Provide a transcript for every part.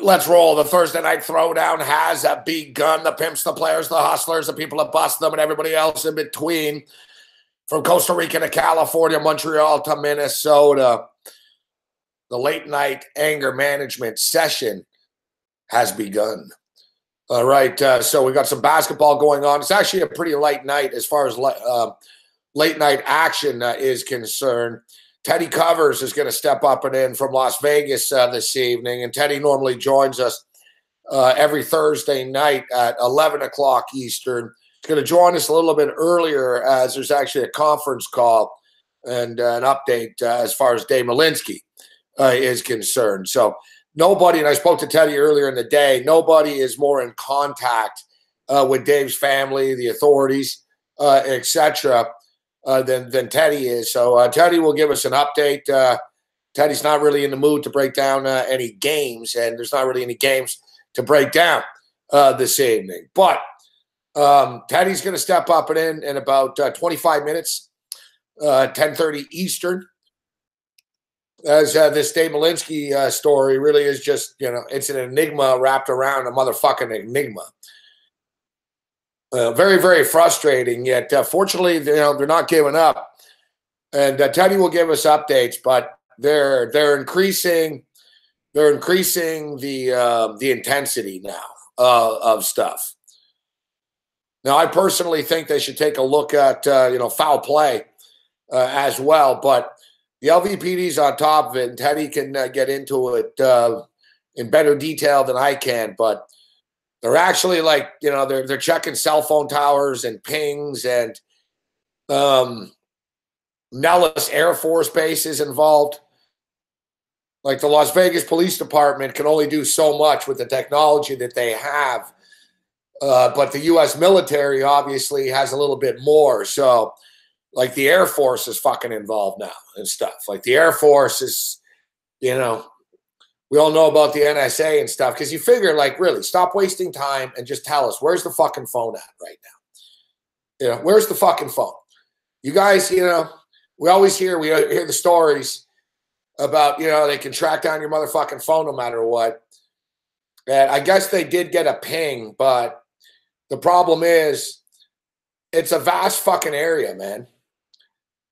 Let's roll. The Thursday night throwdown has begun. The pimps, the players, the hustlers, the people that bust them, and everybody else in between. From Costa Rica to California, Montreal to Minnesota, the late night anger management session has begun. All right, so we got some basketball going on. It's actually a pretty light night as far as late night action is concerned. Teddy Covers is going to step up and in from Las Vegas this evening, and Teddy normally joins us every Thursday night at 11 o'clock Eastern. He's going to join us a little bit earlier as there's actually a conference call and an update as far as Gabe Morency is concerned. So nobody, and I spoke to Teddy earlier in the day, nobody is more in contact with Dave's family, the authorities, etc., than Teddy is. So Teddy will give us an update. Teddy's not really in the mood to break down any games, and there's not really any games to break down this evening. But Teddy's going to step up and in about 25 minutes, 10:30 Eastern. As this Gabe Morency story really is just, it's an enigma wrapped around a motherfucking enigma. Very, very frustrating. Yet, fortunately, they're not giving up. And Teddy will give us updates, but they're increasing. They're increasing the intensity now of stuff. Now, I personally think they should take a look at foul play as well, but the LVPD's on top of it, and Teddy can get into it in better detail than I can. But they're actually they're checking cell phone towers and pings, and Nellis Air Force Base is involved. Like the Las Vegas Police Department can only do so much with the technology that they have. But the U.S. military obviously has a little bit more. So, like, the Air Force is fucking involved now and stuff. Like, the Air Force is, we all know about the NSA and stuff. Because you figure, really, stop wasting time and just tell us, where's the fucking phone at right now? Where's the fucking phone? You guys, we always hear the stories about, they can track down your motherfucking phone no matter what. And I guess they did get a ping, but the problem is it's a vast fucking area, man.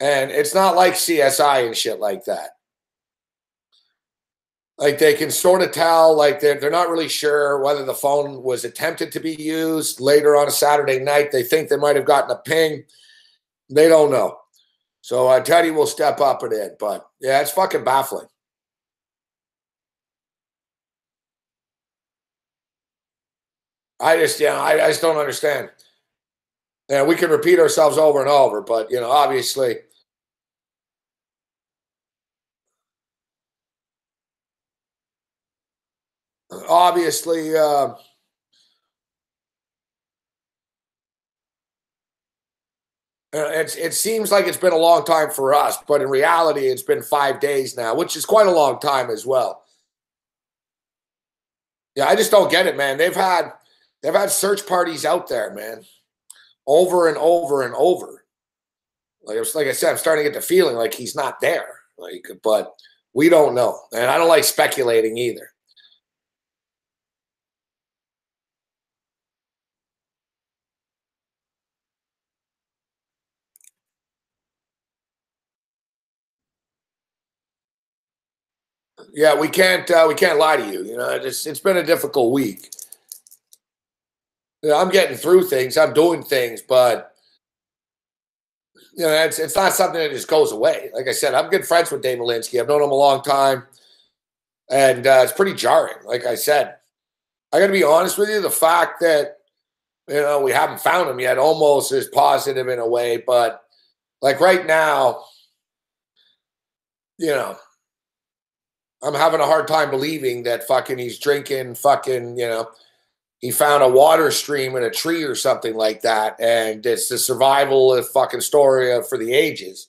And it's not like CSI and shit like that. Like, they can sort of tell, they're not really sure whether the phone was attempted to be used later on a Saturday night. They think they might have gotten a ping. They don't know. So Teddy will step up and in. But, yeah, it's fucking baffling. I just don't understand. Yeah, we can repeat ourselves over and over, but, obviously. Obviously, it seems like it's been a long time for us, but in reality, it's been 5 days now, which is quite a long time as well. Yeah, I just don't get it, man. They've had search parties out there, man, over and over and over. Like I said, I'm starting to get the feeling like he's not there. But we don't know, and I don't like speculating either. Yeah, we can't lie to you. It's been a difficult week. I'm getting through things. I'm doing things, but it's not something that just goes away. Like I said, I'm good friends with Gabe Morency. I've known him a long time, and it's pretty jarring. Like I said, I got to be honest with you. The fact that we haven't found him yet almost is positive in a way, but right now, I'm having a hard time believing that fucking he's drinking fucking, he found a water stream in a tree or something like that. And it's the survival of fucking story for the ages.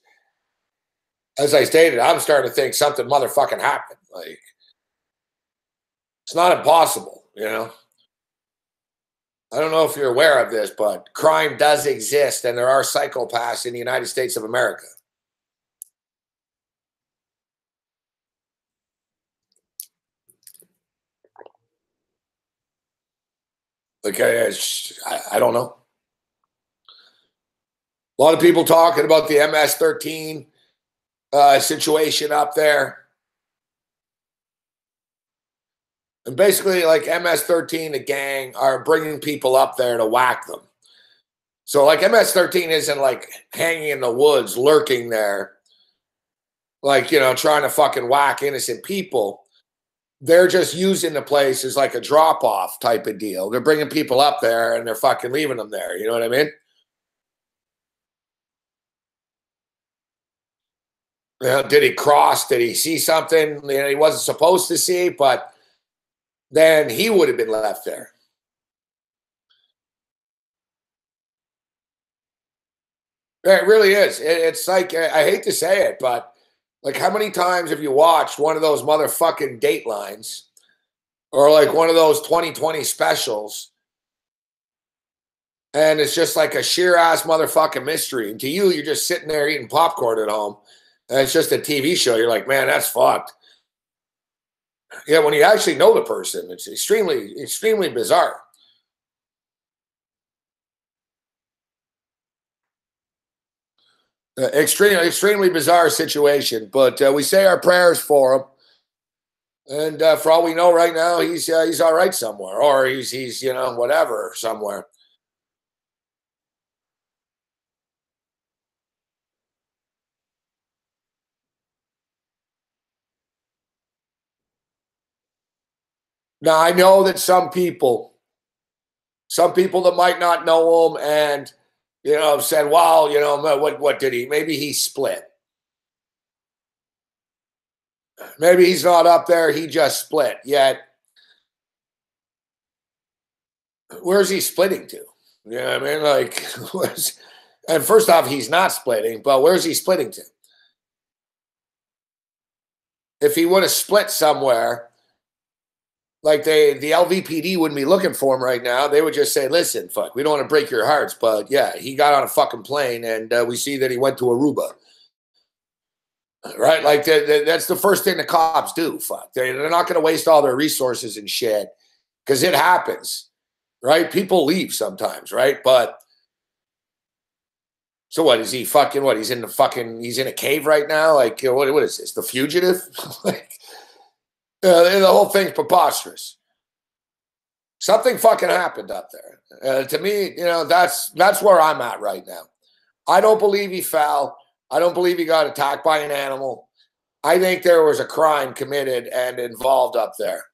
As I stated, I'm starting to think something motherfucking happened. It's not impossible, I don't know if you're aware of this, but crime does exist and there are psychopaths in the United States of America. Like, I don't know. A lot of people talking about the MS-13 situation up there. And basically, like MS-13, the gang are bringing people up there to whack them. So, like, MS-13 isn't like hanging in the woods, lurking there, like, you know, trying to fucking whack innocent people. They're just using the place as like a drop off type of deal. They're bringing people up there and they're fucking leaving them there. You know what I mean? You know, did he cross? Did he see something he wasn't supposed to see? But then he would have been left there. It really is. It's like, I hate to say it, but like, how many times have you watched one of those motherfucking Datelines or like one of those 2020 specials? And it's just like a sheer ass motherfucking mystery. And to you, you're just sitting there eating popcorn at home. And it's just a TV show. You're like, man, that's fucked. Yeah, when you actually know the person, it's extremely, extremely bizarre. Extremely bizarre situation. But we say our prayers for him. And for all we know right now, he's all right somewhere. Or he's you know, whatever, somewhere. Now, I know that some people that might not know him and, you know, have said, well, you know, what did he? Maybe he split. Maybe he's not up there. He just split. Yet, where's he splitting to? You know what I mean? Like, and first off, he's not splitting, but where's he splitting to? If he would have split somewhere, like the LVPD wouldn't be looking for him right now. They would just say, listen, fuck, we don't want to break your hearts, but yeah, he got on a fucking plane and we see that he went to Aruba. Right? Like, that's the first thing the cops do. Fuck. They're not going to waste all their resources and shit because it happens. Right? People leave sometimes, right? But so what is he fucking what? He's in a cave right now? Like, you know, what is this? The Fugitive? Like, the whole thing's preposterous. Something fucking happened up there. To me, you know, that's where I'm at right now. I don't believe he fell. I don't believe he got attacked by an animal. I think there was a crime committed and involved up there.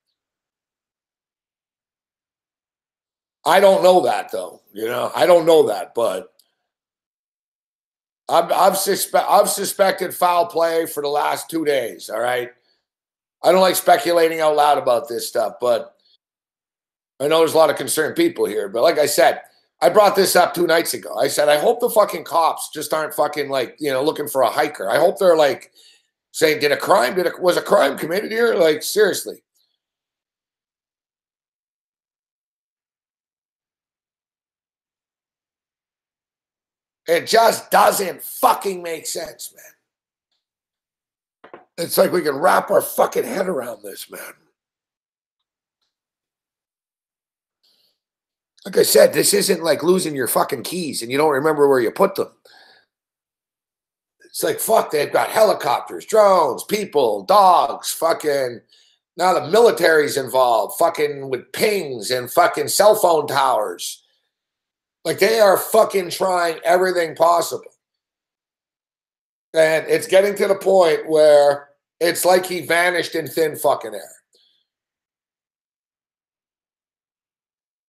I don't know that though. You know, I don't know that, but I've suspected foul play for the last 2 days. All right. I don't like speculating out loud about this stuff, but I know there's a lot of concerned people here. But like I said, I brought this up 2 nights ago. I said, I hope the fucking cops just aren't fucking like, you know, looking for a hiker. I hope they're like saying, was a crime committed here? Like, seriously. It just doesn't fucking make sense, man. It's like we can wrap our fucking head around this, man. Like I said, this isn't like losing your fucking keys and you don't remember where you put them. It's like, fuck, they've got helicopters, drones, people, dogs, fucking. Now the military's involved, fucking with pings and fucking cell phone towers. Like, they are fucking trying everything possible. And it's getting to the point where it's like he vanished in thin fucking air.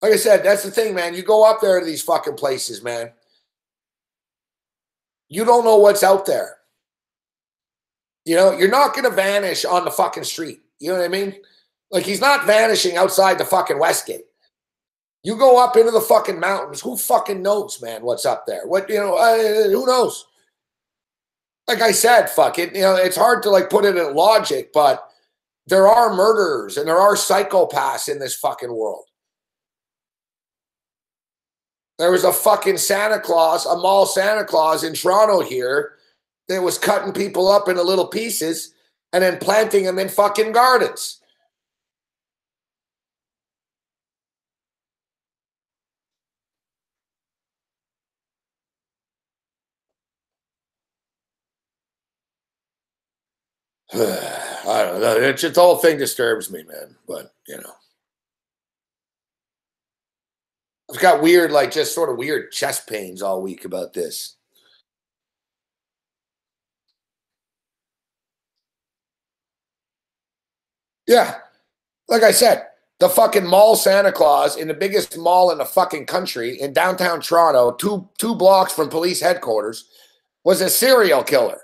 Like I said, that's the thing, man. You go up there to these fucking places, man. You don't know what's out there. You know, you're not going to vanish on the fucking street. You know what I mean? Like, he's not vanishing outside the fucking Westgate. You go up into the fucking mountains. Who fucking knows, man, what's up there? What, you know, who knows? Like I said, fuck it. You know, it's hard to like put it in logic, but there are murderers and there are psychopaths in this fucking world. There was a fucking Santa Claus, a mall Santa Claus in Toronto here that was cutting people up into little pieces and then planting them in fucking gardens. I don't know. It's just the whole thing disturbs me, man. But I've got weird, like just sort of weird chest pains all week about this. Yeah, like I said, the fucking mall Santa Claus in the biggest mall in the fucking country in downtown Toronto, two blocks from police headquarters, was a serial killer.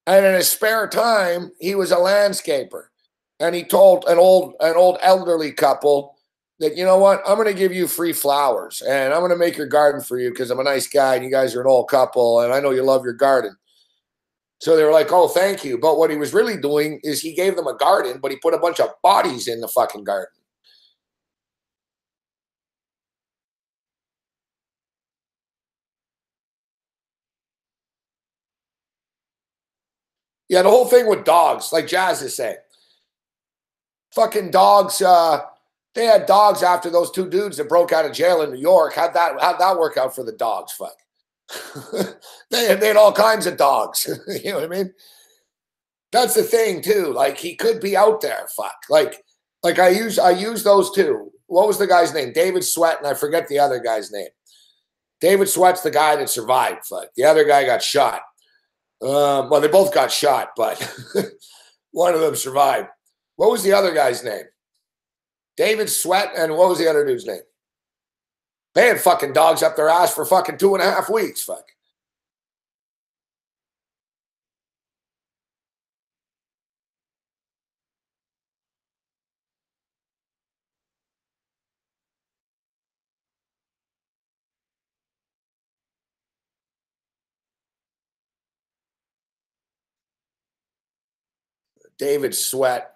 And in his spare time, he was a landscaper. And he told an old elderly couple that, you know what, I'm going to give you free flowers and I'm going to make your garden for you because I'm a nice guy and you guys are an old couple and I know you love your garden. So they were like, oh, thank you. But what he was really doing is he gave them a garden, but he put a bunch of bodies in the fucking garden. Yeah, the whole thing with dogs, like Jazz is saying, fucking dogs. They had dogs after those two dudes that broke out of jail in New York. How'd that work out for the dogs? Fuck. they had all kinds of dogs. You know what I mean? That's the thing too. Like he could be out there. Fuck. Like I use those two. What was the guy's name? David Sweat, and I forget the other guy's name. David Sweat's the guy that survived. Fuck. The other guy got shot. Well, they both got shot, but one of them survived. What was the other guy's name? David Sweat, and what was the other dude's name? They had fucking dogs up their ass for fucking 2.5 weeks. Fuck. David Sweat.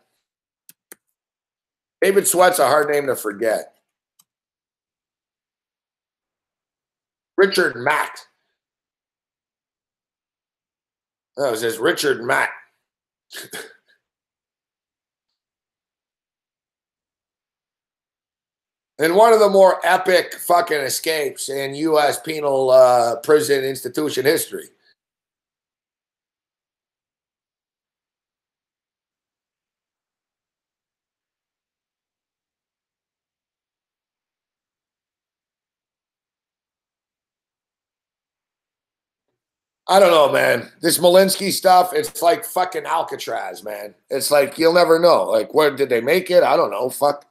David Sweat's a hard name to forget. Richard Matt. That was his Richard Matt. And one of the more epic fucking escapes in U.S. penal prison institution history. I don't know, man. This Malinsky stuff, it's like fucking Alcatraz, man. It's like you'll never know. Like, where did they make it? I don't know. Fuck.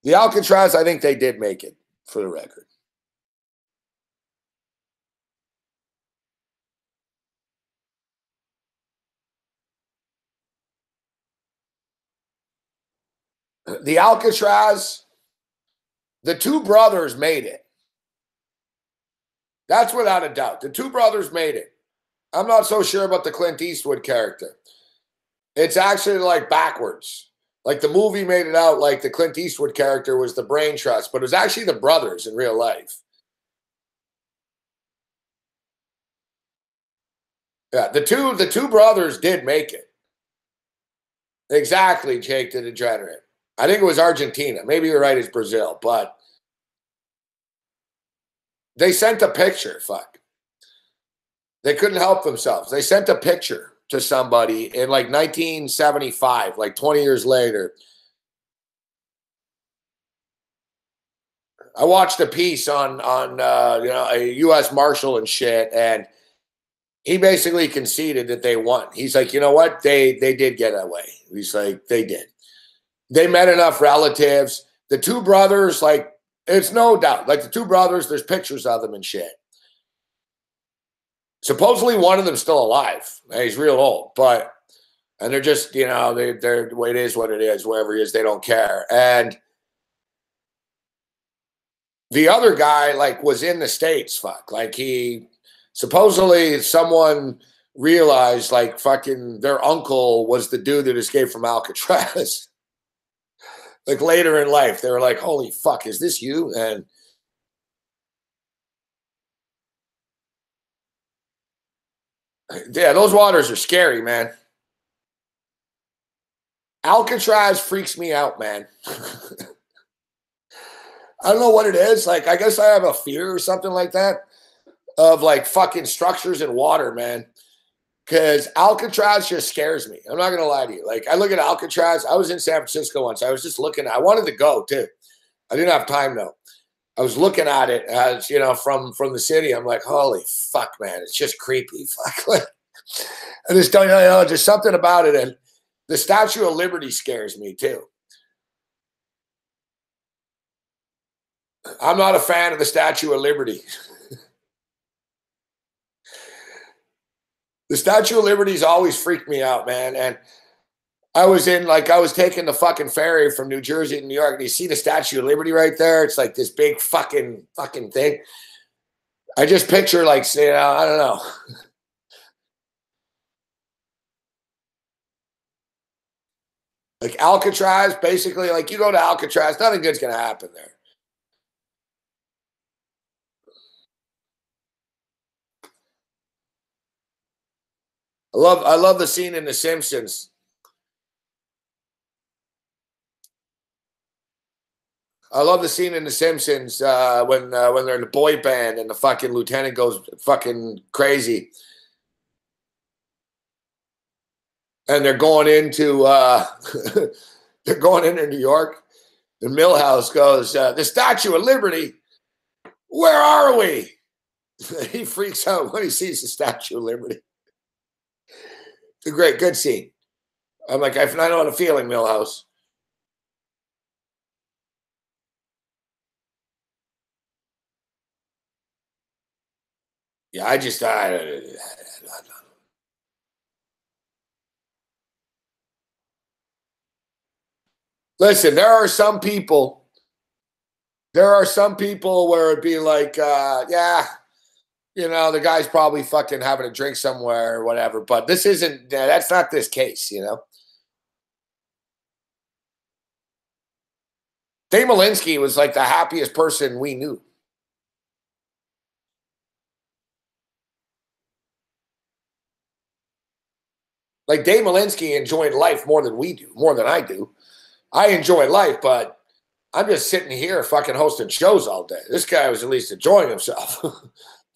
The Alcatraz, I think they did make it, for the record. The Alcatraz, the two brothers made it. That's without a doubt. The two brothers made it. I'm not so sure about the Clint Eastwood character. It's actually like backwards. Like the movie made it out like the Clint Eastwood character was the brain trust, but it was actually the brothers in real life. Yeah, the two brothers did make it. Exactly, Jake the Degenerate. I think it was Argentina. Maybe you're right, it's Brazil, but they sent a picture. Fuck. They couldn't help themselves. They sent a picture to somebody in like 1975, like 20 years later. I watched a piece on a U.S. Marshal and shit, and he basically conceded that they won. He's like, you know what? They did get away. He's like, they did. They met enough relatives. The two brothers, like, it's no doubt. Like the two brothers, there's pictures of them and shit. Supposedly one of them's still alive. He's real old, and they're just, they're it is what it is. Wherever he is, they don't care. And the other guy, like, was in the States. Fuck, like he supposedly someone realized, like, fucking their uncle was the dude that escaped from Alcatraz. Like later in life, they were like, "Holy fuck, is this you?" And yeah, those waters are scary, man. Alcatraz freaks me out, man. I don't know what it is. Like, I guess I have a fear or something like that of like fucking structures in water, man. Because Alcatraz just scares me. I'm not going to lie to you. Like, I look at Alcatraz. I was in San Francisco once. I was just looking. I wanted to go, too. I didn't have time, though. I was looking at it as, you know, from the city. I'm like, holy fuck, man. It's just creepy. Fuck. I just don't know. There's something about it. And the Statue of Liberty scares me, too. I'm not a fan of the Statue of Liberty. The Statue of Liberty's always freaked me out, man. And I was taking the fucking ferry from New Jersey to New York. And you see the Statue of Liberty right there? It's like this big fucking thing. I just picture, like, you know, I don't know. Like Alcatraz, basically, like you go to Alcatraz, nothing good's going to happen there. I love the scene in The Simpsons. I love the scene in The Simpsons when they're in the boy band and the fucking lieutenant goes fucking crazy, and they're going into they're going into New York. And Milhouse goes, "The Statue of Liberty, where are we?" He freaks out when he sees the Statue of Liberty. It's a good scene. I'm like, I know what a feeling, Milhouse. Yeah, listen, there are some people where it'd be like, yeah, you know, the guy's probably fucking having a drink somewhere or whatever. But this isn't, that's not this case, you know. Dave Malinsky was like the happiest person we knew. Like Dave Malinsky enjoyed life more than we do, more than I do. I enjoy life, but I'm just sitting here fucking hosting shows all day. This guy was at least enjoying himself.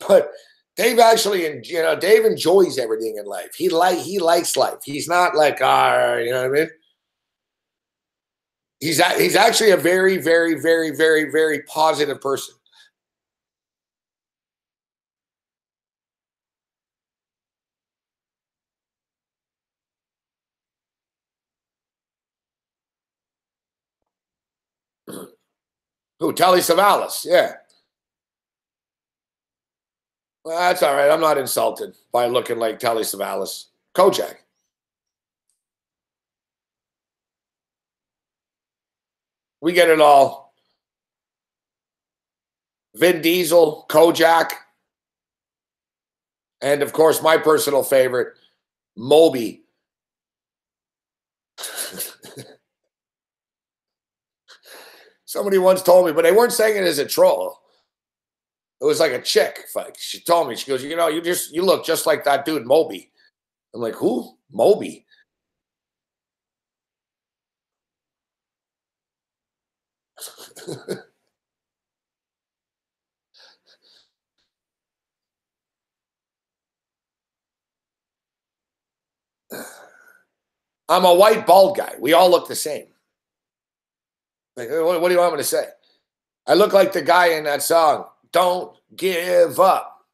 But Dave actually, you know, Dave enjoys everything in life. He likes life. He's not like, you know what I mean? He's actually a very, very, very, very, very positive person. Who? Telly Savalas. Yeah. Well, that's all right. I'm not insulted by looking like Telly Savalas. Kojak. We get it all. Vin Diesel, Kojak, and of course, my personal favorite, Moby. Somebody once told me, but they weren't saying it as a troll. It was like a chick. She told me, she goes, you know, you look just like that dude, Moby. I'm like, who? Moby. I'm a white bald guy. We all look the same. Like, what do you want me to say? I look like the guy in that song. Don't give up.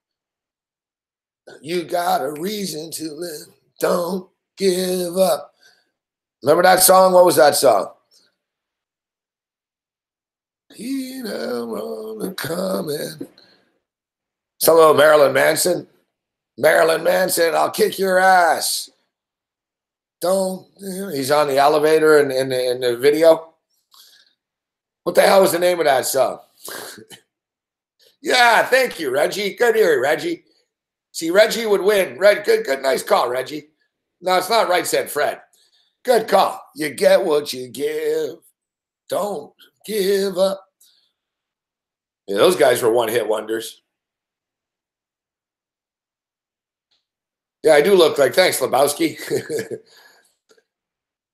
You got a reason to live. Don't give up. Remember that song? What was that song? You know, I'm coming. Some of Marilyn Manson. Marilyn Manson, I'll kick your ass. Don't. He's on the elevator in the video. What the hell was the name of that song? Yeah, thank you, Reggie. Good hearing, Reggie. See, Reggie would win. Good, nice call, Reggie. No, it's not Right Said Fred. Good call. You get what you give. Don't give up. Yeah, those guys were one-hit wonders. Yeah, I do look like. Thanks, Lebowski.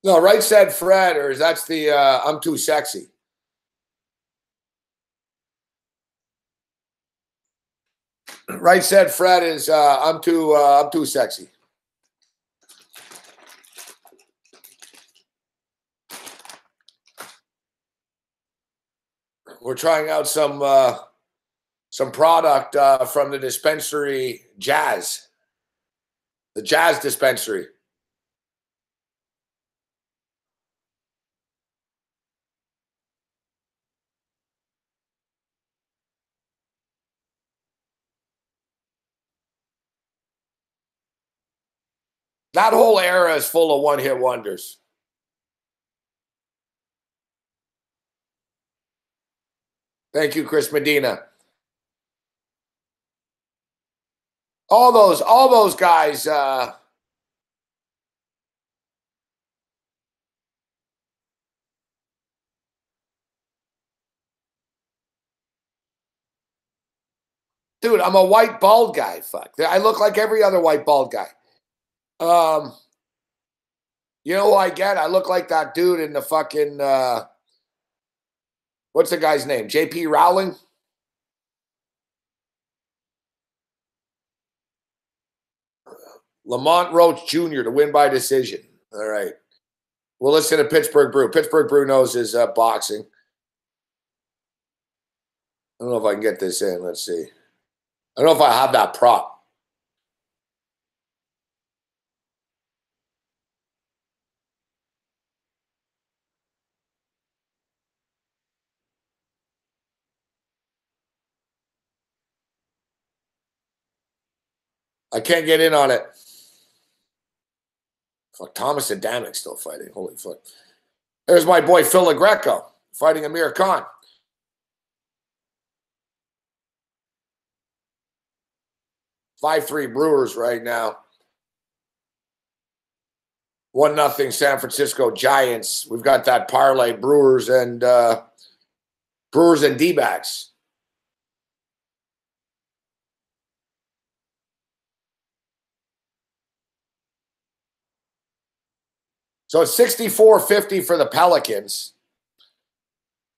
No, Right Said Fred, or that's the I'm Too Sexy. Right Said Fred is I'm too sexy. We're trying out some product from the dispensary Jazz, the Jazz dispensary. That whole era is full of one-hit wonders. Thank you, Chris Medina. All those guys. Dude, I'm a white bald guy. Fuck, I look like every other white bald guy. You know who I get? I look like that dude in the fucking what's the guy's name? J.P. Rowling. Lamont Roach Jr. to win by decision. All right. We'll listen to Pittsburgh Brew. Pittsburgh Brew knows his boxing. I don't know if I can get this in. Let's see. I don't know if I have that prop. I can't get in on it. Fuck, Thomas Adamic still fighting. Holy fuck. There's my boy Phil LaGreco fighting Amir Khan. 5-3 Brewers right now. 1-0 San Francisco Giants. We've got that parlay, Brewers and D-backs. So it's 64-50 for the Pelicans.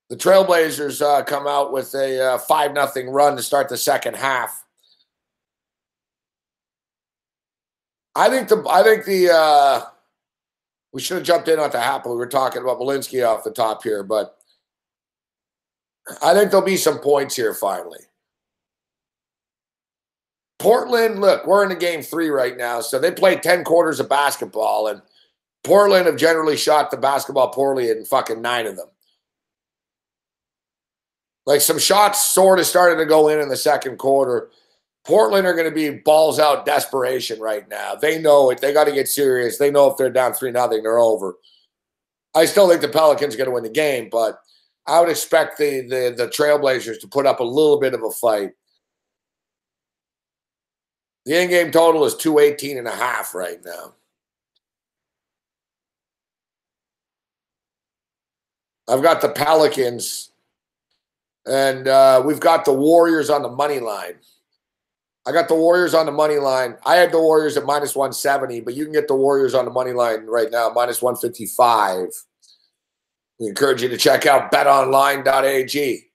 The Trailblazers come out with a 5-0 run to start the second half. I think we should have jumped in on the happen. We were talking about Malinsky off the top here, but I think there'll be some points here finally. Portland, look, we're in the game 3 right now, so they played 10 quarters of basketball, and Portland have generally shot the basketball poorly in fucking 9 of them. Like some shots sort of started to go in the second quarter. Portland are going to be balls out desperation right now. They know it. They got to get serious. They know if they're down 3-0, they're over. I still think the Pelicans are going to win the game, but I would expect the Trailblazers to put up a little bit of a fight. The in-game total is 218.5 right now. I've got the Pelicans, and we've got the Warriors on the money line. I got the Warriors on the money line. I had the Warriors at -170, but you can get the Warriors on the money line right now, -155. We encourage you to check out betonline.ag.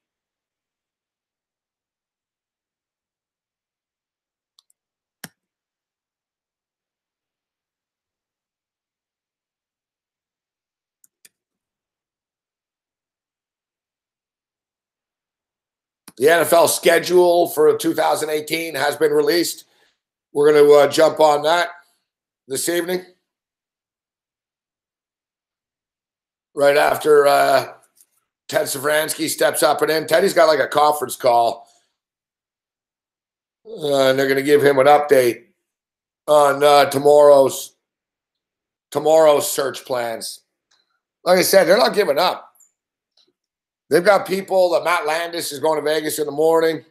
The NFL schedule for 2018 has been released. We're going to jump on that this evening. Right after Ted Savransky steps up and in. Teddy's got like a conference call. And they're going to give him an update on tomorrow's search plans. Like I said, they're not giving up. They've got people. Matt Landis is going to Vegas in the morning.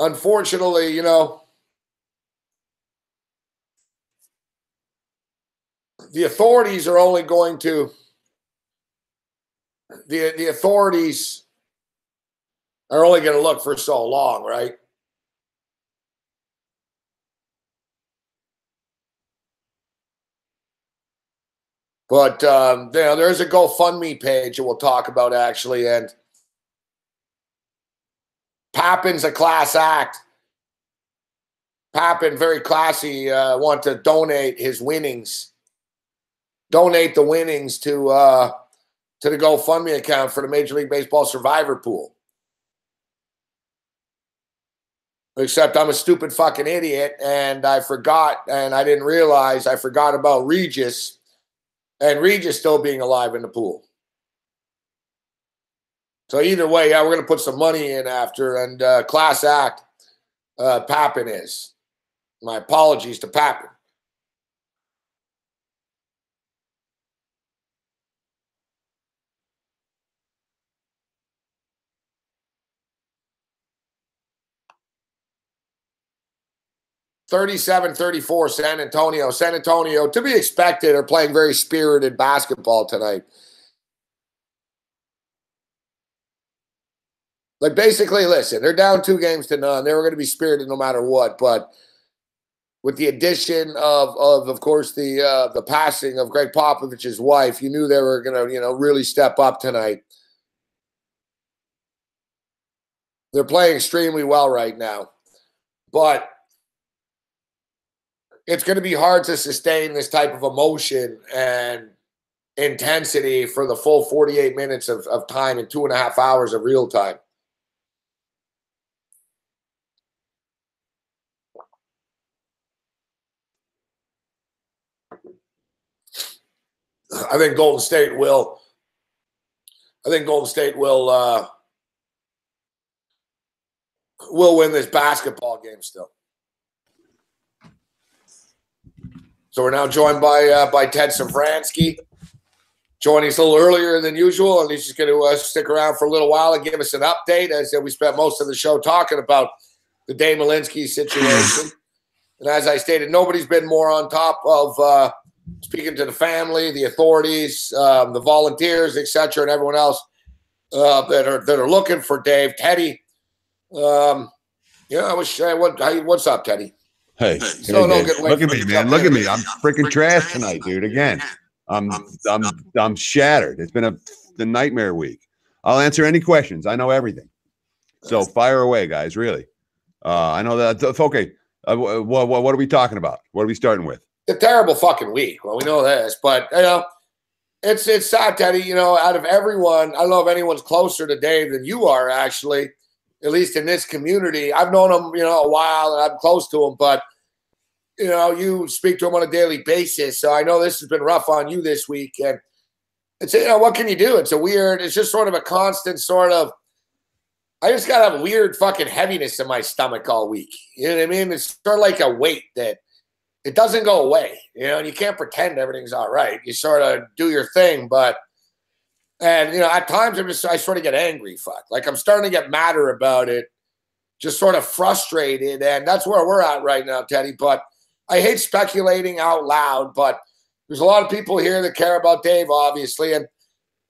Unfortunately, you know, the authorities are only going to the authorities are only going to look for so long, right? But there's a GoFundMe page that we'll talk about actually, and Pappin's a class act. Pappin, very classy, want to donate his winnings donate the winnings to the GoFundMe account for the Major League Baseball Survivor Pool. Except I'm a stupid fucking idiot, and I forgot, and I didn't realize I forgot about Regis, and Regis still being alive in the pool. So either way, yeah, we're going to put some money in after, and class act, Pappin is. My apologies to Pappin. (37-34) San Antonio. San Antonio, to be expected, are playing very spirited basketball tonight. Like, basically, listen, they're down 2-0. They were going to be spirited no matter what. But with the addition of course, the passing of Greg Popovich's wife, you knew they were going to, really step up tonight. They're playing extremely well right now. But it's going to be hard to sustain this type of emotion and intensity for the full 48 minutes of time and 2.5 hours of real time. I think Golden State will. Will win this basketball game still. So we're now joined by Ted Savransky, joining us a little earlier than usual, and he's just going to stick around for a little while and give us an update. As we spent most of the show talking about the Dave Malinsky situation. And as I stated, nobody's been more on top of speaking to the family, the authorities, the volunteers, etc., and everyone else that are looking for Dave. Teddy, what's up, Teddy? Hey, look at me, man. Look at me. I'm freaking trash tonight, dude. Again, I'm shattered. It's been the nightmare week. I'll answer any questions. I know everything. So fire away, guys. Really. I know that. Okay. What are we talking about? What are we starting with? A terrible fucking week. Well, we know this, but it's sad, Teddy. Out of everyone, I don't know if anyone's closer to Dave than you are, actually. At least in this community. I've known him, a while, and I'm close to him, but, you speak to him on a daily basis. So I know this has been rough on you this week. And it's, what can you do? It's just sort of a constant sort of, I just got to have a weird fucking heaviness in my stomach all week. You know what I mean? It's sort of like a weight that it doesn't go away, and you can't pretend everything's all right. You sort of do your thing, and at times I sort of get angry, like I'm starting to get madder about it, just sort of frustrated, and that's where we're at right now, Teddy. But I hate speculating out loud, but there's a lot of people here that care about Dave, obviously, and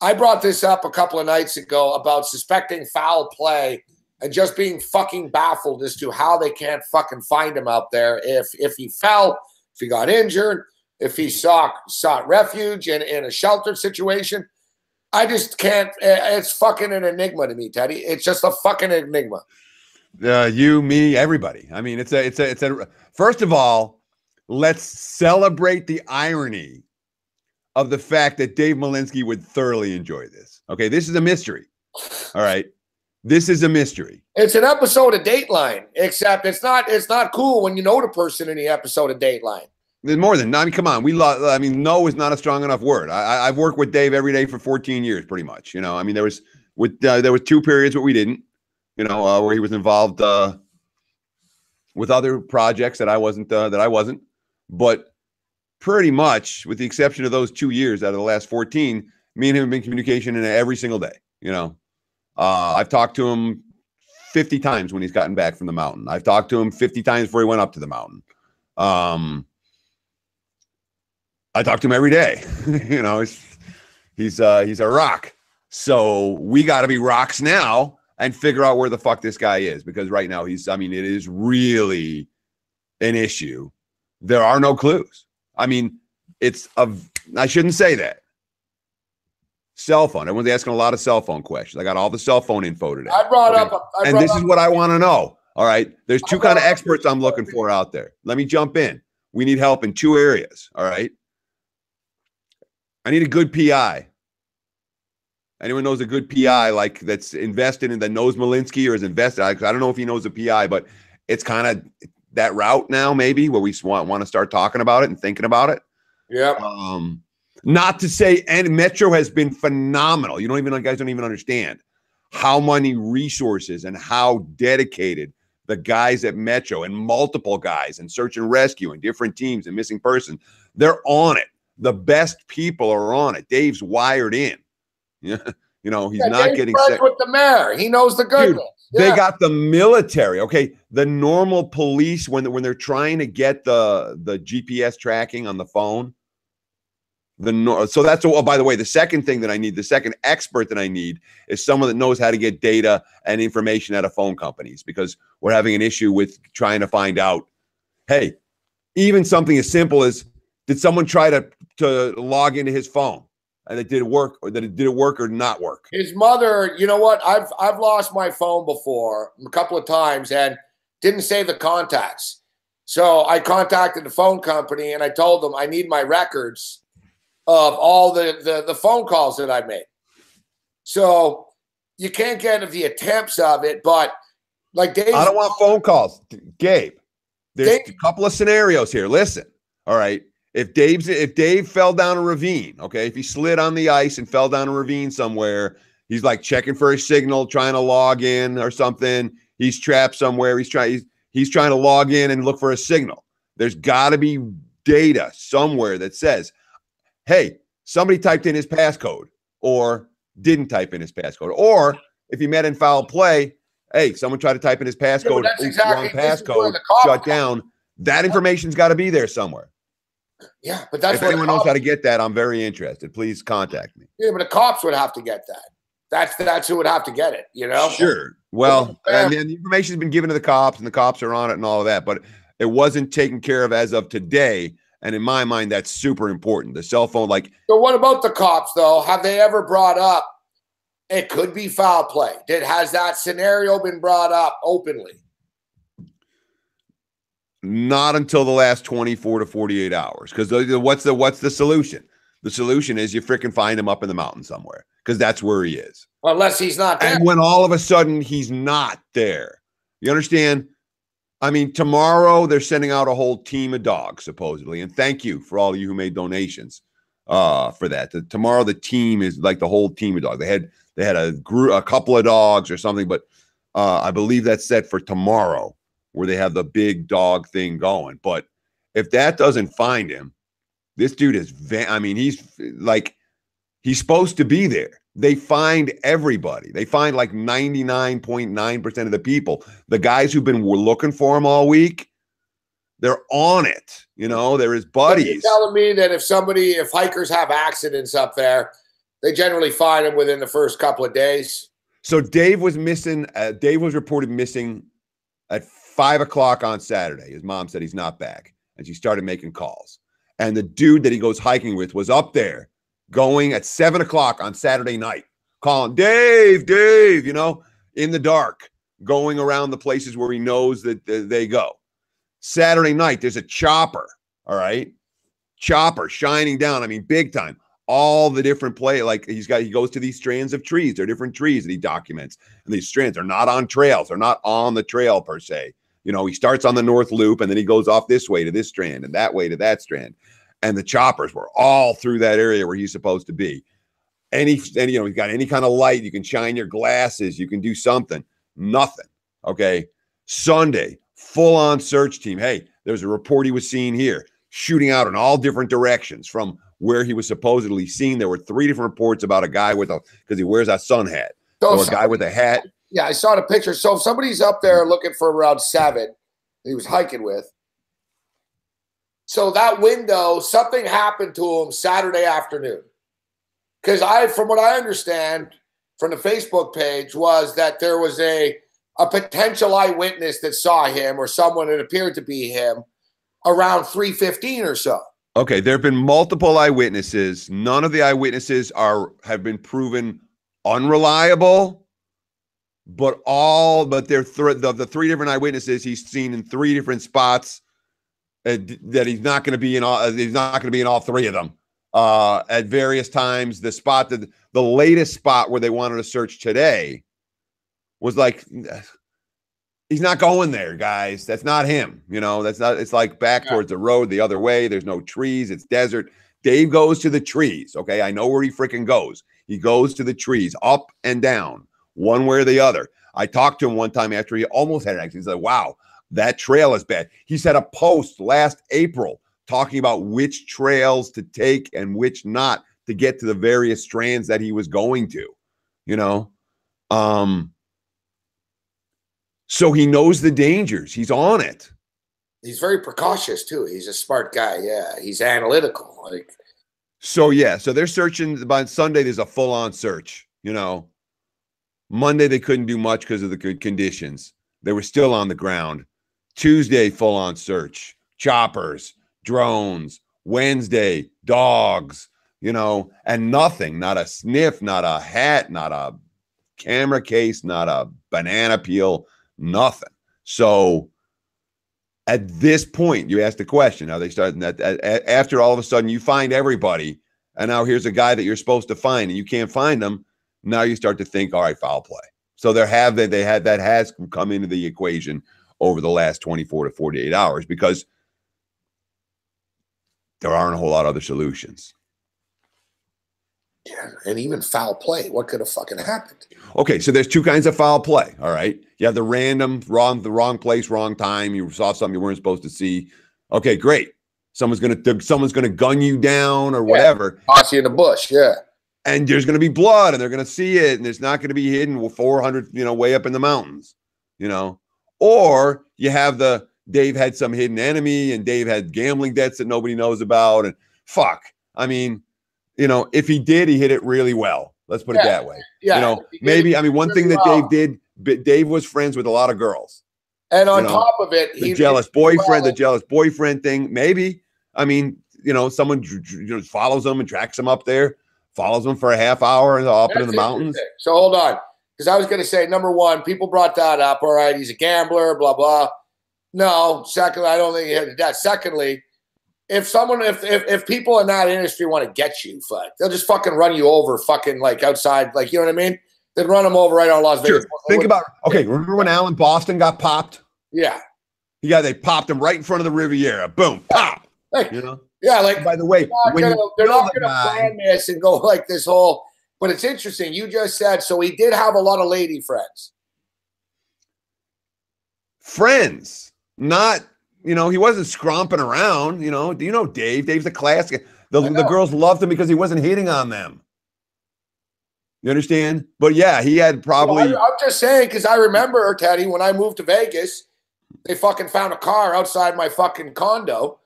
I brought this up a couple of nights ago about suspecting foul play and just being fucking baffled as to how they can't fucking find him out there. If he fell, if he got injured, if he sought refuge in a sheltered situation. I just can't. It's fucking an enigma to me, Teddy. It's just a fucking enigma. You, me, everybody. I mean, it's a. First of all, let's celebrate the irony of the fact that Dave Malinsky would thoroughly enjoy this. Okay, this is a mystery. All right, this is a mystery. It's an episode of Dateline, except it's not cool when you know the person in the episode of Dateline. There's more than, I mean, come on. No is not a strong enough word. I've worked with Dave every day for 14 years, pretty much. I mean, there was 2 periods where we didn't, where he was involved with other projects that I wasn't, but pretty much with the exception of those 2 years out of the last 14, me and him have been in communication every single day. I've talked to him 50 times when he's gotten back from the mountain. I've talked to him 50 times before he went up to the mountain. I talk to him every day. He's a rock. So we got to be rocks now and figure out where the fuck this guy is, because right now it is really an issue. There are no clues. I mean, I shouldn't say that. Cell phone. Everyone's asking a lot of cell phone questions. I got all the cell phone info today. This is what I want to know. All right. There's 2 kind of experts I'm looking for out there. Let me jump in. We need help in 2 areas. All right. I need a good PI. Anyone knows a good PI like that's invested in that knows Morency or is invested? I don't know if he knows a PI, but it's kind of that route now, maybe where we want to start talking about it and thinking about it. Yeah. Not to say, and Metro has been phenomenal. You guys don't even understand how many resources and how dedicated the guys at Metro and multiple guys and search and rescue and different teams and missing person, they're on it. The best people are on it. Dave's wired in. Yeah, he's not Dave's getting friends sick with the mayor. He knows the goodness. Dude, they got the military. Okay, the normal police when they're trying to get the GPS tracking on the phone. So that's by the way, the second thing that I need, the second expert that I need is someone that knows how to get data and information out of phone companies, because we're having an issue with trying to find out. Hey, even something as simple as, did someone try to log into his phone? And it did work, or did it work or not work? His mother, you know what? I've lost my phone before a couple of times and didn't save the contacts. So I contacted the phone company and I told them I need my records of all the phone calls that I made. So you can't get the attempts of it, but like Dave, I don't want phone calls, Gabe. There's a couple of scenarios here. Listen, all right. If Dave fell down a ravine, okay, if he slid on the ice and fell down a ravine somewhere, he's like checking for a signal, trying to log in or something. He's trapped somewhere. He's trying to log in and look for a signal. There's got to be data somewhere that says, hey, somebody typed in his passcode or didn't type in his passcode. Or if he met in foul play, hey, someone tried to type in his passcode, wrong passcode, shut down. That information's got to be there somewhere. Yeah, but that's if anyone knows how to get that, I'm very interested. Please contact me. Yeah, but the cops would have to get that. That's who would have to get it, Sure. Well, and then the information has been given to the cops, and the cops are on it and all of that, but it wasn't taken care of as of today. And in my mind, that's super important. The cell phone, like. So what about the cops, though? Have they ever brought up it could be foul play? Has that scenario been brought up openly? Not until the last 24 to 48 hours. Because what's the solution? The solution is you freaking find him up in the mountain somewhere, because that's where he is. Unless he's not there. And when all of a sudden he's not there, you understand? I mean, tomorrow they're sending out a whole team of dogs, supposedly. And thank you for all of you who made donations for that. Tomorrow the team is like the whole team of dogs. They had a couple of dogs or something, but I believe that's set for tomorrow, where they have the big dog thing going. But if that doesn't find him, this dude is, he's supposed to be there. They find everybody. They find like 99.9% of the people. The guys who've been looking for him all week, they're on it. They're his buddies. You're telling me that if hikers have accidents up there, they generally find him within the first couple of days? So Dave was missing. Dave was reported missing at 5 o'clock on Saturday. His mom said he's not back, and she started making calls. And the dude that he goes hiking with was up there going at 7 o'clock on Saturday night, calling Dave, in the dark, going around the places where he knows that they go. Saturday night, there's a chopper, all right? Chopper shining down, big time. All the different he goes to these strands of trees. They're different trees that he documents. And these strands are not on trails. They're not on the trail per se. He starts on the North Loop and then he goes off this way to this strand and that way to that strand. And the choppers were all through that area where he's supposed to be. He's got any kind of light. You can shine your glasses. You can do something. Nothing. Okay. Sunday, full on search team. Hey, there's a report he was seen here, shooting out in all different directions from where he was supposedly seen. There were 3 different reports about a guy because he wears a sun hat. So a guy with a hat. Yeah, I saw the picture. So if somebody's up there looking for around 7, he was hiking with. So that window, something happened to him Saturday afternoon. Because from what I understand from the Facebook page, was that there was a potential eyewitness that saw him, or someone that appeared to be him, around 3:15 or so. Okay, there have been multiple eyewitnesses. None of the eyewitnesses have been proven unreliable, but they're the 3 different eyewitnesses he's seen in 3 different spots. That he's not going to be in all. He's not going to be in all 3 of them. at various times. The spot that the latest spot where they wanted to search today was like, he's not going there, guys. That's not him. You know, that's not, it's like back towards the road the other way. There's no trees. It's desert. Dave goes to the trees. Okay. I know where he freaking goes. He goes to the trees, up and down, one way or the other. I talked to him one time after he almost had an accident. He's like, wow, that trail is bad. He said a post last April talking about which trails to take and which not to get to the various strands that he was going to, you know? So he knows the dangers. He's on it. He's very precautious too. He's a smart guy. Yeah. He's analytical. Like, so yeah. So they're searching. By Sunday, there's a full-on search, you know. Monday, they couldn't do much because of the good conditions. They were still on the ground. Tuesday, full-on search. Choppers, drones. Wednesday, dogs, you know, and nothing. Not a sniff, not a hat, not a camera case, not a banana peel, nothing. So at this point, you ask the question, are they starting that after all of a sudden you find everybody, and now here's a guy that you're supposed to find and you can't find them. Now you start to think, all right, foul play. So that has come into the equation over the last 24 to 48 hours because there aren't a whole lot of other solutions. Yeah, and even foul play. What could have fucking happened? Okay, so there's two kinds of foul play. All right, you have the random, the wrong place, wrong time. You saw something you weren't supposed to see. Okay, great. Someone's gonna gun you down or whatever. Toss you in the bush. Yeah. And there's going to be blood and they're going to see it and it's not going to be hidden with 400, you know, way up in the mountains, you know. Or you have the Dave had some hidden enemy and Dave had gambling debts that nobody knows about. And fuck, I mean, you know, if he did, he hit it really well. Let's put it that way. Yeah. You know, maybe, I mean, one thing that Dave did, Dave was friends with a lot of girls. And on top of it, the jealous boyfriend thing, maybe, I mean, you know, someone follows him and tracks him up there. Follows them for a half hour and up into the mountains. So hold on, because I was going to say, number one, people brought that up. All right, he's a gambler, blah blah. No, secondly, I don't think he had that. Secondly, if people in that industry want to get you, fuck, they'll just fucking run you over, fucking like outside, like you know what I mean? They'd run them over right on Las Vegas. Think about remember when Allen Boston got popped? Yeah. They popped him right in front of the Riviera. Boom, pop. Like, you know. Yeah, like by the way, they're not going to plan this and go like this whole. But it's interesting. You just said so. He did have a lot of lady friends. Friends, not you know. He wasn't scromping around. You know. Do you know Dave? Dave's a classic. The girls loved him because he wasn't hitting on them. You understand? But yeah, he had probably. Well, I'm just saying because I remember Teddy when I moved to Vegas, they fucking found a car outside my fucking condo.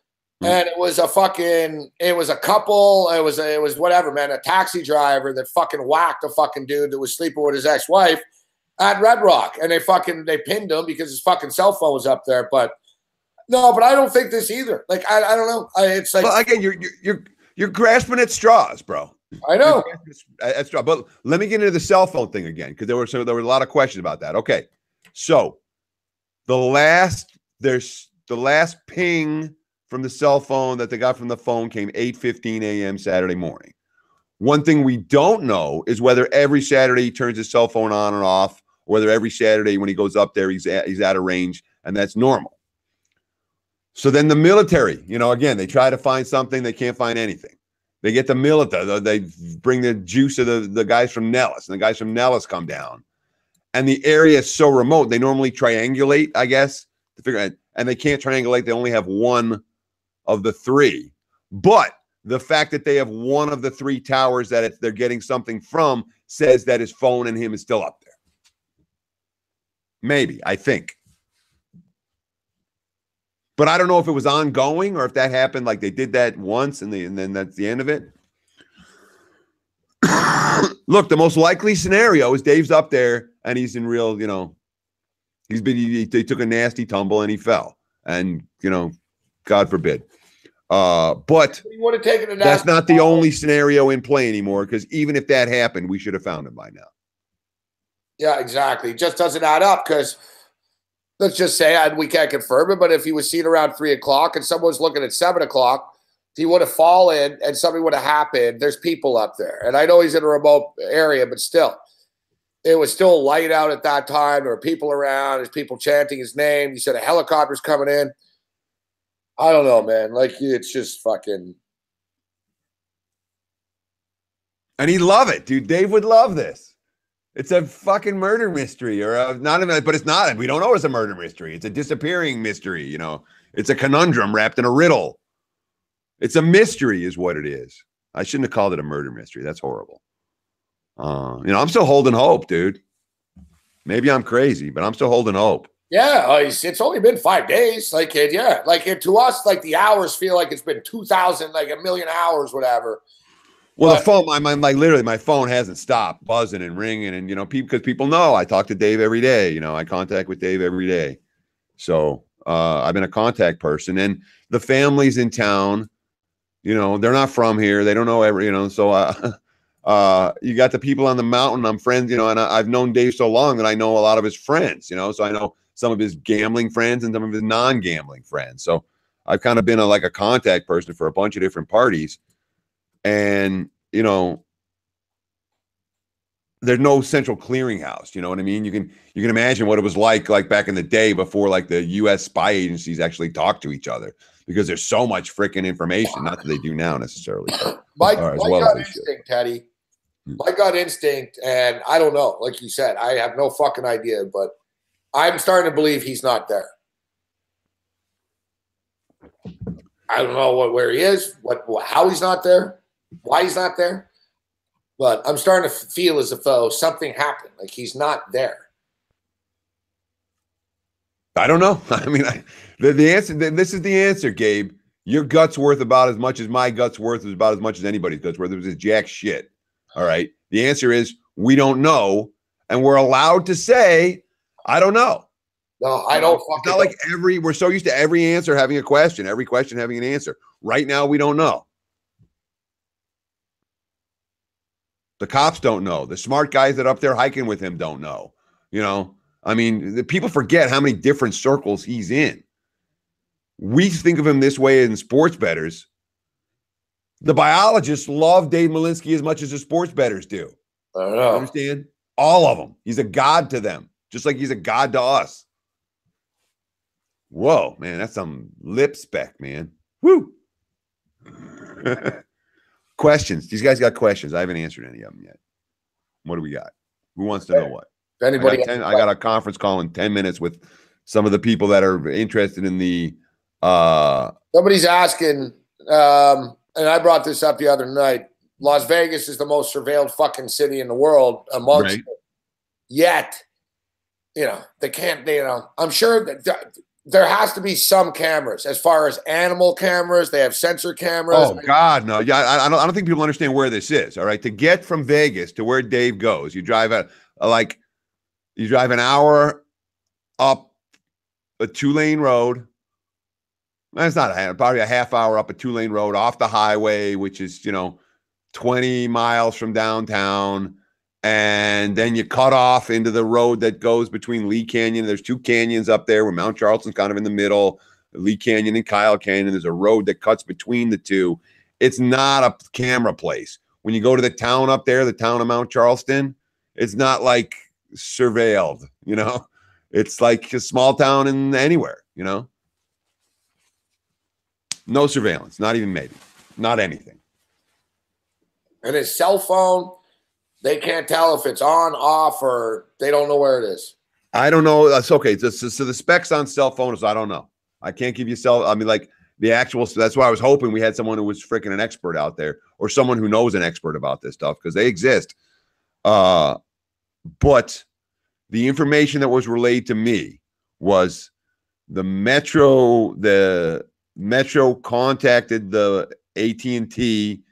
And it was a couple, it was whatever, man, a taxi driver that fucking whacked a fucking dude that was sleeping with his ex-wife at Red Rock. And they pinned him because his fucking cell phone was up there. But no, but I don't think this either. Like, I don't know. It's like, well, again, you're grasping at straws, bro. I know. At straw. But let me get into the cell phone thing again, because there were a lot of questions about that. Okay. So the last ping from the cell phone that they got from the phone came 8:15 a.m. Saturday morning. One thing we don't know is whether every Saturday he turns his cell phone on and off, or whether every Saturday when he goes up there, he's out of range, and that's normal. So then the military, you know, again, they try to find something, they can't find anything. They get the military, they bring the juice of the guys from Nellis, and the guys from Nellis come down. And the area is so remote, they normally triangulate, I guess, to figure out, and they can't triangulate, they only have one of the three. But the fact that they have one of the three towers that they're getting something from says that his phone and him is still up there. Maybe, I think. But I don't know if it was ongoing or if that happened, like they did that once and then that's the end of it. Look, the most likely scenario is Dave's up there and he's in real, you know, he took a nasty tumble and he fell. And, you know, God forbid. But that's not the only scenario in play anymore, because even if that happened, we should have found him by now. Yeah, exactly. It just doesn't add up because let's just say we can't confirm it, but if he was seen around 3 o'clock and someone's looking at 7 o'clock, he would have fallen and something would have happened. There's people up there. And I know he's in a remote area, but still, it was still light out at that time. There were people around. There's people chanting his name. He said a helicopter's coming in. I don't know, man. Like, it's just fucking. And he'd love it, dude. Dave would love this. It's a fucking murder mystery, or not even, but it's not. We don't know it's a murder mystery. It's a disappearing mystery. You know, it's a conundrum wrapped in a riddle. It's a mystery, is what it is. I shouldn't have called it a murder mystery. That's horrible. You know, I'm still holding hope, dude. Maybe I'm crazy, but I'm still holding hope. Yeah, it's only been 5 days. Like, to us, like the hours feel like it's been 2,000, like a million hours, whatever. Well, the phone, like literally, my phone hasn't stopped buzzing and ringing, and you know, because people know I talk to Dave every day. You know, I contact with Dave every day, so I've been a contact person, and the families in town, you know, they're not from here, they don't know you know, so you got the people on the mountain. I'm friends, you know, and I've known Dave so long that I know a lot of his friends, you know, so I know some of his gambling friends and some of his non-gambling friends. So I've kind of been like a contact person for a bunch of different parties. And, you know, there's no central clearinghouse. You know what I mean? You can imagine what it was like back in the day before like the U.S. spy agencies actually talked to each other, because there's so much freaking information. Not that they do now necessarily. My gut instinct, Teddy. My gut instinct, and I don't know. Like you said, I have no fucking idea, but I'm starting to believe he's not there. I don't know where he is, how he's not there, why he's not there, but I'm starting to feel as if something happened, like he's not there. I don't know. I mean, the answer. This is the answer, Gabe. Your gut's worth about as much as my gut's worth, is about as much as anybody's gut's worth. It was jack shit. All right. The answer is we don't know, and we're allowed to say, I don't know. No, I don't. It's not like we're so used to every answer having a question, every question having an answer. Right now, we don't know. The cops don't know. The smart guys that are up there hiking with him don't know. You know, I mean, the people forget how many different circles he's in. We think of him this way in sports bettors. The biologists love Dave Morency as much as the sports bettors do. I don't know. Understand? All of them. He's a god to them, just like he's a god to us. Whoa, man, that's some lip spec, man. Woo. Questions. These guys got questions. I haven't answered any of them yet. What do we got? Who wants to know what? If anybody, I got a conference call in 10 minutes with some of the people that are interested in the. Somebody's asking, and I brought this up the other night. Las Vegas is the most surveilled fucking city in the world amongst right. Yet, you know, they can't. You know, I'm sure that there has to be some cameras. As far as animal cameras, they have sensor cameras. Oh God, no! Yeah, I don't think people understand where this is. All right, to get from Vegas to where Dave goes, you drive you drive an hour up a 2-lane road. That's not probably a half hour up a 2-lane road off the highway, which is 20 miles from downtown. And then you cut off into the road that goes between Lee Canyon. There's 2 canyons up there where Mount Charleston's kind of in the middle. Lee Canyon and Kyle Canyon. There's a road that cuts between the two. It's not a camera place. When you go to the town up there, the town of Mount Charleston, it's not like surveilled, It's like a small town in anywhere, No surveillance, not even maybe. Not anything. And his cell phone, they can't tell if it's on, off, or they don't know where it is. I don't know. That's okay. So the specs on cell phones, I don't know. I can't give you the actual. That's why I was hoping we had someone who was freaking an expert out there, or someone who knows an expert about this stuff, because they exist. But the information that was relayed to me was the Metro contacted the AT&T.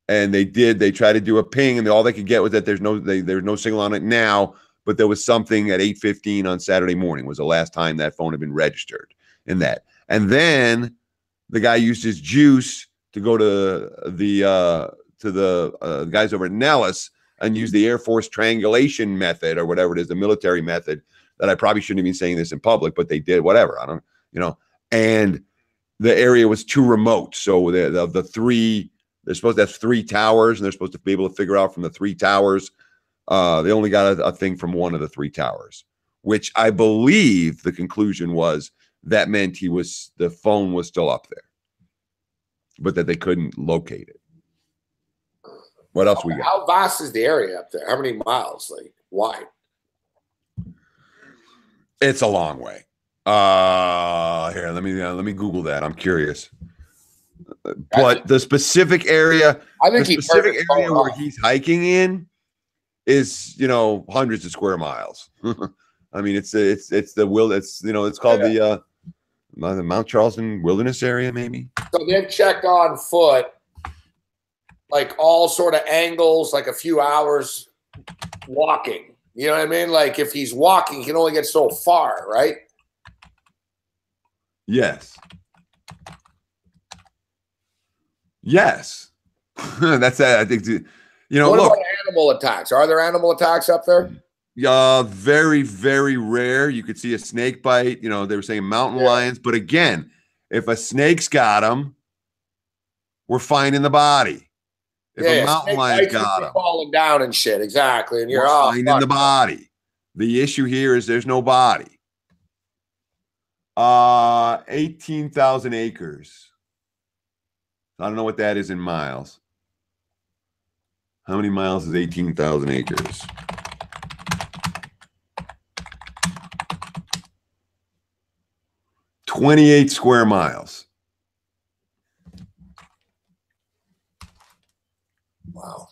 And they tried to do a ping, and all they could get was that there's no signal on it now, but there was something at 8:15 on Saturday morning was the last time that phone had been registered in that. And then the guy used his juice to go to the guys over at Nellis and use the Air Force triangulation method, or whatever it is, the military method that I probably shouldn't have been saying this in public, but they did, whatever. I don't, and the area was too remote. So the three, they're supposed to have 3 towers, and they're supposed to be able to figure out from the 3 towers. They only got a thing from one of the 3 towers, which I believe the conclusion was that meant the phone was still up there, but that they couldn't locate it. What else we got? How vast is the area up there? How many miles? Like, wide? It's a long way. Here, let me Google that. I'm curious. But the specific area, where he's hiking in is, hundreds of square miles. I mean, it's the it's called the Mount Charleston Wilderness Area, maybe. So they've checked on foot, like all sort of angles, like a few hours walking. You know what I mean? Like if he's walking, he can only get so far, right? Yes. Yes. That's that. I think, what about animal attacks? Are there animal attacks up there? Very, very rare. You could see a snake bite. They were saying mountain lions. But again, if a snake's got him, we're finding the body. If a mountain lion's got him, falling down and shit. Exactly. And you're finding the body. The issue here is there's no body. 18,000 acres. I don't know what that is in miles. How many miles is 18,000 acres? $28 square miles. Wow.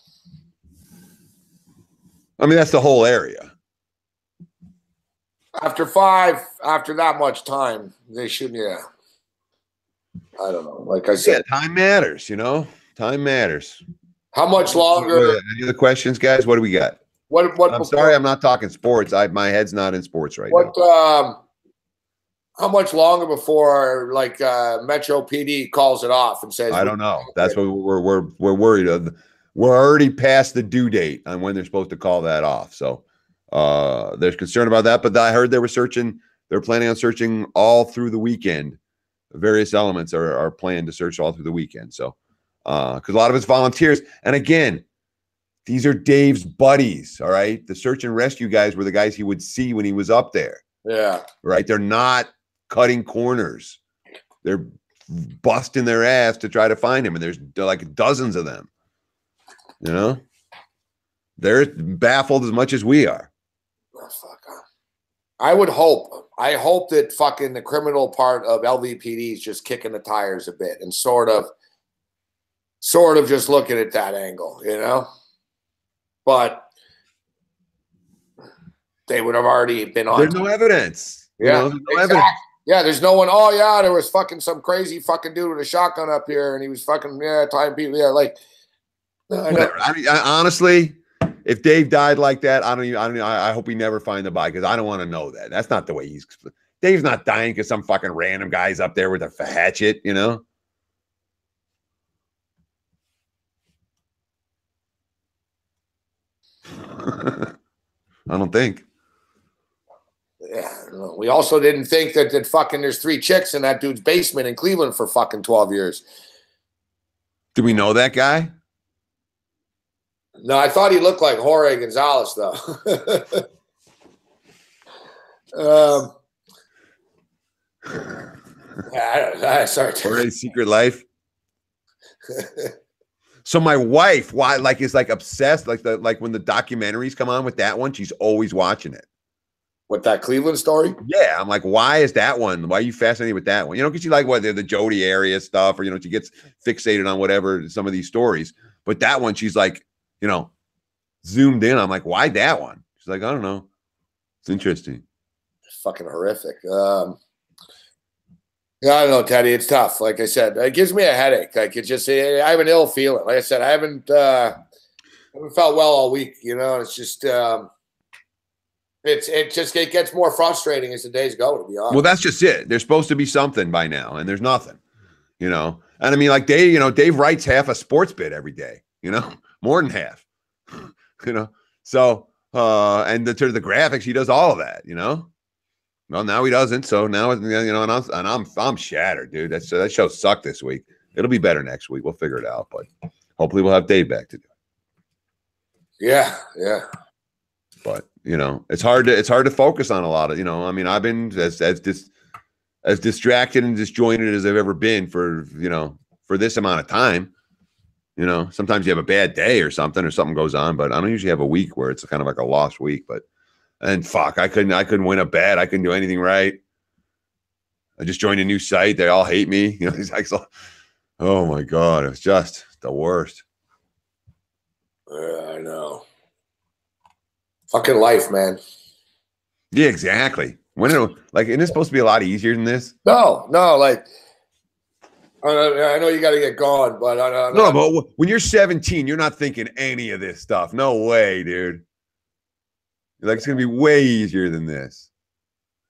I mean, that's the whole area. After that much time, they shouldn't, I don't know. Like I said, time matters, Time matters. How much longer? Any other questions, guys? What do we got? I'm sorry, I'm not talking sports. My head's not in sports right now. How much longer before Metro PD calls it off and says? I don't know. That's what we're worried of. We're already past the due date on when they're supposed to call that off. So there's concern about that. But I heard they were searching. They're planning on searching all through the weekend. Various elements are planned to search all through the weekend. So because a lot of it's volunteers. And again, these are Dave's buddies. All right. The search and rescue guys were the guys he would see when he was up there. Yeah. Right. They're not cutting corners. They're busting their ass to try to find him. And there's like dozens of them. They're baffled as much as we are. Oh, fuck. I hope that fucking the criminal part of LVPD is just kicking the tires a bit and sort of just looking at that angle, But they would have already been on. There's no evidence. Yeah, there's no evidence. Yeah, there's no one. Oh yeah, there was fucking some crazy fucking dude with a shotgun up here, and he was fucking tying people. Yeah, like. I mean, honestly, if Dave died like that, I hope we never find the body because I don't want to know that. That's not the way Dave's not dying because some fucking random guy's up there with a hatchet, I don't think. Yeah, we also didn't think that fucking there's 3 chicks in that dude's basement in Cleveland for fucking 12 years. Do we know that guy? No, I thought he looked like Jorge Gonzalez, though. Sorry. Jorge's Secret Life. So my wife, is obsessed, like when the documentaries come on with that one, she's always watching it. What, that Cleveland story? Yeah, I'm like, why is that one? Why are you fascinated with that one? Because you like the Jody area stuff, or she gets fixated on whatever some of these stories. But that one, she's like, zoomed in. I'm like, why that one? She's like, I don't know. It's interesting. Fucking horrific. Yeah, I don't know, Teddy. It's tough. Like I said, it gives me a headache. Like I have an ill feeling. Like I said, I haven't felt well all week. It's just it gets more frustrating as the days go. To be honest. Well, that's just it. There's supposed to be something by now, and there's nothing. And I mean, like Dave writes half a sports bit every day. More than half. So and to the graphics, he does all of that. Well, now he doesn't. So now, and I'm shattered, dude. That show sucked this week. It'll be better next week. We'll figure it out, but hopefully we'll have Dave back to do it. Yeah. But it's hard to focus on a lot of, I mean, I've been as distracted and disjointed as I've ever been for this amount of time. Sometimes you have a bad day or something goes on, but I don't usually have a week where it's kind of like a lost week. And fuck, I couldn't win a bet. I couldn't do anything right. I just joined a new site. They all hate me. It's like, oh my God, it's just the worst. I know. Fucking life, man. Yeah, exactly. Isn't it supposed to be a lot easier than this? No, like, I know you got to get going, but no, but when you're 17, you're not thinking any of this stuff. No way, dude. Like, it's gonna be way easier than this.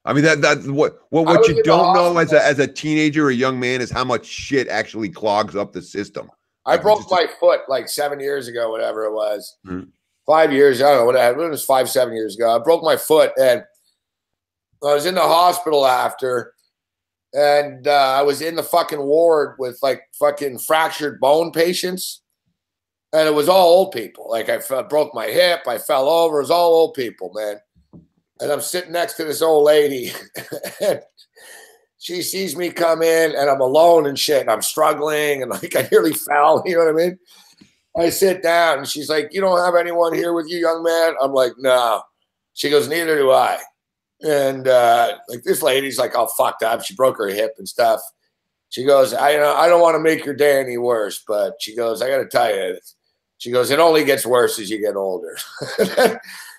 I mean, that's what you don't know as a teenager or a young man is how much shit actually clogs up the system. I broke my foot like 7 years ago, whatever it was. 5 years, I don't know what it was 5-7 years ago. I broke my foot and I was in the hospital after, and I was in the fucking ward with like fucking fractured bone patients. And it was all old people. Like I broke my hip. I fell over. It was all old people, man. And I'm sitting next to this old lady. And she sees me come in and I'm alone and shit. And I'm struggling and like I nearly fell. You know what I mean? I sit down and she's like, "You don't have anyone here with you, young man?" I'm like, "No." She goes, "Neither do I." And like this lady's like all fucked up. She broke her hip and stuff. She goes, I don't want to make your day any worse, but she goes, "I got to tell you," she goes, "it only gets worse as you get older."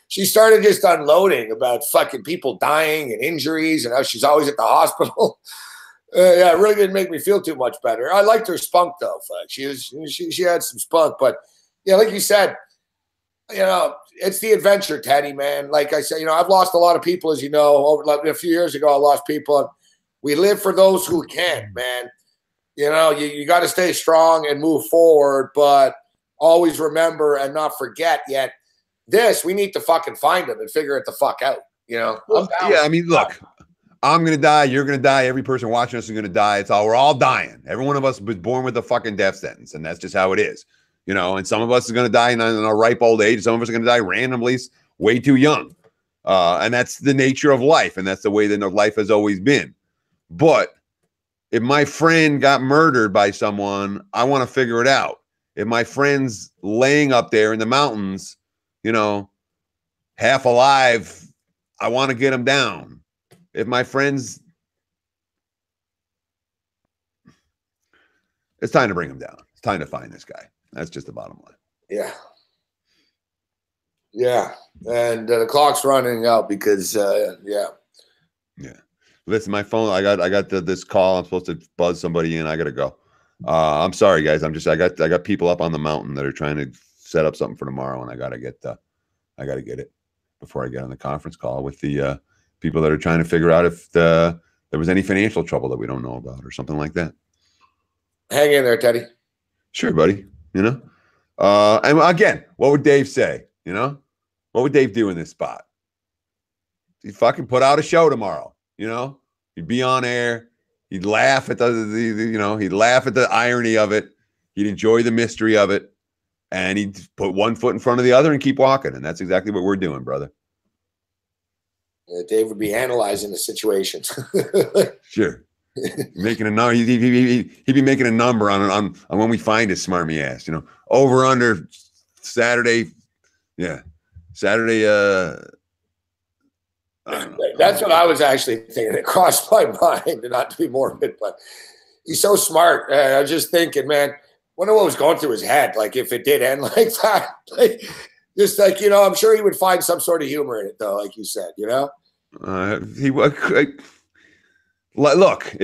She started just unloading about fucking people dying and injuries and how she's always at the hospital. Yeah, it really didn't make me feel too much better. I liked her spunk though. She had some spunk, but yeah, like you said, it's the adventure, Teddy, man. Like I said, I've lost a lot of people, as you know. Over like a few years ago, I lost people. We live for those who can, man. You got to stay strong and move forward, but always remember and not forget yet. We need to fucking find them and figure it the fuck out. Well, yeah, I mean, look, I'm going to die. You're going to die. Every person watching us is going to die. We're all dying. Every one of us was born with a fucking death sentence. And that's just how it is, and some of us are going to die in a ripe old age. Some of us are going to die randomly way too young. And that's the nature of life. And that's the way that life has always been. But if my friend got murdered by someone, I want to figure it out. If my friend's laying up there in the mountains, half alive, I want to get him down. If my friend's, it's time to bring him down. It's time to find this guy. That's just the bottom line. Yeah. Yeah. And the clock's running out because, yeah. Listen, my phone, I got this call. I'm supposed to buzz somebody in. I got to go. I'm sorry, guys. I got people up on the mountain that are trying to set up something for tomorrow, and I got to get it before I get on the conference call with the people that are trying to figure out if there was any financial trouble that we don't know about or something like that. Hang in there, Teddy. Sure, buddy. And again, what would Dave say? What would Dave do in this spot? He'd fucking put out a show tomorrow. He'd be on air. He'd laugh at he'd laugh at the irony of it. He'd enjoy the mystery of it. And he'd put one foot in front of the other and keep walking. And that's exactly what we're doing, brother. Dave would be analyzing the situation. Sure. Making a number. He'd be making a number on when we find his smarmy ass, over under Saturday. Yeah. Saturday, that's what I was actually thinking. It crossed my mind, not to be morbid, but he's so smart. I was just thinking, man, wonder what was going through his head. Like if it did end like that, I'm sure he would find some sort of humor in it, though. Like you said, Look,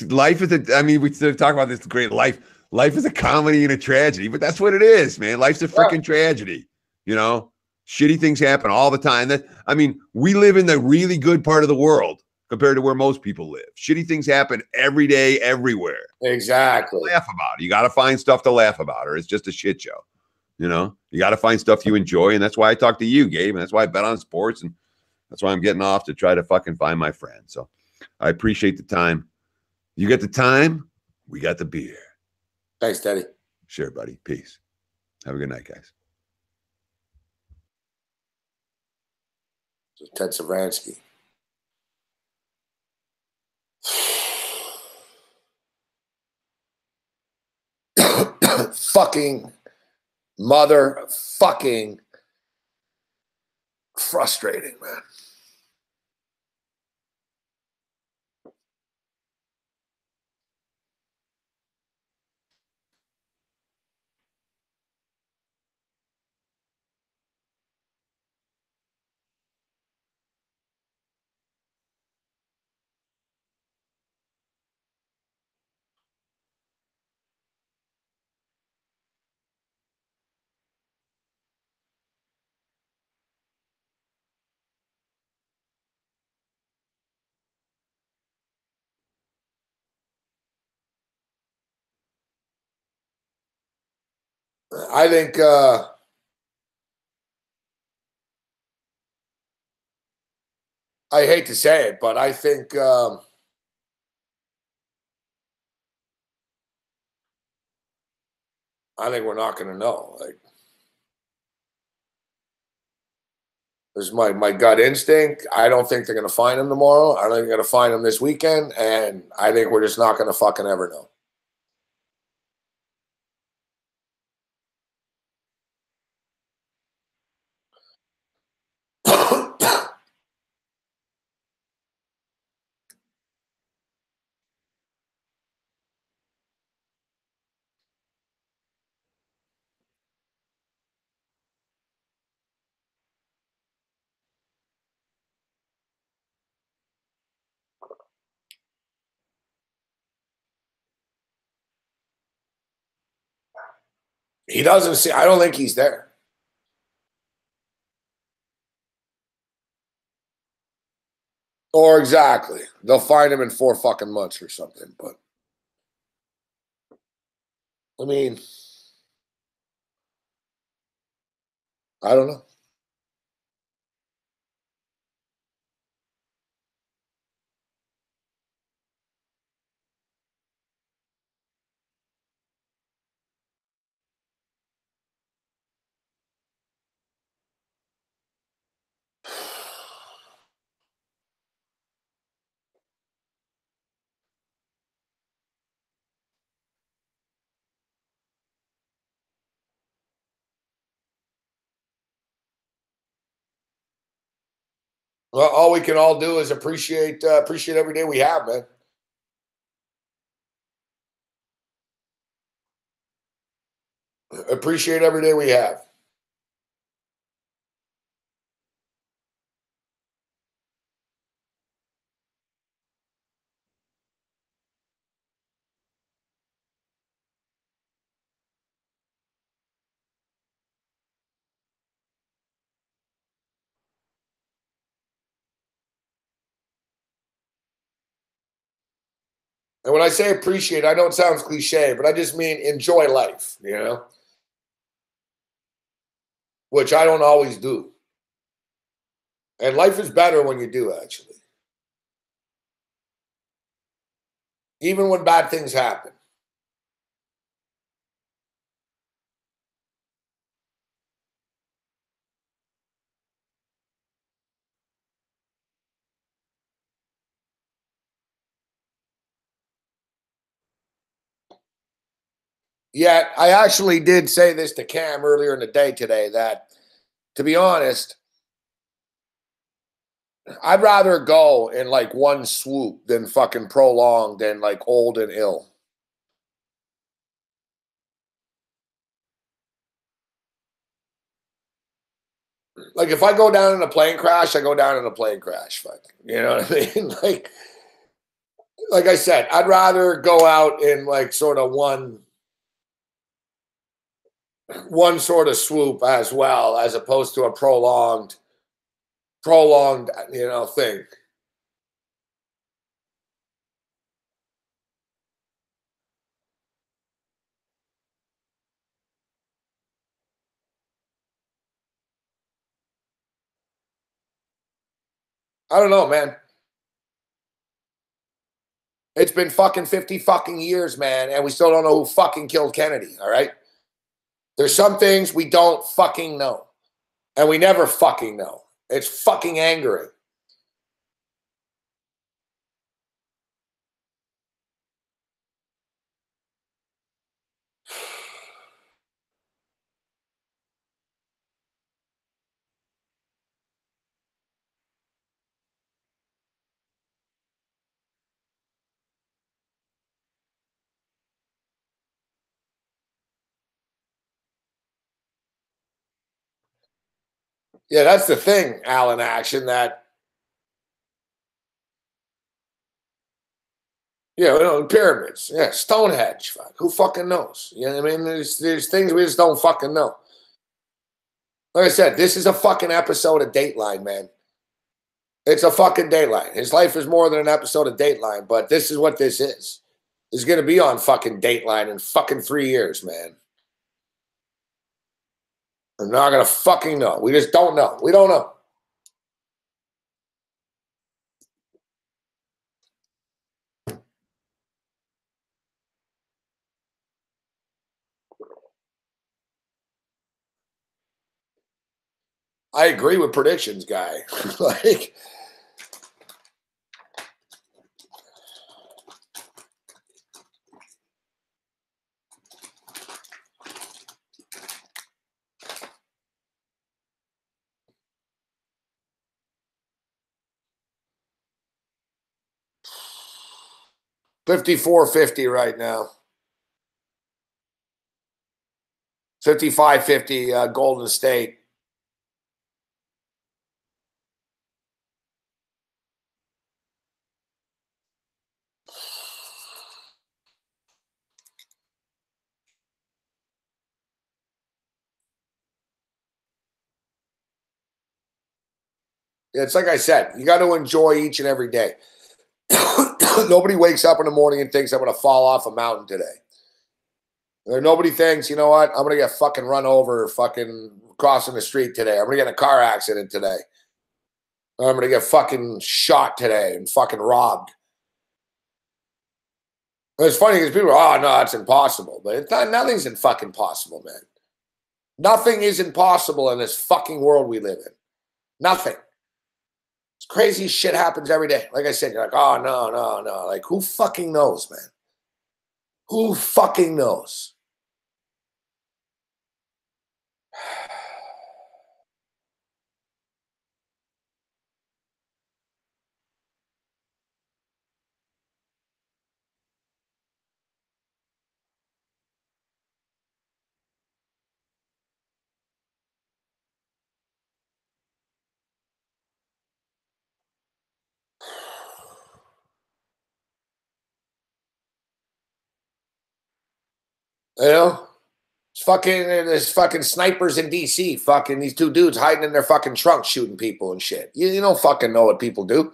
life is a. I mean, we talk about this great life. Life is a comedy and a tragedy, but that's what it is, man. Life's a freaking tragedy. Shitty things happen all the time. We live in the really good part of the world compared to where most people live. Shitty things happen every day, everywhere. Exactly. Laugh about it. You got to find stuff to laugh about, or it's just a shit show. You got to find stuff you enjoy, and that's why I talk to you, Gabe, and that's why I bet on sports. And That's why I'm getting off to try to fucking find my friend. So I appreciate the time. You get the time, we got the beer. Thanks, Teddy. Sure, buddy. Peace. Have a good night, guys. Ted Savransky. Fucking motherfucking frustrating, man. I think I hate to say it, but I think we're not going to know. Like, this is my gut instinct. I don't think they're going to find him tomorrow. I don't think they're going to find him this weekend, and I think we're just not going to fucking ever know. He doesn't see. I don't think he's there. Or exactly. They'll find him in 4 fucking months or something. But I mean, I don't know. Well, all we can all do is appreciate every day we have, man. Appreciate every day we have. And when I say appreciate, I know it sounds cliche, but I just mean enjoy life, which I don't always do. And life is better when you do, actually. Even when bad things happen. Yet, I actually did say this to Cam earlier in the day today that, to be honest, I'd rather go in like one swoop than fucking prolonged and like old and ill. Like if I go down in a plane crash, I go down in a plane crash. Fuck, you know what I mean? Like I said, I'd rather go out in like sort of one sort of swoop as well, as opposed to a prolonged, thing. I don't know, man. It's been fucking 50 fucking years, man, and we still don't know who fucking killed Kennedy, all right? There's some things we don't fucking know, and we never fucking know. It's fucking angering. Yeah, that's the thing, Alan Action, that, pyramids. Yeah, Stonehenge. Fuck, who fucking knows? You know what I mean? There's things we just don't fucking know. Like I said, this is a fucking episode of Dateline, man. It's a fucking Dateline. His life is more than an episode of Dateline, but this is what this is. It's going to be on fucking Dateline in fucking 3 years, man. I'm not going to fucking know. We just don't know. We don't know. I agree with predictions, guy. Like, $54.50 right now. 55.50 Golden State. It's like I said, you got to enjoy each and every day. Nobody wakes up in the morning and thinks I'm going to fall off a mountain today. Nobody thinks, you know what, I'm going to get fucking run over fucking crossing the street today. I'm going to get in a car accident today. Or I'm going to get fucking shot today and fucking robbed. And it's funny because people are, oh, no, it's impossible. But it's not, nothing's in fucking possible, man. Nothing is impossible in this fucking world we live in. Nothing. It's crazy shit happens every day. Like I said, you're like, oh, no, no, no. Like, who fucking knows, man? Who fucking knows? You know? There's fucking snipers in DC. Fucking these two dudes hiding in their fucking trunks shooting people and shit. You don't fucking know what people do.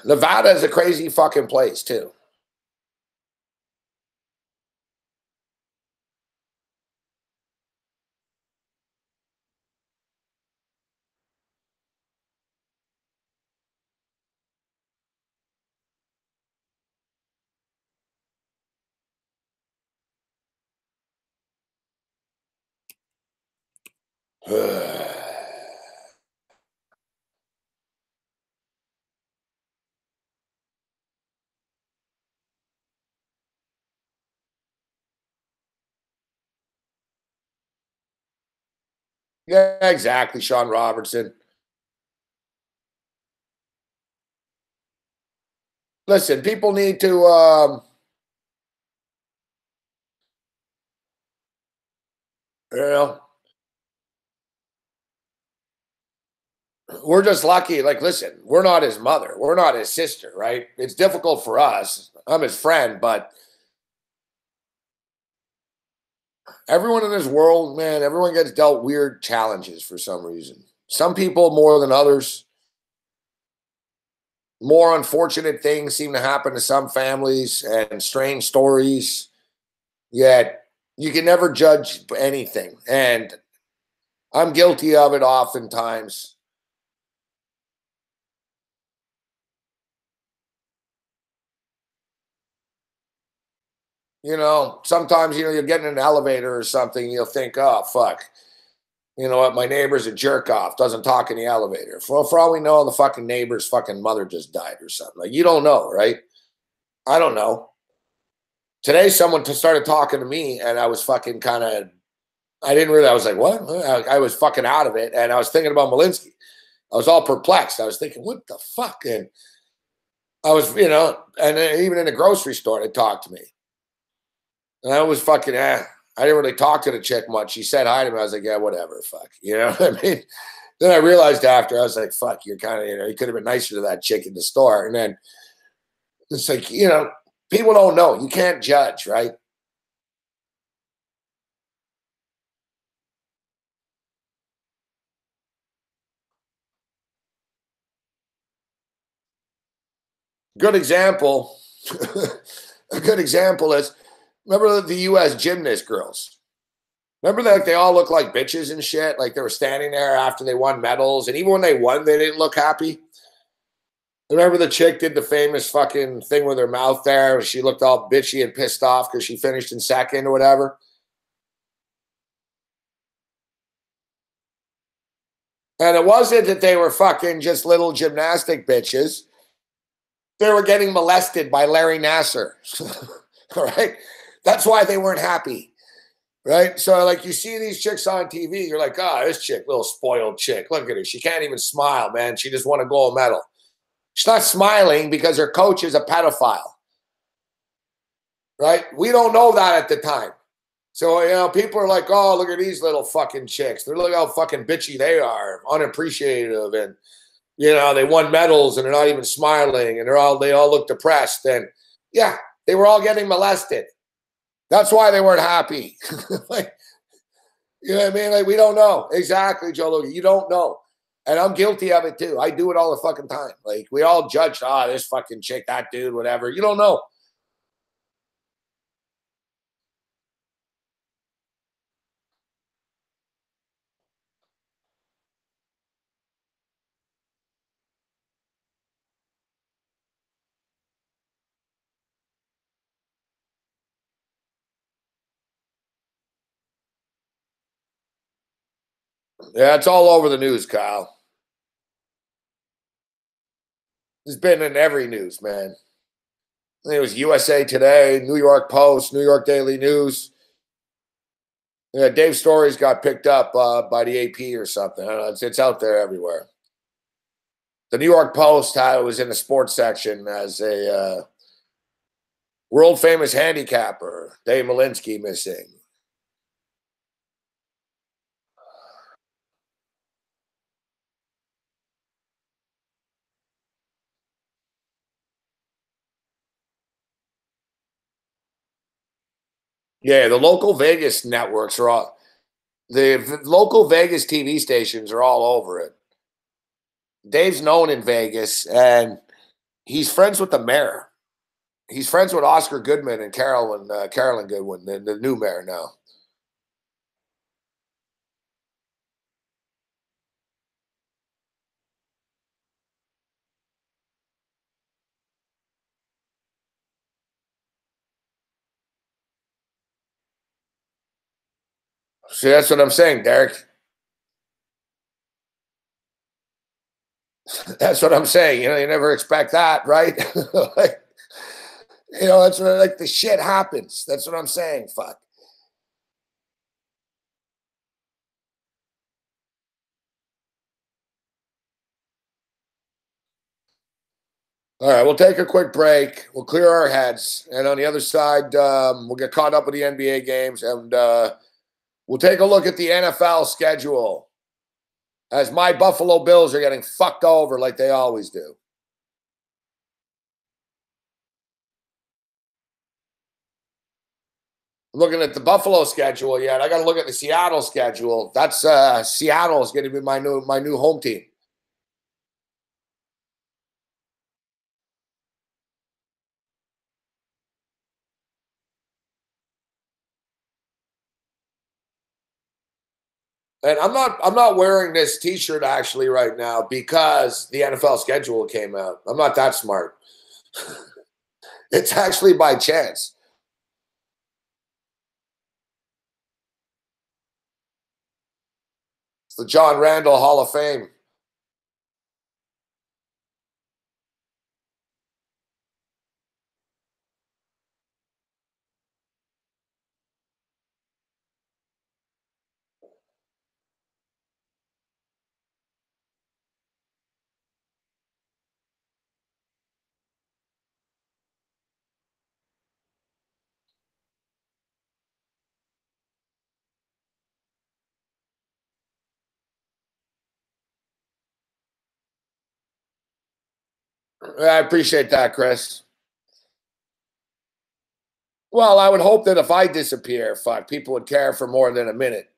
Nevada is a crazy fucking place, too. Yeah, exactly, Sean Robertson. Listen, people need to, you know, we're just lucky. Like, listen, we're not his mother. We're not his sister, right? It's difficult for us. I'm his friend, but everyone in this world, man, everyone gets dealt weird challenges for some reason. Some people more than others. More unfortunate things seem to happen to some families and strange stories. Yet you can never judge anything. And I'm guilty of it oftentimes. You know, sometimes, you know, you'll get in an elevator or something, you'll think, oh, fuck. You know what? My neighbor's a jerk off, doesn't talk in the elevator. For all we know, the fucking neighbor's fucking mother just died or something. Like, you don't know, right? I don't know. Today, someone started talking to me, and I was fucking kind of, I was like, what? I was fucking out of it, and I was thinking about Morency. I was all perplexed. I was thinking, what the fuck? And I was, you know, and even in the grocery store, they talked to me. And I was fucking, I didn't really talk to the chick much. She said hi to me. I was like, yeah, whatever, fuck. You know what I mean? Then I realized after, I was like, fuck, you're kind of, you know, you could have been nicer to that chick in the store. And then it's like, you know, people don't know. You can't judge, right? Good example. A good example is, remember the U.S. gymnast girls? Remember that they all look like bitches and shit? Like they were standing there after they won medals. And even when they won, they didn't look happy. Remember the chick did the famous fucking thing with her mouth there? She looked all bitchy and pissed off because she finished in second or whatever. And it wasn't that they were fucking just little gymnastic bitches. They were getting molested by Larry Nassar. All right? That's why they weren't happy. Right? So, like, you see these chicks on TV, you're like, oh, this chick, little spoiled chick. Look at her. She can't even smile, man. She just won a gold medal. She's not smiling because her coach is a pedophile. Right? We don't know that at the time. So, you know, people are like, oh, look at these little fucking chicks. They're look how fucking bitchy they are, unappreciative, and, you know, they won medals and they're not even smiling and they all look depressed. And yeah, they were all getting molested. That's why they weren't happy. Like, you know what I mean? Like, we don't know. Exactly, Joe Logan. You don't know. And I'm guilty of it too. I do it all the fucking time. Like, we all judge, this fucking chick, that dude, whatever. You don't know. Yeah, it's all over the news, Kyle. It's been in every news, man. I think it was USA Today, New York Post, New York Daily News. Yeah, Dave Story's got picked up by the AP or something. I don't know. It's out there everywhere. The New York Post was in the sports section as a world famous handicapper, Dave Morency, missing. Yeah, the local Vegas networks are all the local Vegas TV stations are all over it. Dave's known in Vegas, and he's friends with the mayor. He's friends with Oscar Goodman and Carolyn Goodwin, the new mayor now. See, that's what I'm saying, Derek. That's what I'm saying. You know, you never expect that, right? Like, you know, that's what, like, the shit happens. That's what I'm saying. Fuck. All right, we'll take a quick break. We'll clear our heads, and on the other side, we'll get caught up with the NBA games, and we'll take a look at the NFL schedule as my Buffalo Bills are getting fucked over like they always do. Looking at the Buffalo schedule yet. I got to look at the Seattle schedule. That's Seattle is going to be my new home team. And I'm not wearing this T-shirt actually right now because the NFL schedule came out. I'm not that smart. It's actually by chance. It's the John Randall Hall of Fame. I appreciate that, Chris. Well, I would hope that if I disappear, fuck, people would care for more than a minute.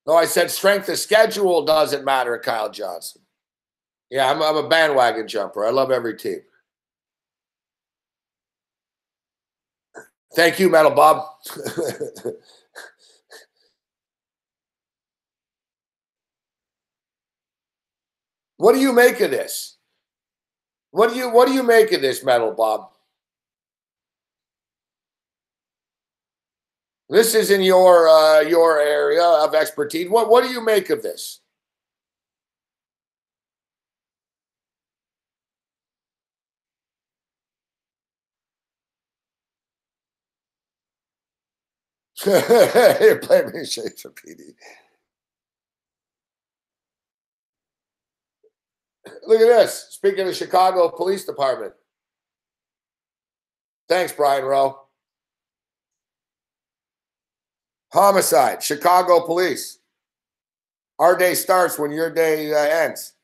No, I said strength of schedule doesn't matter, Kyle Johnson. Yeah, I'm a bandwagon jumper. I love every team. Thank you, Metal Bob. What do you make of this? What do you make of this, Metal Bob? This is in your area of expertise. What do you make of this? You're playing me shades of PD. Look at this. Speaking of Chicago Police Department. Thanks, Brian Rowe. Homicide, Chicago Police. Our day starts when your day ends.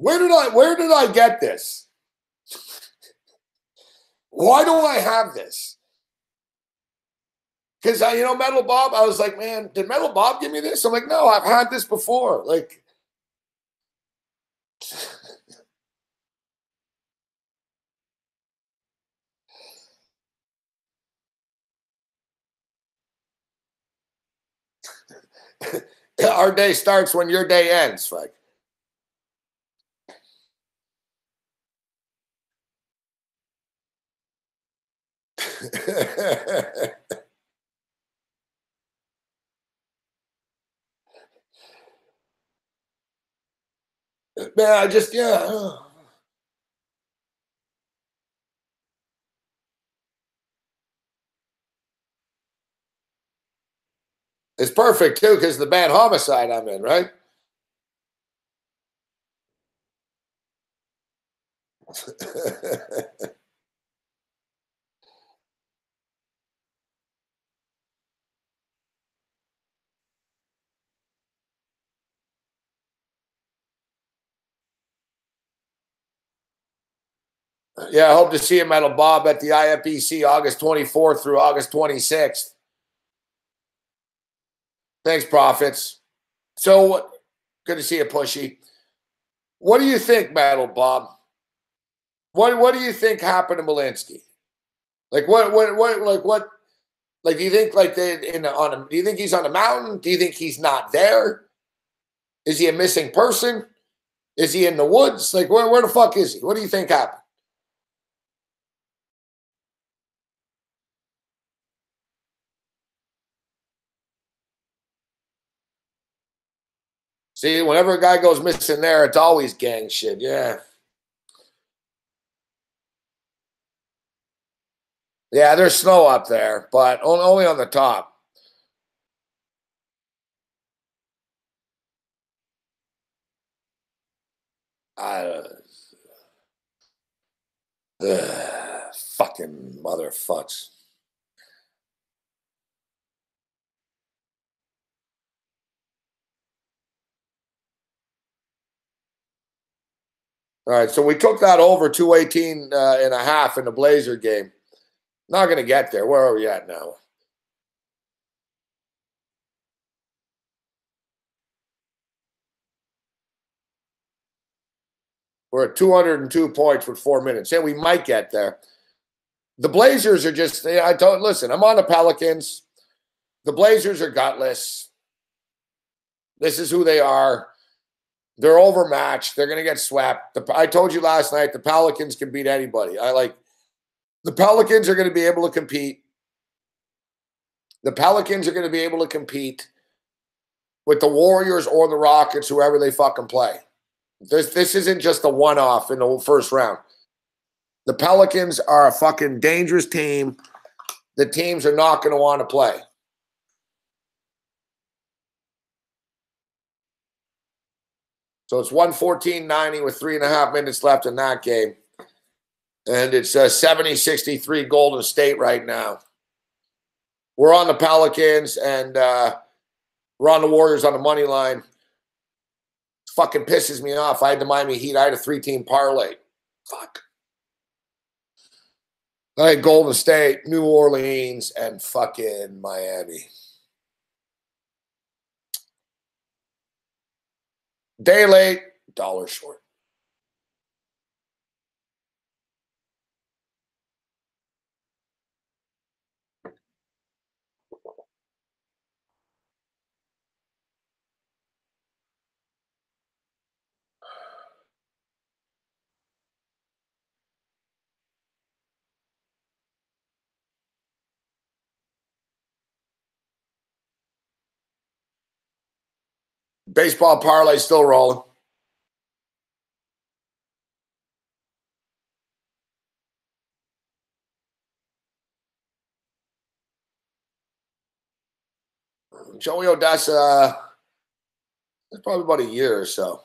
Where did I get this? Why do I have this? Because Metal Bob, I was like, man, did Metal Bob give me this? I'm like, no, I've had this before. Like, our day starts when your day ends. Like, man, I just It's perfect too because the band Homicide I'm in, right? Yeah, I hope to see you, Metal Bob, at the IFBC August 24th through August 26th. Thanks, Profits. So good to see you, Pushy. What do you think, Metal Bob? What do you think happened to Malinsky? Like do you think do you think he's on a mountain? Do you think he's not there? Is he a missing person? Is he in the woods? Like where the fuck is he? What do you think happened? See, whenever a guy goes missing there, it's always gang shit. Yeah. Yeah, there's snow up there, but only on the top. Fucking motherfucks. All right, so we took that over 218 and a half in the Blazer game. Not going to get there. Where are we at now? We're at 202 points with 4 minutes. And we might get there. The Blazers are just, listen, I'm on the Pelicans. The Blazers are gutless. This is who they are. They're overmatched. They're going to get swept. I told you last night the Pelicans can beat anybody. The Pelicans are going to be able to compete. The Pelicans are going to be able to compete with the Warriors or the Rockets, whoever they fucking play. This isn't just a one-off in the first round. The Pelicans are a fucking dangerous team. The teams are not going to want to play. So it's 114-90 with 3.5 minutes left in that game. And it's 70-63 Golden State right now. We're on the Pelicans, and we're on the Warriors on the money line. Fucking pisses me off. I had the Miami Heat. I had a 3-team parlay. Fuck. I had Golden State, New Orleans, and fucking Miami. Day late, dollar short. Baseball parlay still rolling. Joey Odessa, it's probably about a year or so.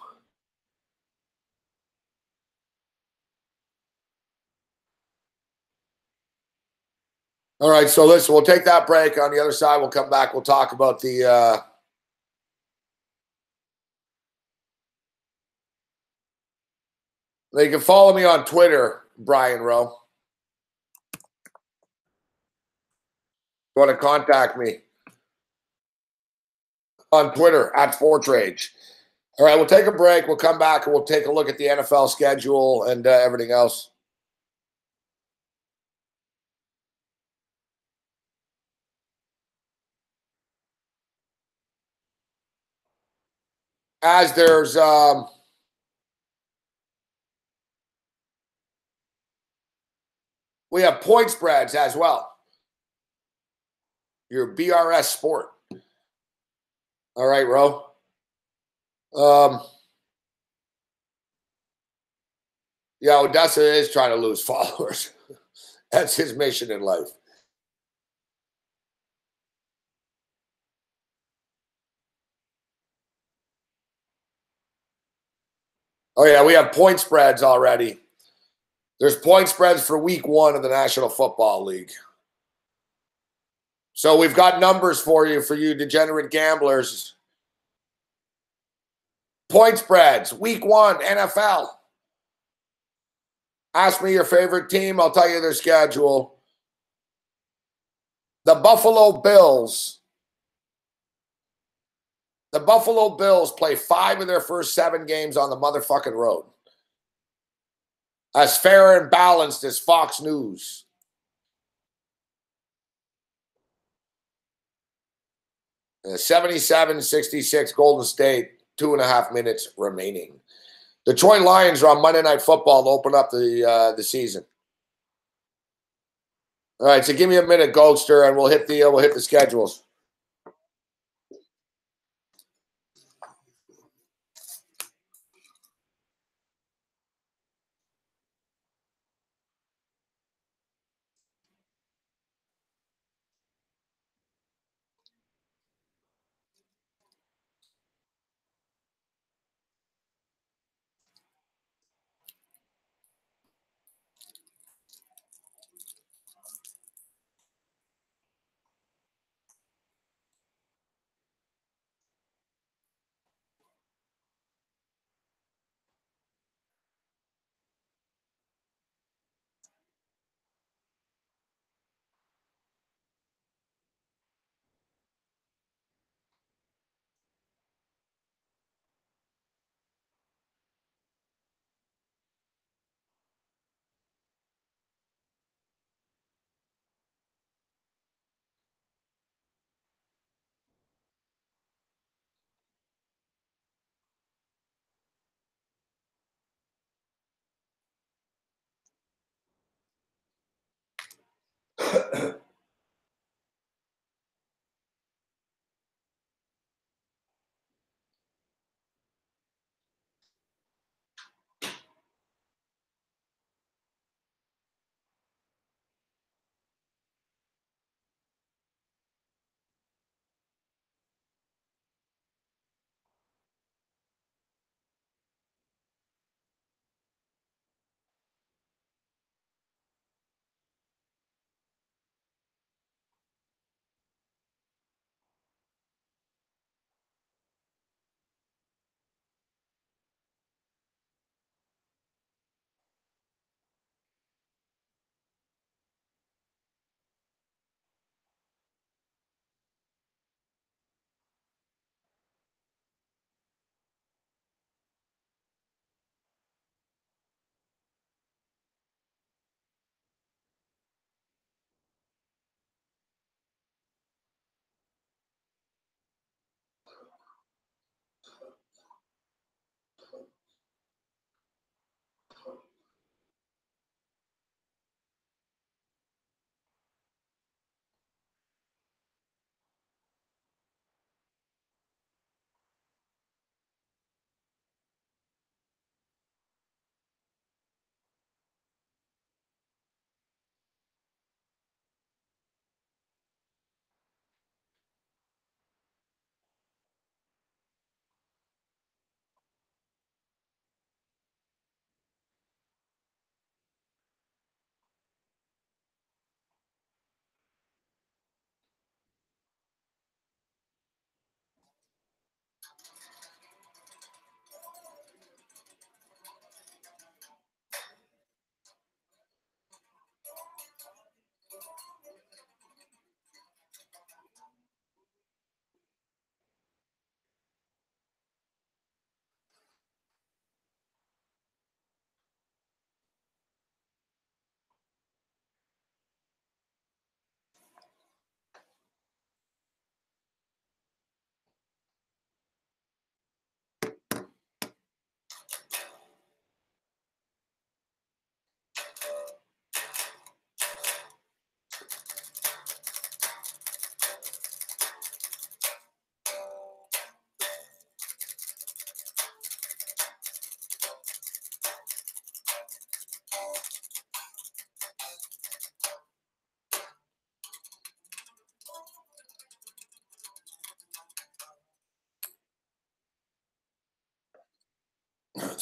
All right, so listen, we'll take that break. On the other side, we'll come back. We'll talk about the you can follow me on Twitter, Brian Rowe. You want to contact me on Twitter at Sportrage. All right, we'll take a break. We'll come back and we'll take a look at the NFL schedule and everything else. As there's we have point spreads as well. Your BRS Sport. All right, Ro. Yeah, Odessa is trying to lose followers. That's his mission in life. Oh, yeah, we have point spreads already. There's point spreads for week 1 of the National Football League. So we've got numbers for you degenerate gamblers. Point spreads, week 1, NFL. Ask me your favorite team. I'll tell you their schedule. The Buffalo Bills. The Buffalo Bills play 5 of their first 7 games on the motherfucking road. As fair and balanced as Fox News. And 77-66 Golden State, 2.5 minutes remaining. Detroit Lions are on Monday Night Football to open up the season. All right, so give me a minute, Goldster, and we'll hit the schedules.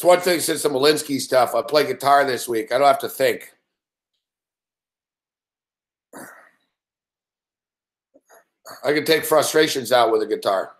It's one thing since the Malinsky stuff. I play guitar this week. I don't have to think. I can take frustrations out with a guitar.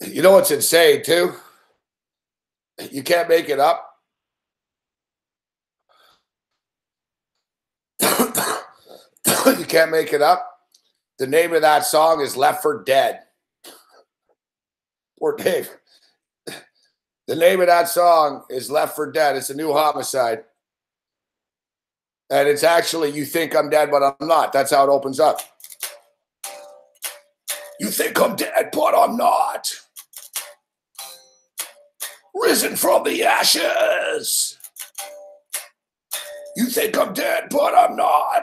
You know what's insane, too? You can't make it up. You can't make it up. The name of that song is Left for Dead. Poor Dave. The name of that song is Left for Dead. It's a new homicide. And it's actually, you think I'm dead, but I'm not. That's how it opens up. You think I'm dead, but I'm not. Risen from the ashes. You think I'm dead, but I'm not.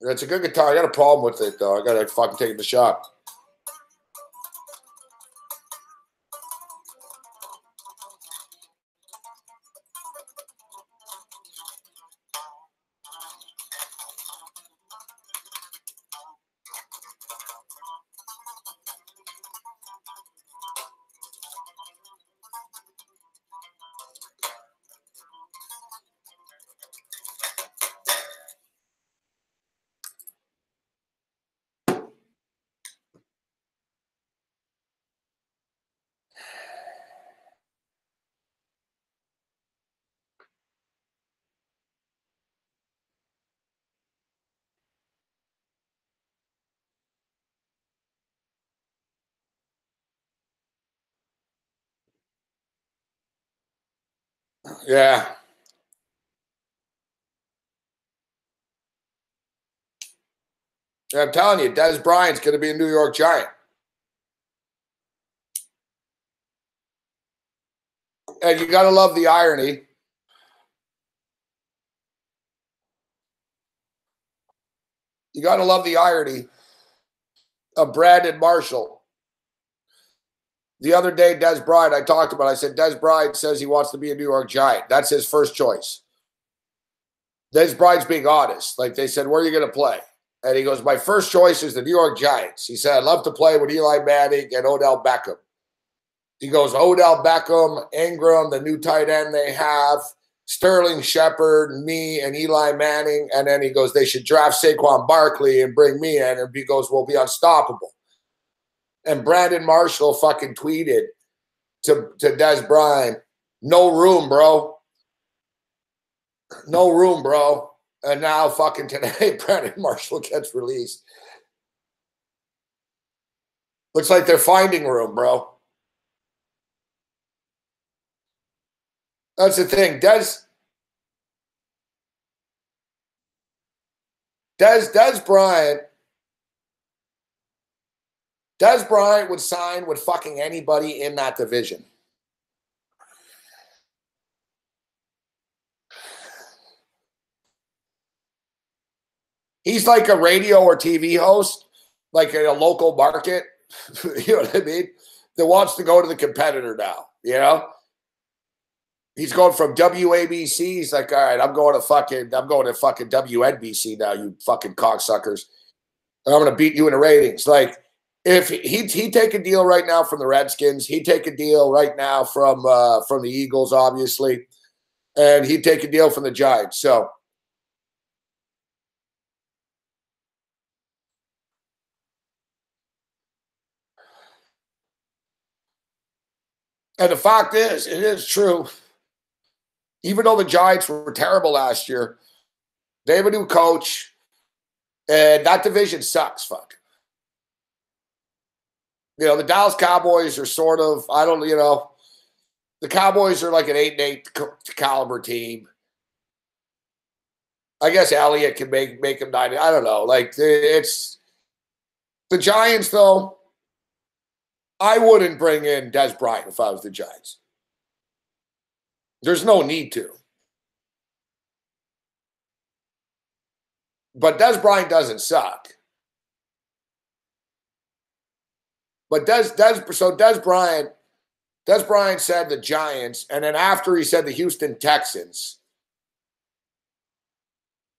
It's a good guitar. I got a problem with it, though. I got to fucking take the shot. Yeah. I'm telling you, Des Bryant's going to be a New York Giant. And you got to love the irony. You got to love the irony of Brandon Marshall. The other day, Des Bryant, I talked about, I said, Des Bryant says he wants to be a New York Giant. That's his first choice. Des Bryant's being honest. Like they said, where are you going to play? And he goes, my first choice is the New York Giants. He said, I'd love to play with Eli Manning and Odell Beckham. He goes, Odell Beckham, Ingram, the new tight end they have, Sterling Shepard, me, and Eli Manning. And then he goes, they should draft Saquon Barkley and bring me in. And he goes, we'll be unstoppable. And Brandon Marshall fucking tweeted to Des Bryant, no room, bro. No room, bro. And now fucking today, Brandon Marshall gets released. Looks like they're finding room, bro. That's the thing. Des Bryant would sign with fucking anybody in that division. He's like a radio or TV host, like in a local market, you know what I mean, that wants to go to the competitor now, you know? He's going from WABC. He's like, all right, I'm going to fucking WNBC now, you fucking cocksuckers. And I'm going to beat you in the ratings. Like, if he'd take a deal right now from the Redskins, he'd take a deal right now from the Eagles, obviously, and he'd take a deal from the Giants. So, and the fact is, it is true. Even though the Giants were terrible last year, they have a new coach, and that division sucks. Fuck. You know, the Dallas Cowboys are sort of, the Cowboys are like an 8-8 caliber team. I guess Elliott can make them 9. I don't know. Like, it's the Giants, though. I wouldn't bring in Des Bryant if I was the Giants. There's no need to. But Des Bryant doesn't suck. But Des Bryant said the Giants, and then after he said the Houston Texans,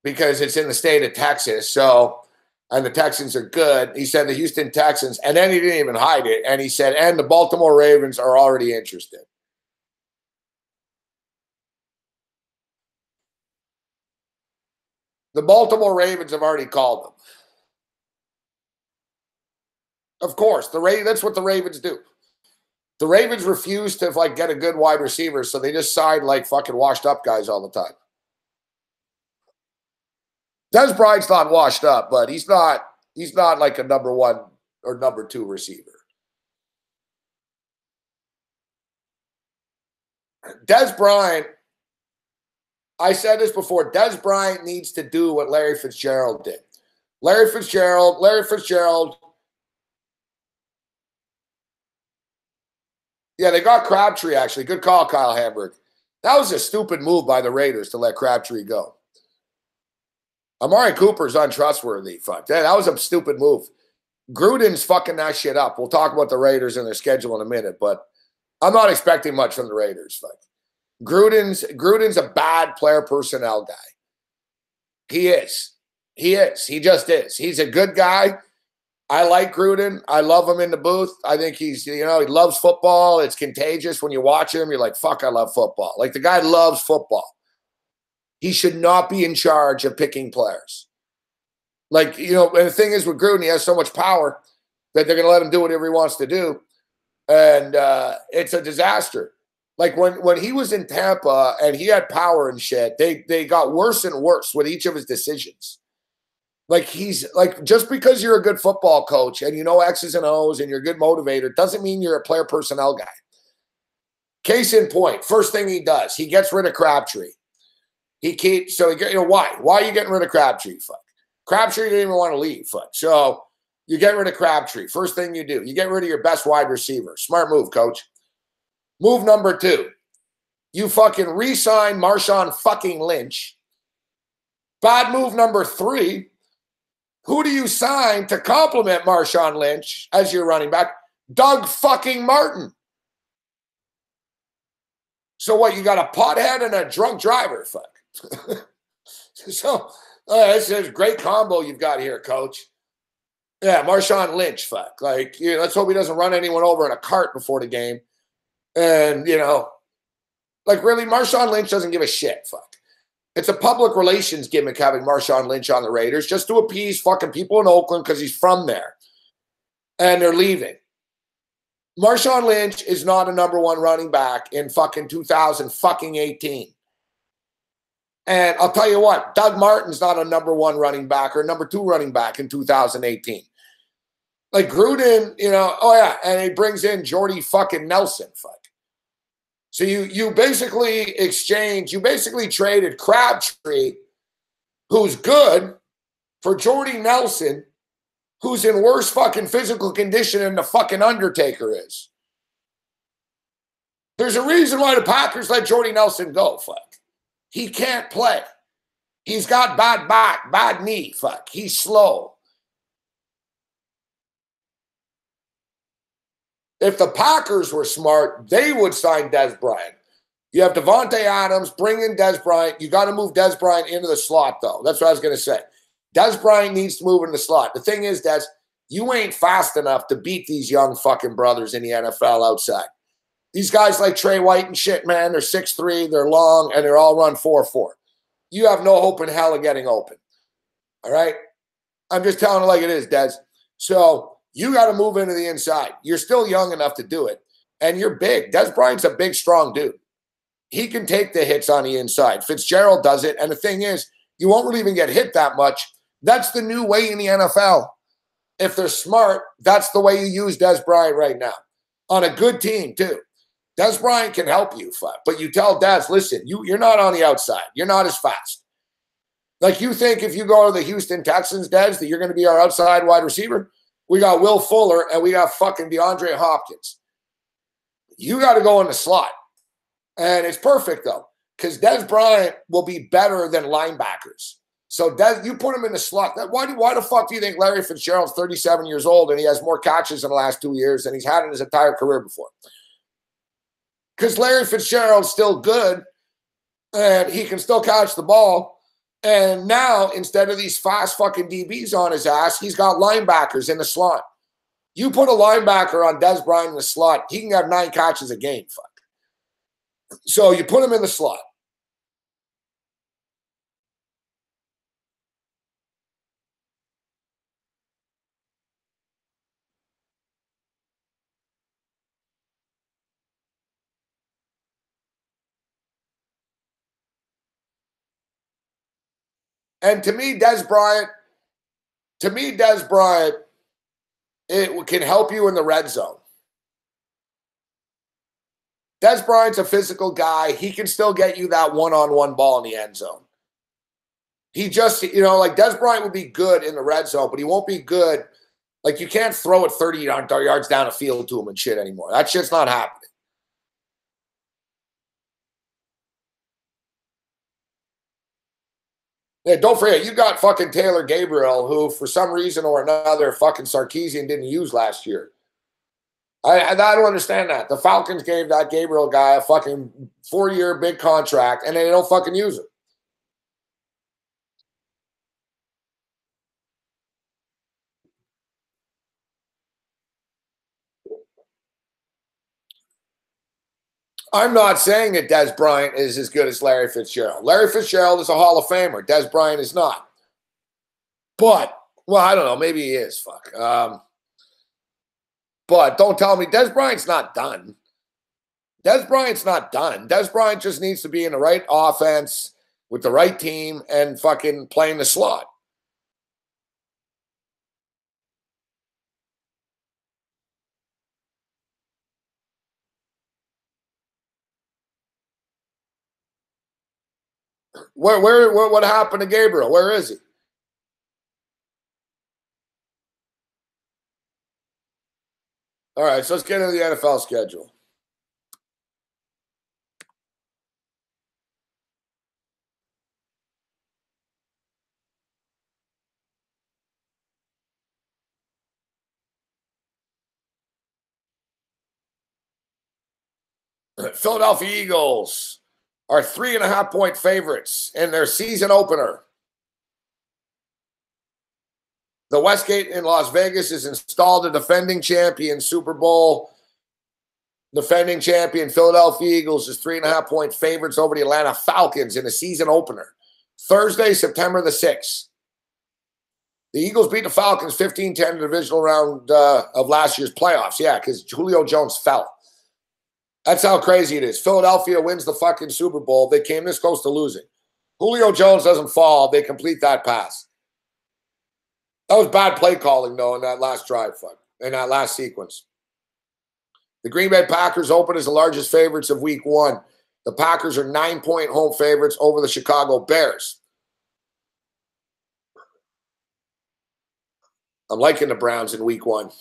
because it's in the state of Texas, so, and the Texans are good. He said the Houston Texans, and then he didn't even hide it. And he said, and the Baltimore Ravens are already interested. The Baltimore Ravens have already called them. Of course, that's what the Ravens do. The Ravens refuse to like get a good wide receiver, so they just sign like fucking washed up guys all the time. Des Bryant's not washed up, but he's not like a number 1 or number 2 receiver. Des Bryant, I said this before, Des Bryant needs to do what Larry Fitzgerald did. Larry Fitzgerald. Yeah, they got Crabtree, actually. Good call, Kyle Hamburg. That was a stupid move by the Raiders to let Crabtree go. Amari Cooper's untrustworthy. Fuck. That was a stupid move. Gruden's fucking that shit up. We'll talk about the Raiders and their schedule in a minute, but I'm not expecting much from the Raiders. Fuck. Gruden's a bad player personnel guy. He is. He just is. He's a good guy. I like Gruden. I love him in the booth. I think he loves football. It's contagious when you watch him. You're like, fuck, I love football. Like, the guy loves football. He should not be in charge of picking players. Like, and the thing is with Gruden, he has so much power that they're going to let him do whatever he wants to do. And it's a disaster. Like, when he was in Tampa and he had power and shit, they got worse and worse with each of his decisions. Like, he's like, just because you're a good football coach and you know X's and O's and you're a good motivator doesn't mean you're a player personnel guy. Case in point, first thing he does, he gets rid of Crabtree. Why? Why are you getting rid of Crabtree? Fuck. Crabtree didn't even want to leave. Fuck. So you get rid of Crabtree. First thing you do, you get rid of your best wide receiver. Smart move, coach. Move number 2. You fucking re-sign Marshawn fucking Lynch. Bad move number 3. Who do you sign to complement Marshawn Lynch as your running back? Doug fucking Martin. So what, you got a pothead and a drunk driver? Fuck. So it's a great combo you've got here, coach. Yeah, Marshawn Lynch, fuck. Like, let's hope he doesn't run anyone over in a cart before the game. And, like, really, Marshawn Lynch doesn't give a shit, fuck. It's a public relations gimmick having Marshawn Lynch on the Raiders just to appease fucking people in Oakland because he's from there. And they're leaving. Marshawn Lynch is not a number 1 running back in fucking 2018. And I'll tell you what, Doug Martin's not a number 1 running back or number 2 running back in 2018. Like Gruden, and he brings in Jordy fucking Nelson, fuck. So you basically traded Crabtree, who's good, for Jordy Nelson, who's in worse fucking physical condition than the fucking Undertaker is. There's a reason why the Packers let Jordy Nelson go, fuck. He can't play. He's got bad back, bad knee, fuck. He's slow. If the Packers were smart, they would sign Dez Bryant. You have Devontae Adams, bring in Dez Bryant. You got to move Dez Bryant into the slot, though. That's what I was going to say. Dez Bryant needs to move in the slot. The thing is, Dez, you ain't fast enough to beat these young fucking brothers in the NFL outside. These guys like Trey White and shit, man, they're 6'3", they're long, and they're all run 4.4. You have no hope in hell of getting open. All right? I'm just telling it like it is, Dez. So you got to move into the inside. You're still young enough to do it, and you're big. Dez Bryant's a big, strong dude. He can take the hits on the inside. Fitzgerald does it, and the thing is, you won't really even get hit that much. That's the new way in the NFL. If they're smart, that's the way you use Dez Bryant right now. On a good team, too. Dez Bryant can help you, but you tell Dez, listen, you're not on the outside. You're not as fast. Like, you think if you go to the Houston Texans, Dez, that you're going to be our outside wide receiver? We got Will Fuller, and we got fucking DeAndre Hopkins. You got to go in the slot. And it's perfect, though, because Dez Bryant will be better than linebackers. So Dez, you put him in the slot. Why the fuck do you think Larry Fitzgerald's 37 years old and he has more catches in the last 2 years than he's had in his entire career before? Because Larry Fitzgerald's still good, and he can still catch the ball. And now, instead of these fast fucking DBs on his ass, he's got linebackers in the slot. You put a linebacker on Dez Bryant in the slot, he can have 9 catches a game, fuck. So you put him in the slot. And to me, Dez Bryant, it can help you in the red zone. Dez Bryant's a physical guy. He can still get you that one-on-one ball in the end zone. He just, like Dez Bryant would be good in the red zone, but he won't be good. Like, you can't throw it 30 yards down the field to him and shit anymore. That shit's not happening. Yeah, don't forget, you got fucking Taylor Gabriel, who for some reason or another fucking Sarkisian didn't use last year. I don't understand that. The Falcons gave that Gabriel guy a fucking 4-year big contract, and they don't fucking use him. I'm not saying that Dez Bryant is as good as Larry Fitzgerald. Larry Fitzgerald is a Hall of Famer. Dez Bryant is not. But, well, I don't know. Maybe he is. Fuck. But don't tell me Dez Bryant's not done. Dez Bryant's not done. Dez Bryant just needs to be in the right offense with the right team and fucking playing the slot. What happened to Gabriel? Where is he? All right, so let's get into the NFL schedule. Philadelphia Eagles are 3.5-point favorites in their season opener. The Westgate in Las Vegas is installed a defending champion, Super Bowl defending champion Philadelphia Eagles is 3.5-point favorites over the Atlanta Falcons in the season opener. Thursday, September the 6th. The Eagles beat the Falcons 15-10 in the divisional round of last year's playoffs. Yeah, because Julio Jones fell. That's how crazy it is. Philadelphia wins the fucking Super Bowl. They came this close to losing. Julio Jones doesn't fall. They complete that pass. That was bad play calling, though, in that last drive, in that last sequence. The Green Bay Packers open as the largest favorites of Week 1. The Packers are 9-point home favorites over the Chicago Bears. I'm liking the Browns in Week 1.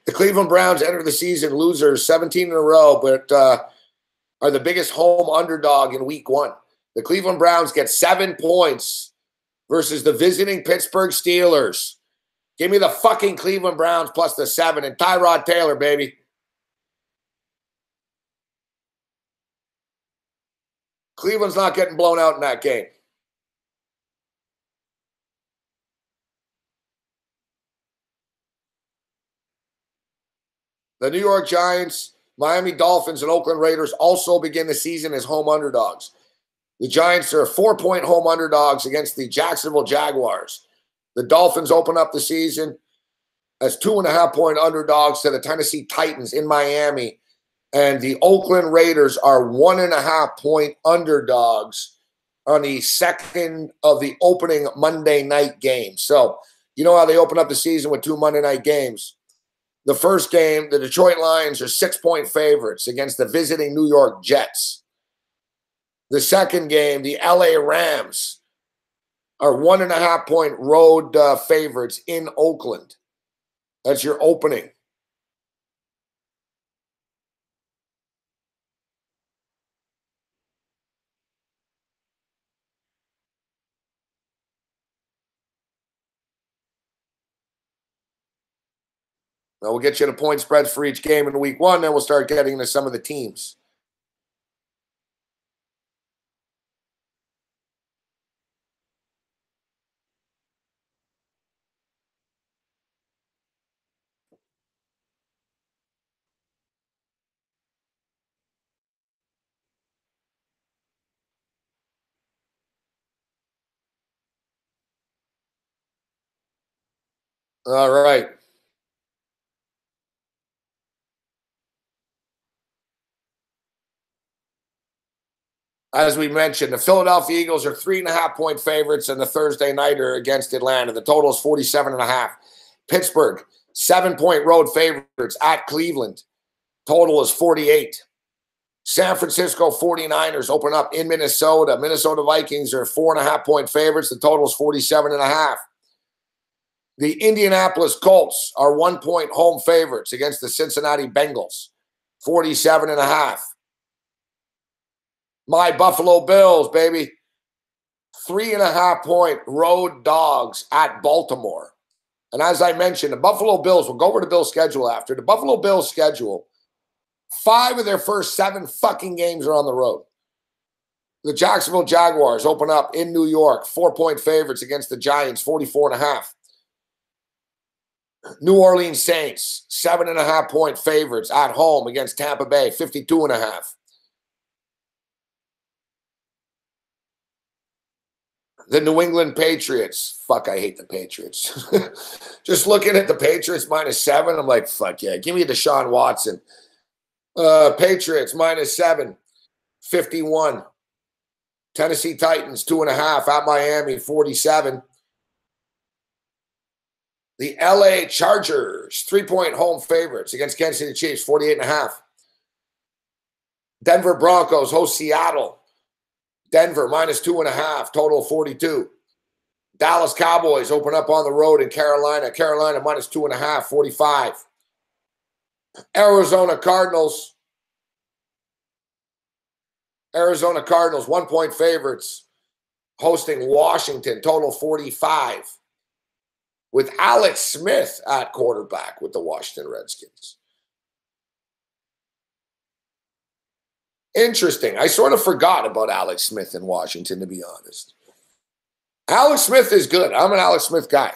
The Cleveland Browns enter the season losers 17 in a row, but are the biggest home underdog in Week 1. The Cleveland Browns get 7 points versus the visiting Pittsburgh Steelers. Give me the fucking Cleveland Browns plus the 7 and Tyrod Taylor, baby. Cleveland's not getting blown out in that game. The New York Giants, Miami Dolphins, and Oakland Raiders also begin the season as home underdogs. The Giants are 4-point home underdogs against the Jacksonville Jaguars. The Dolphins open up the season as 2.5-point underdogs to the Tennessee Titans in Miami. And the Oakland Raiders are 1.5-point underdogs on the second of the opening Monday night game. So, you know how they open up the season with 2 Monday night games. The first game, the Detroit Lions are 6-point favorites against the visiting New York Jets. The second game, the LA Rams are 1.5-point road favorites in Oakland. That's your opening. Now we'll get you the point spreads for each game in Week 1, then we'll start getting into some of the teams. All right. As we mentioned, the Philadelphia Eagles are 3.5-point favorites in the Thursday nighter against Atlanta. The total is 47.5. Pittsburgh, 7-point road favorites at Cleveland. Total is 48. San Francisco 49ers open up in Minnesota. Minnesota Vikings are 4.5-point favorites. The total is 47.5. The Indianapolis Colts are 1-point home favorites against the Cincinnati Bengals. 47.5. My Buffalo Bills, baby. 3.5-point road dogs at Baltimore. And as I mentioned, the Buffalo Bills, we'll go over the Bills' schedule after. The Buffalo Bills' schedule, 5 of their first 7 fucking games are on the road. The Jacksonville Jaguars open up in New York, 4-point favorites against the Giants, 44.5. New Orleans Saints, 7.5-point favorites at home against Tampa Bay, 52.5. The New England Patriots. Fuck, I hate the Patriots. Just looking at the Patriots -7, I'm like, fuck yeah. Give me Deshaun Watson. Patriots -7, 51. Tennessee Titans 2.5 at Miami, 47. The LA Chargers, 3-point home favorites against Kansas City Chiefs, 48.5. Denver Broncos host Seattle. Denver minus 2.5, total 42. Dallas Cowboys open up on the road in Carolina. Carolina minus 2.5, 45. Arizona Cardinals 1-point favorites hosting Washington, total 45. With Alex Smith at quarterback with the Washington Redskins. Interesting. I sort of forgot about Alex Smith in Washington, to be honest. Alex Smith is good. I'm an Alex Smith guy.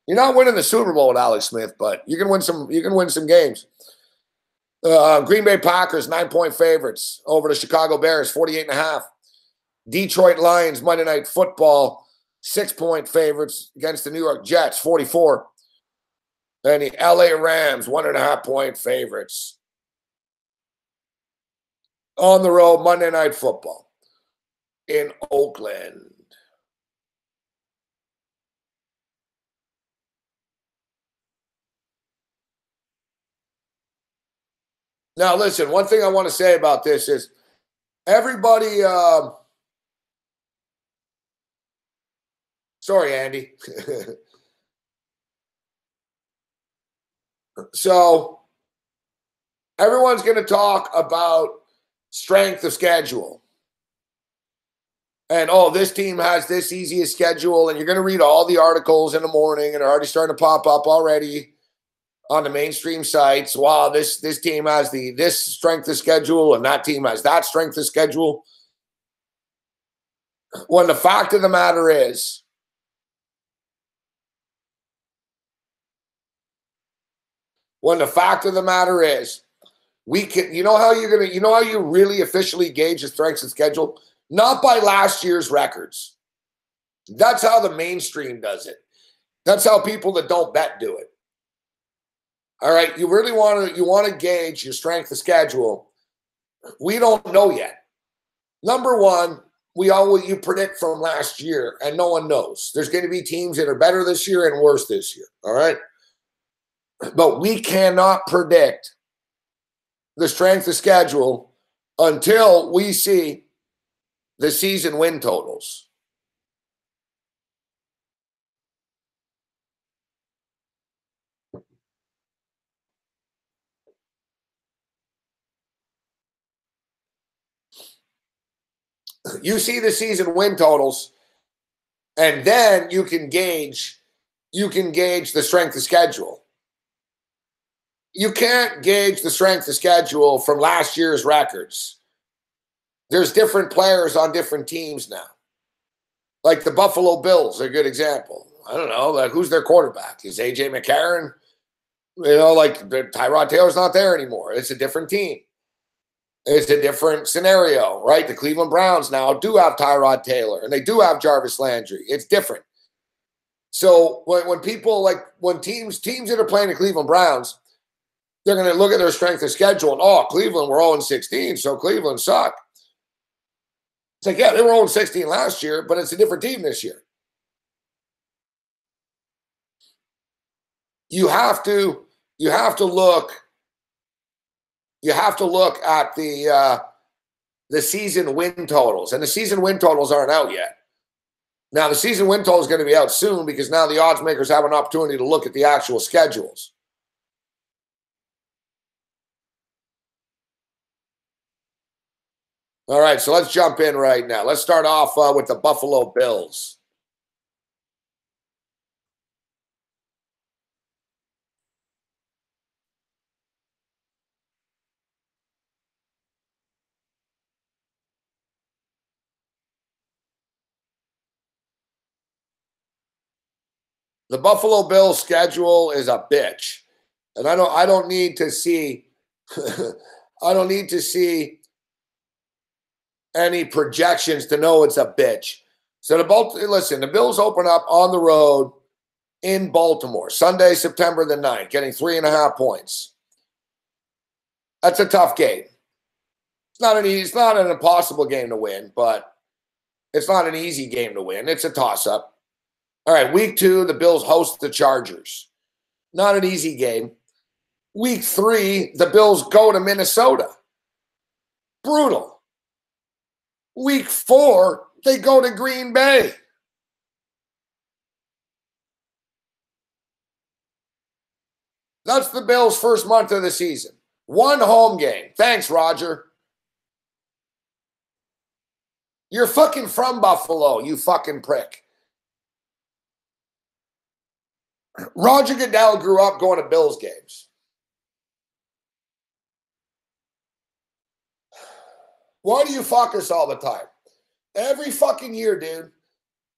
You're not winning the Super Bowl with Alex Smith, but you can win some. You can win some games. Green Bay Packers 9-point favorites over the Chicago Bears 48.5. Detroit Lions Monday Night Football 6-point favorites against the New York Jets 44. And the LA Rams 1.5-point favorites on the road Monday Night Football in Oakland. Now, listen, one thing I want to say about this is everybody, sorry, Andy. So everyone's going to talk about strength of schedule. And, oh, this team has this easiest schedule. And you're going to read all the articles in the morning and they're already starting to pop up already on the mainstream sites. Wow, this team has this strength of schedule and that team has that strength of schedule. When the fact of the matter is, we can, you know how you really officially gauge the strengths of schedule? Not by last year's records. That's how the mainstream does it. That's how people that don't bet do it. All right, you really want to gauge your strength of schedule. We don't know yet. Number one, you predict from last year, and no one knows. There's going to be teams that are better this year and worse this year. All right, but we cannot predict the strength of schedule until we see the season win totals. You see the season win totals, and then you can gauge the strength of schedule. You can't gauge the strength of schedule from last year's records. There's different players on different teams now. Like the Buffalo Bills are a good example. I don't know, like who's their quarterback? Is AJ McCarron? You know, like Tyrod Taylor's not there anymore. It's a different team. It's a different scenario, right? The Cleveland Browns now do have Tyrod Taylor, and they do have Jarvis Landry. It's different. So when people when teams that are playing the Cleveland Browns, they're going to look at their strength of schedule and, oh, Cleveland were 0-16, so Cleveland suck. It's like, yeah, they were 0-16 last year, but it's a different team this year. You have to look at the season win totals, and the season win totals aren't out yet. Now, the season win total is going to be out soon because now the odds makers have an opportunity to look at the actual schedules. All right, so let's jump in right now. Let's start off with the Buffalo Bills. The Buffalo Bills schedule is a bitch. And I don't need to see I don't need to see any projections to know it's a bitch. So the Bills open up on the road in Baltimore, Sunday, September the 9th, getting 3.5 points. That's a tough game. It's not an impossible game to win, but it's not an easy game to win. It's a toss-up. All right, week 2, the Bills host the Chargers. Not an easy game. Week 3, the Bills go to Minnesota. Brutal. Week 4, they go to Green Bay. That's the Bills' first month of the season. 1 home game. Thanks, Roger. You're fucking from Buffalo, you fucking prick. Roger Goodell grew up going to Bills games. Why do you fuck us all the time? Every fucking year, dude.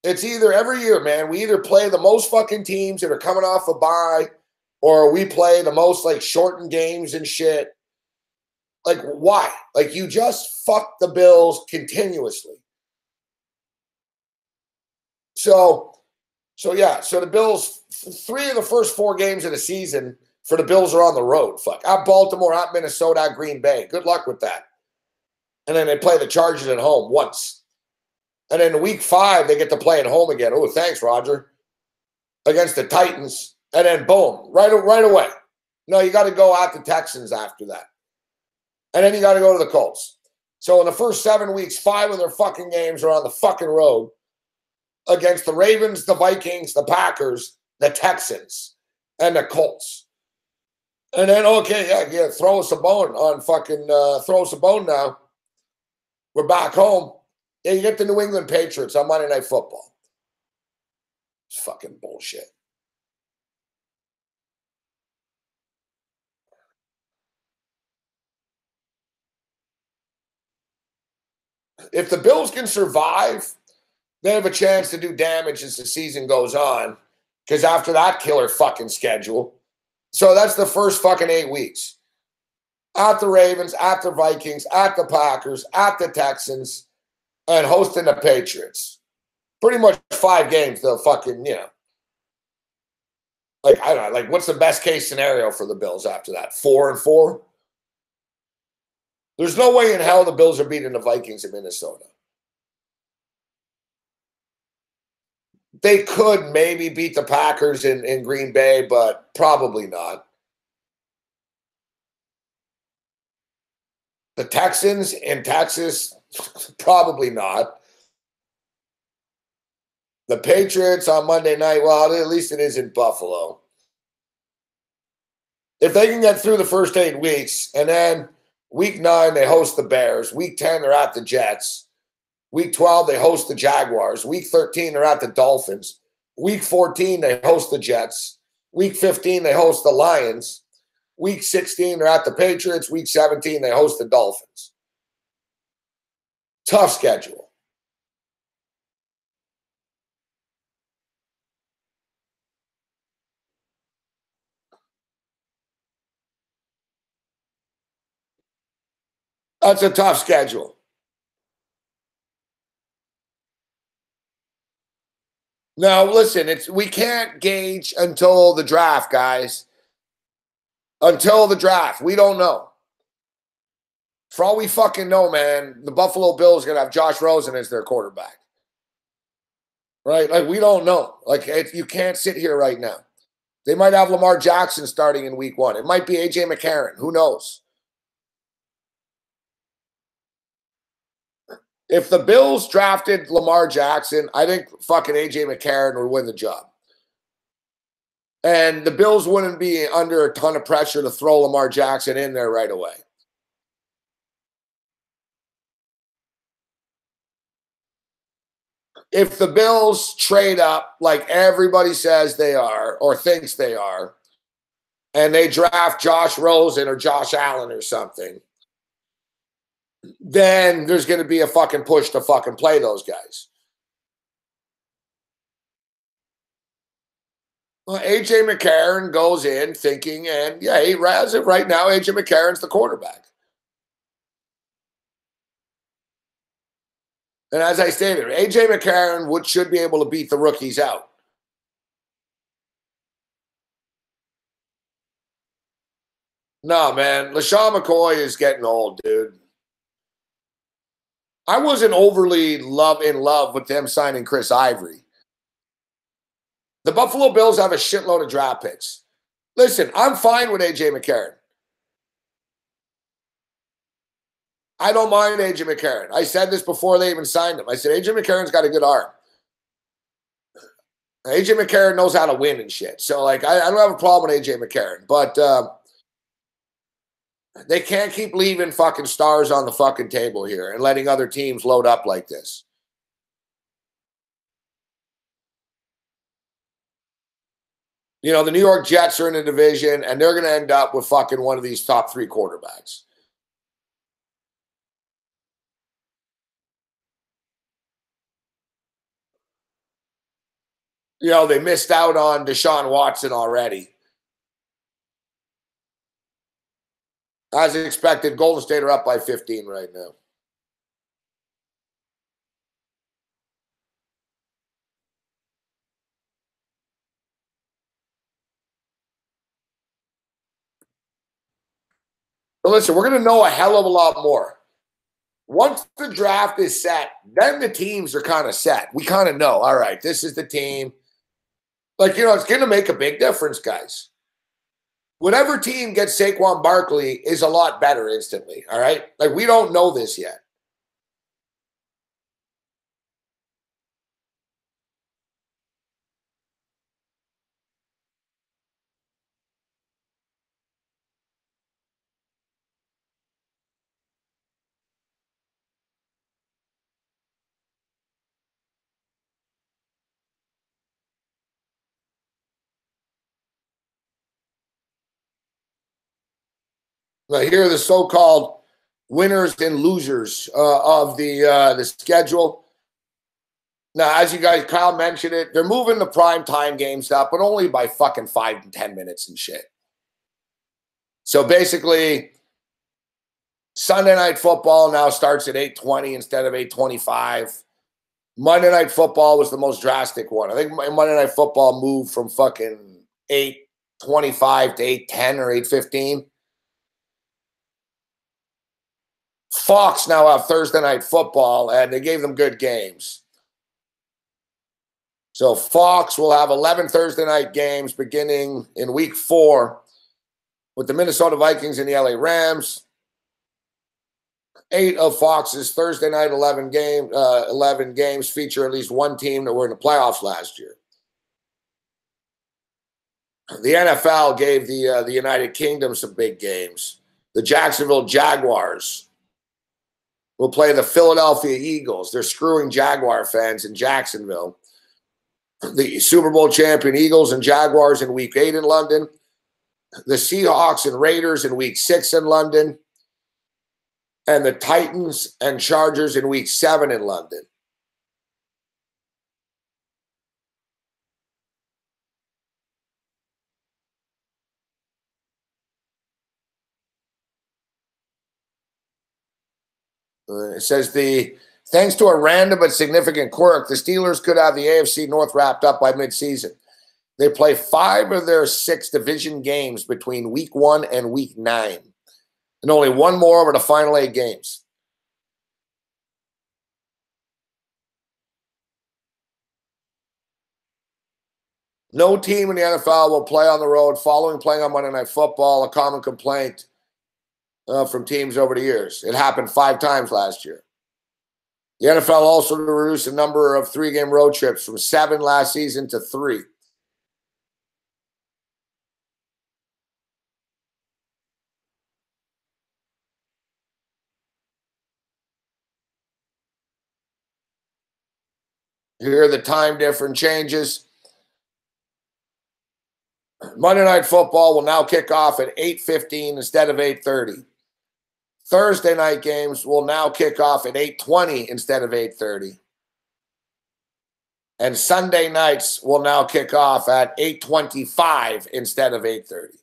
It's either every year, man. We either play the most fucking teams that are coming off a bye, or we play the most like shortened games and shit. Like, why? Like, you just fuck the Bills continuously. So yeah. So the Bills, 3 of the first 4 games of the season for the Bills are on the road. Fuck. At Baltimore, at Minnesota, at Green Bay. Good luck with that. And then they play the Chargers at home once. And then week 5, they get to play at home again. Oh, thanks, Roger. Against the Titans. And then boom, right away. No, you got to go at the Texans after that. And then you got to go to the Colts. So in the first 7 weeks, 5 of their fucking games are on the fucking road against the Ravens, the Vikings, the Packers, the Texans, and the Colts. And then, okay, yeah, throw us a bone on fucking, throw us a bone now. We're back home. Yeah, you get the New England Patriots on Monday Night Football. It's fucking bullshit. If the Bills can survive, they have a chance to do damage as the season goes on, because after that killer fucking schedule. So that's the first fucking 8 weeks. At the Ravens, at the Vikings, at the Packers, at the Texans, and hosting the Patriots. Pretty much 5 games they'll fucking, you know. Like, I don't know, like, what's the best case scenario for the Bills after that? 4-4? There's no way in hell the Bills are beating the Vikings in Minnesota. They could maybe beat the Packers in Green Bay, but probably not. The Texans in Texas, probably not. The Patriots on Monday night, well, at least it is in Buffalo. If they can get through the first 8 weeks, and then week 9, they host the Bears. Week 10, they're at the Jets. Week 12, they host the Jaguars. Week 13, they're at the Dolphins. Week 14, they host the Jets. Week 15, they host the Lions. Week 16, they're at the Patriots. Week 17, they host the Dolphins. Tough schedule. That's a tough schedule. Now, listen, we can't gauge until the draft, guys. Until the draft. We don't know. For all we fucking know, man, the Buffalo Bills are going to have Josh Rosen as their quarterback. Right? Like, we don't know. Like, you can't sit here right now. They might have Lamar Jackson starting in week 1. It might be A.J. McCarron. Who knows? If the Bills drafted Lamar Jackson, I think fucking A.J. McCarron would win the job. And the Bills wouldn't be under a ton of pressure to throw Lamar Jackson in there right away. If the Bills trade up like everybody says they are or thinks they are, and they draft Josh Rosen or Josh Allen or something, then there's going to be a fucking push to fucking play those guys. Well, A.J. McCarron goes in thinking, and yeah, he has it right now. A.J. McCarron's the quarterback. And as I stated, A.J. McCarron should be able to beat the rookies out. No, man. LaShawn McCoy is getting old, dude. I wasn't overly in love with them signing Chris Ivory. The Buffalo Bills have a shitload of draft picks. Listen, I'm fine with A.J. McCarron. I don't mind AJ McCarron. I said this before they even signed him. I said AJ McCarron's got a good arm. AJ McCarron knows how to win and shit. So, like, I don't have a problem with AJ McCarron. But they can't keep leaving fucking stars on the fucking table here and letting other teams load up like this. You know, the New York Jets are in the division, and they're going to end up with fucking one of these top 3 quarterbacks. You know, they missed out on Deshaun Watson already. As expected, Golden State are up by 15 right now. But listen, we're going to know a hell of a lot more. Once the draft is set, then the teams are kind of set. We kind of know, all right, this is the team. Like, you know, it's going to make a big difference, guys. Whatever team gets Saquon Barkley is a lot better instantly, all right? Like, we don't know this yet. Now, here are the so-called winners and losers of the schedule. Now, as you guys, Kyle mentioned it, they're moving the prime time games up, but only by fucking 5 and 10 minutes and shit. So basically, Sunday Night Football now starts at 8:20 instead of 8:25. Monday Night Football was the most drastic one. I think Monday Night Football moved from fucking 8:25 to 8:10 or 8:15. Fox now have Thursday Night Football, and they gave them good games. So Fox will have 11 Thursday night games beginning in week 4 with the Minnesota Vikings and the LA Rams. 8 of Fox's Thursday night 11 games feature at least one team that were in the playoffs last year. The NFL gave the United Kingdom some big games. The Jacksonville Jaguars will play the Philadelphia Eagles. They're screwing Jaguar fans in Jacksonville. The Super Bowl champion Eagles and Jaguars in week 8 in London. The Seahawks and Raiders in week 6 in London. And the Titans and Chargers in week 7 in London. It says thanks to a random but significant quirk, the Steelers could have the AFC North wrapped up by midseason. They play 5 of their 6 division games between week 1 and week 9. And only one more over the final 8 games. No team in the NFL will play on the road following playing on Monday Night Football, a common complaint from teams over the years. It happened 5 times last year. The NFL also reduced the number of 3-game road trips from 7 last season to 3. Here are the time difference changes. Monday Night Football will now kick off at 8:15 instead of 8:30. Thursday night games will now kick off at 8:20 instead of 8:30. And Sunday nights will now kick off at 8:25 instead of 8:30.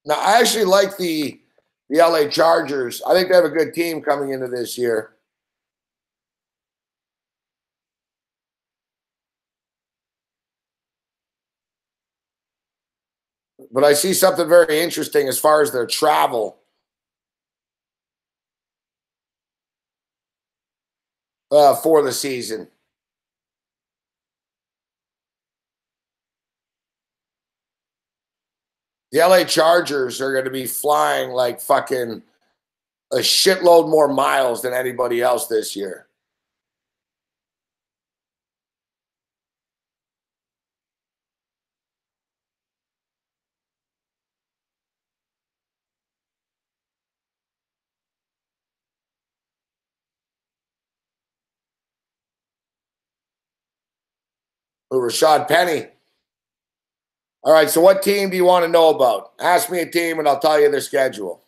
Now, I actually like the LA Chargers. I think they have a good team coming into this year. But I see something very interesting as far as their travel. For the season. The LA Chargers are going to be flying like fucking a shitload more miles than anybody else this year. Rashad Penny. All right, so what team do you want to know about? Ask me a team and I'll tell you their schedule.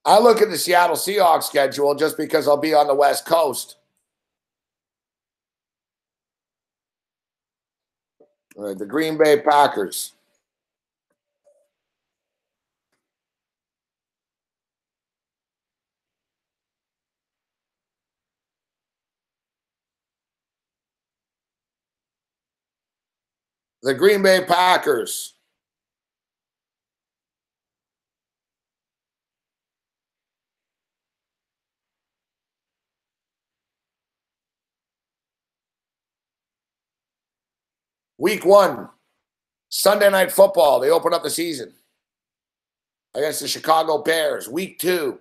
I look at the Seattle Seahawks schedule just because I'll be on the West Coast. All right, the Green Bay Packers. The Green Bay Packers. Week 1, Sunday Night Football. They open up the season against the Chicago Bears. Week 2,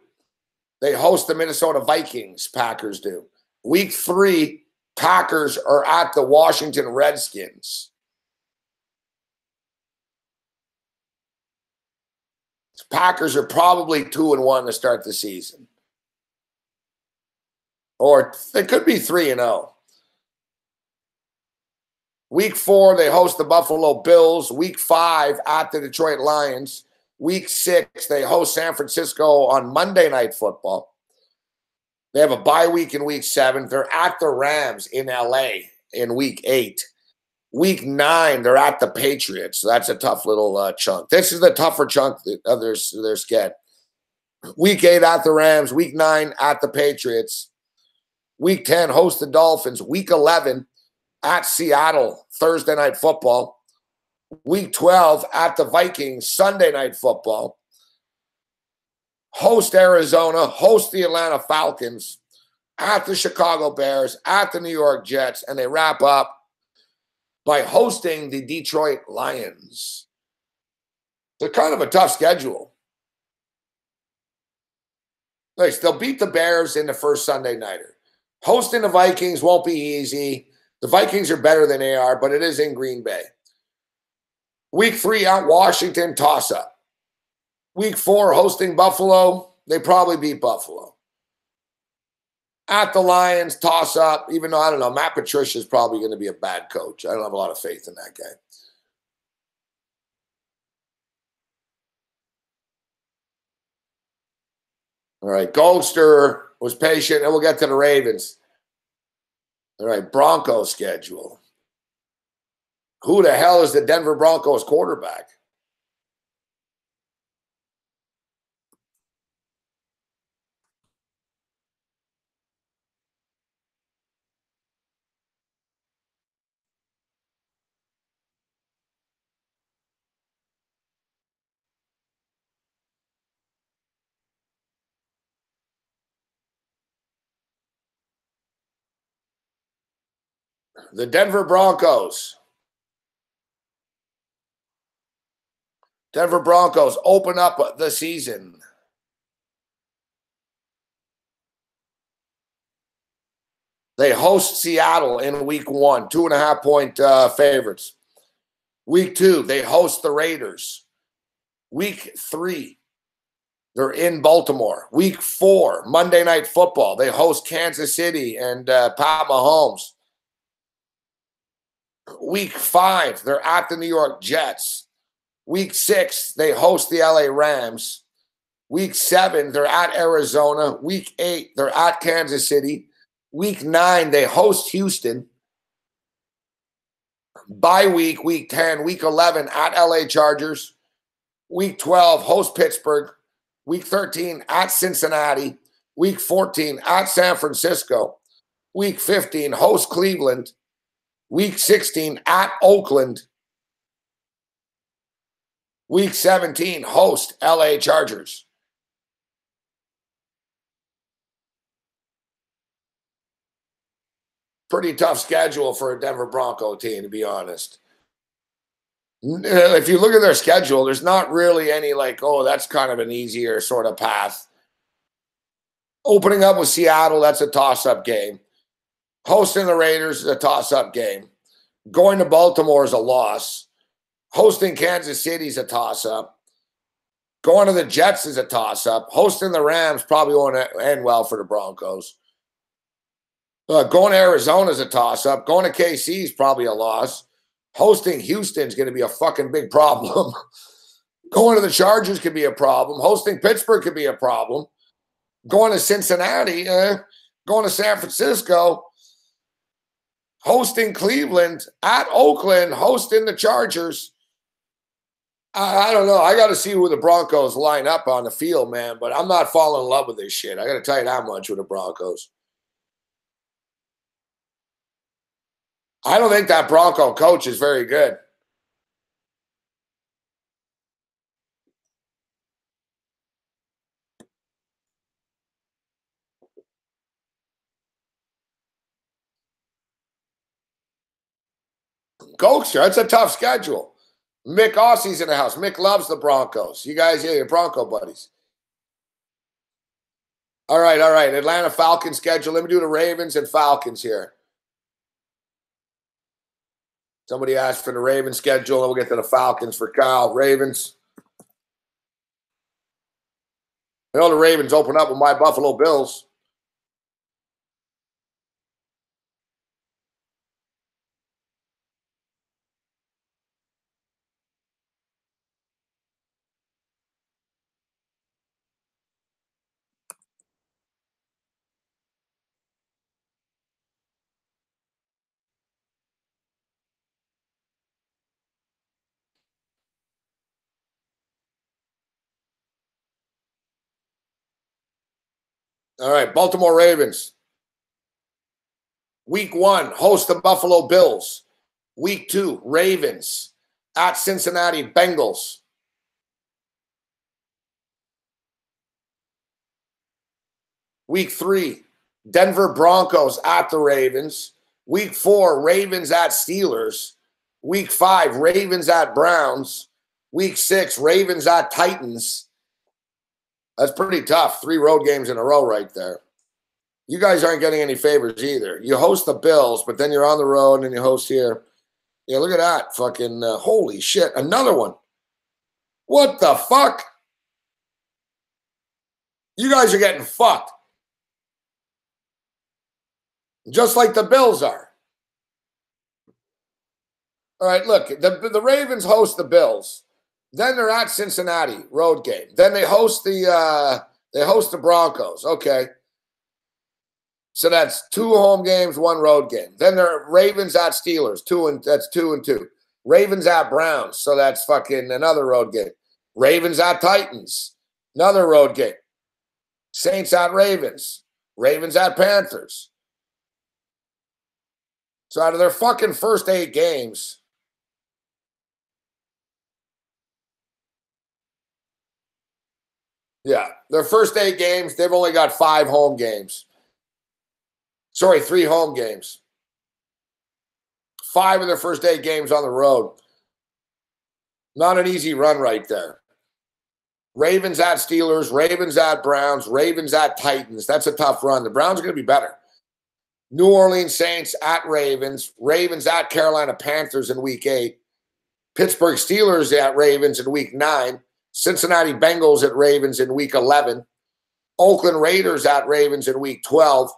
they host the Minnesota Vikings. Packers do. Week 3, Packers are at the Washington Redskins. Packers are probably 2-1 to start the season. Or they could be 3-0. Week 4, they host the Buffalo Bills. Week 5, at the Detroit Lions. Week 6, they host San Francisco on Monday Night Football. They have a bye week in Week 7. They're at the Rams in LA in Week 8. Week 9, they're at the Patriots. So that's a tough little chunk. This is the tougher chunk of their schedule. Week 8 at the Rams. Week 9 at the Patriots. Week 10, host the Dolphins. Week 11, at Seattle, Thursday Night Football. Week 12, at the Vikings, Sunday Night Football. Host Arizona, host the Atlanta Falcons, at the Chicago Bears, at the New York Jets, and they wrap up by hosting the Detroit Lions. It's kind of a tough schedule. They'll beat the Bears in the first Sunday nighter. Hosting the Vikings won't be easy. The Vikings are better than they are, but it is in Green Bay. Week 3 at Washington, toss-up. Week 4, hosting Buffalo. They probably beat Buffalo. At the Lions, toss-up. Even though, I don't know, Matt Patricia is probably going to be a bad coach. I don't have a lot of faith in that guy. All right, Goldster was patient, and we'll get to the Ravens. All right, Broncos schedule. Who the hell is the Denver Broncos quarterback? The Denver Broncos. Denver Broncos open up the season. They host Seattle in week 1, 2.5-point favorites. Week 2, they host the Raiders. Week 3, they're in Baltimore. Week 4, Monday Night Football. They host Kansas City and Pat Mahomes. Week 5, they're at the New York Jets. Week 6, they host the LA Rams. Week 7, they're at Arizona. Week 8, they're at Kansas City. Week 9, they host Houston. Bye week, week 10, week 11, at LA Chargers. Week 12, host Pittsburgh. Week 13, at Cincinnati. Week 14 at San Francisco. Week 15, host Cleveland. Week 16 at Oakland. Week 17, host LA Chargers. Pretty tough schedule for a Denver Bronco team, to be honest. If you look at their schedule, there's not really any like, oh, that's kind of an easier sort of path. Opening up with Seattle, that's a toss-up game. Hosting the Raiders is a toss-up game. Going to Baltimore is a loss. Hosting Kansas City is a toss-up. Going to the Jets is a toss-up. Hosting the Rams probably won't end well for the Broncos. Going to Arizona is a toss-up. Going to KC is probably a loss. Hosting Houston is going to be a fucking big problem. Going to the Chargers could be a problem. Hosting Pittsburgh could be a problem. Going to Cincinnati, going to San Francisco, hosting Cleveland, at Oakland, hosting the Chargers. I don't know. I got to see who the Broncos line up on the field, man, but I'm not falling in love with this shit. I got to tell you that much with the Broncos. I don't think that Bronco coach is very good. Gokster, that's a tough schedule. Mick Ossie's in the house. Mick loves the Broncos. You guys, yeah, your Bronco buddies. All right. Atlanta Falcons schedule. Let me do the Ravens and Falcons here. Somebody asked for the Ravens schedule, and we'll get to the Falcons for Kyle. Ravens. I know the Ravens open up with my Buffalo Bills. All right, Baltimore Ravens. Week 1, host the Buffalo Bills. Week 2, Ravens at Cincinnati Bengals. Week 3, Denver Broncos at the Ravens. Week 4, Ravens at Steelers. Week 5, Ravens at Browns. Week 6, Ravens at Titans. That's pretty tough. 3 road games in a row right there. You guys aren't getting any favors either. You host the Bills, but then you're on the road and you host here. Yeah, look at that. Fucking holy shit. Another one. What the fuck? You guys are getting fucked. Just like the Bills are. All right, look. The Ravens host the Bills. Then they're at Cincinnati, road game. Then they host the Broncos. Okay. So that's 2 home games, 1 road game. Then they're Ravens at Steelers, 2 and 2. Ravens at Browns, so that's fucking another road game. Ravens at Titans, another road game. Saints at Ravens. Ravens at Panthers. So out of their fucking first 8 games, yeah, their first 8 games, they've only got 5 home games. Sorry, 3 home games. 5 of their first 8 games on the road. Not an easy run right there. Ravens at Steelers, Ravens at Browns, Ravens at Titans. That's a tough run. The Browns are going to be better. New Orleans Saints at Ravens, Ravens at Carolina Panthers in week 8, Pittsburgh Steelers at Ravens in week 9, Cincinnati Bengals at Ravens in week 11, Oakland Raiders at Ravens in week 12,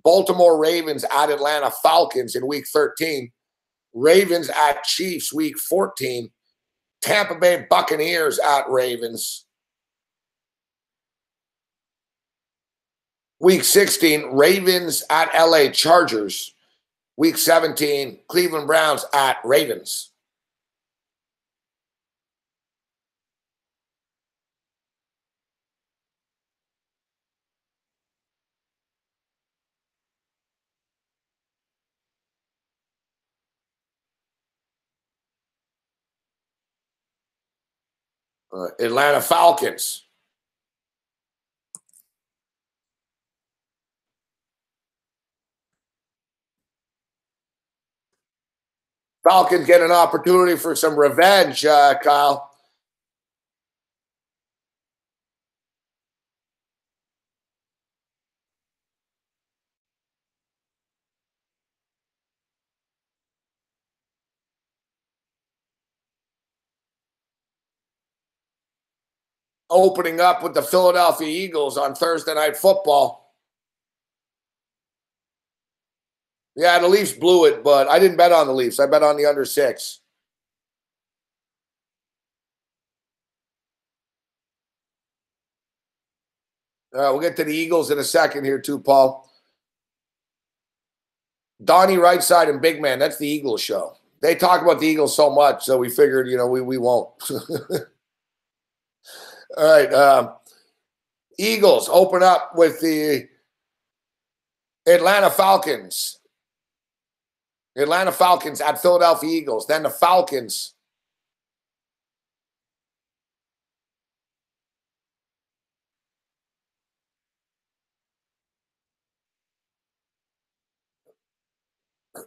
Baltimore Ravens at Atlanta Falcons in week 13, Ravens at Chiefs week 14, Tampa Bay Buccaneers at Ravens. Week 16, Ravens at LA Chargers. Week 17, Cleveland Browns at Ravens. Atlanta Falcons. Falcons get an opportunity for some revenge, Kyle. Opening up with the Philadelphia Eagles on Thursday Night Football. Yeah, the Leafs blew it, but I didn't bet on the Leafs. I bet on the under 6. We'll get to the Eagles in a second here too, Paul. Donnie Rightside and Big Man, that's the Eagles show. They talk about the Eagles so much, so we figured, we won't. All right. Eagles open up with the Atlanta Falcons. Atlanta Falcons at Philadelphia Eagles. Then the Falcons.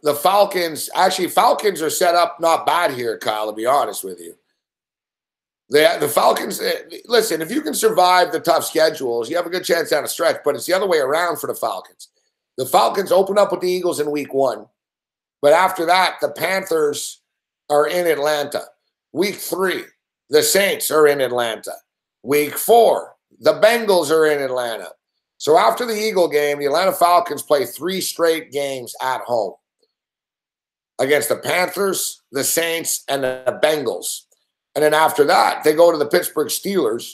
The Falcons are set up not bad here, Kyle, to be honest with you. The Falcons, listen, if you can survive the tough schedules, you have a good chance down the stretch, but it's the other way around for the Falcons. The Falcons open up with the Eagles in week 1, but after that, the Panthers are in Atlanta. Week 3, the Saints are in Atlanta. Week 4, the Bengals are in Atlanta. So after the Eagle game, the Atlanta Falcons play 3 straight games at home against the Panthers, the Saints, and the Bengals. And then after that, they go to the Pittsburgh Steelers.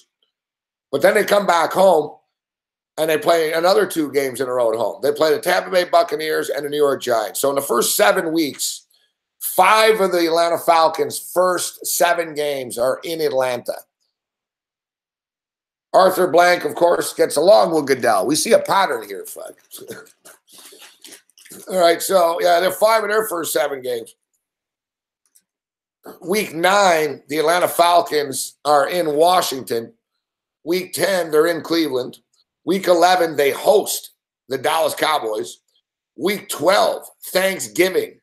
But then they come back home and they play another 2 games in a row at home. They play the Tampa Bay Buccaneers and the New York Giants. So in the first 7 weeks, 5 of the Atlanta Falcons' first 7 games are in Atlanta. Arthur Blank, of course, gets along with Goodell. We see a pattern here, fuck. All right, so, yeah, they're 5 in their first 7 games. Week 9, the Atlanta Falcons are in Washington. Week 10, they're in Cleveland. Week 11, they host the Dallas Cowboys. Week 12, Thanksgiving.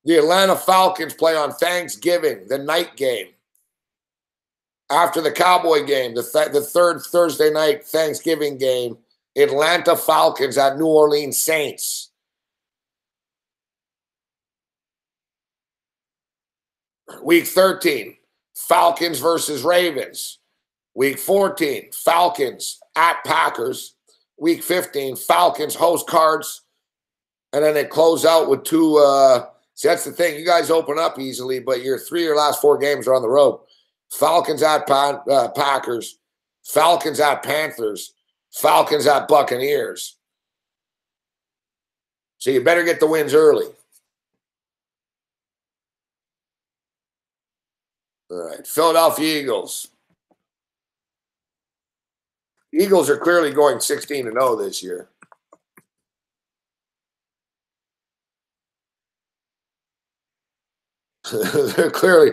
The Atlanta Falcons play on Thanksgiving, the night game. After the Cowboy game, the third Thursday night Thanksgiving game, Atlanta Falcons at New Orleans Saints. Week 13, Falcons versus Ravens. Week 14, Falcons at Packers. Week 15, Falcons host Cards. And then they close out with 2. See, that's the thing. You guys open up easily, but your 3 of your last 4 games are on the road. Falcons at Packers. Falcons at Panthers. Falcons at Buccaneers. So you better get the wins early. All right, Philadelphia Eagles. Eagles are clearly going 16-0 this year. Eagles are clearly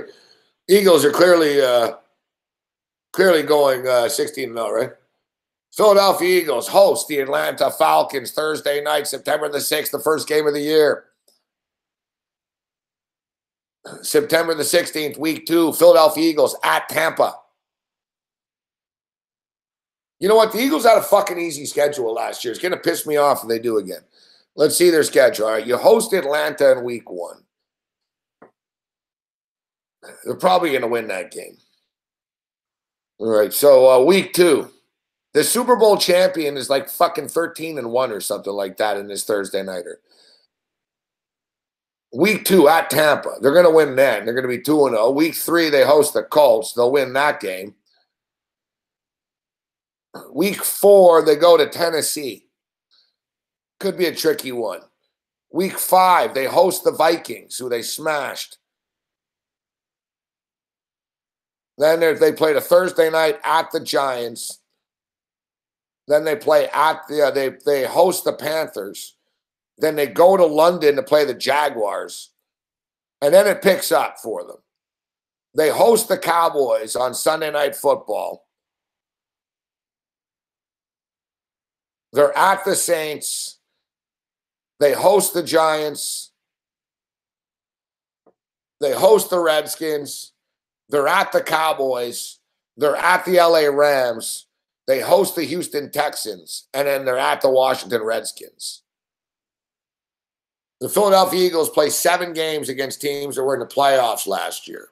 going 16-0, right? Philadelphia Eagles host the Atlanta Falcons Thursday night, September the 6th, the first game of the year. September the 16th, week 2, Philadelphia Eagles at Tampa. You know what? The Eagles had a fucking easy schedule last year. It's going to piss me off if they do again. Let's see their schedule. All right, you host Atlanta in week 1. They're probably going to win that game. All right, so week 2. The Super Bowl champion is like fucking 13-1 or something like that in this Thursday nighter. Week 2 at Tampa. They're going to win then. They're going to be 2-0. Week 3, they host the Colts. They'll win that game. Week 4, they go to Tennessee. Could be a tricky one. Week 5, they host the Vikings, who they smashed. Then they play the Thursday night at the Giants. Then they play at they host the Panthers. Then they go to London to play the Jaguars. And then it picks up for them. They host the Cowboys on Sunday Night Football. They're at the Saints. They host the Giants. They host the Redskins. They're at the Cowboys. They're at the LA Rams. They host the Houston Texans. And then they're at the Washington Redskins. The Philadelphia Eagles play 7 games against teams that were in the playoffs last year.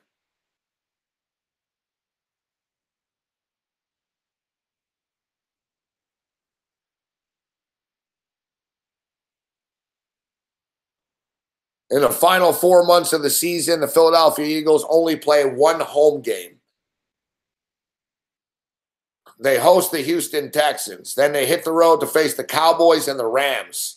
In the final 4 months of the season, the Philadelphia Eagles only play 1 home game. They host the Houston Texans. Then they hit the road to face the Cowboys and the Rams.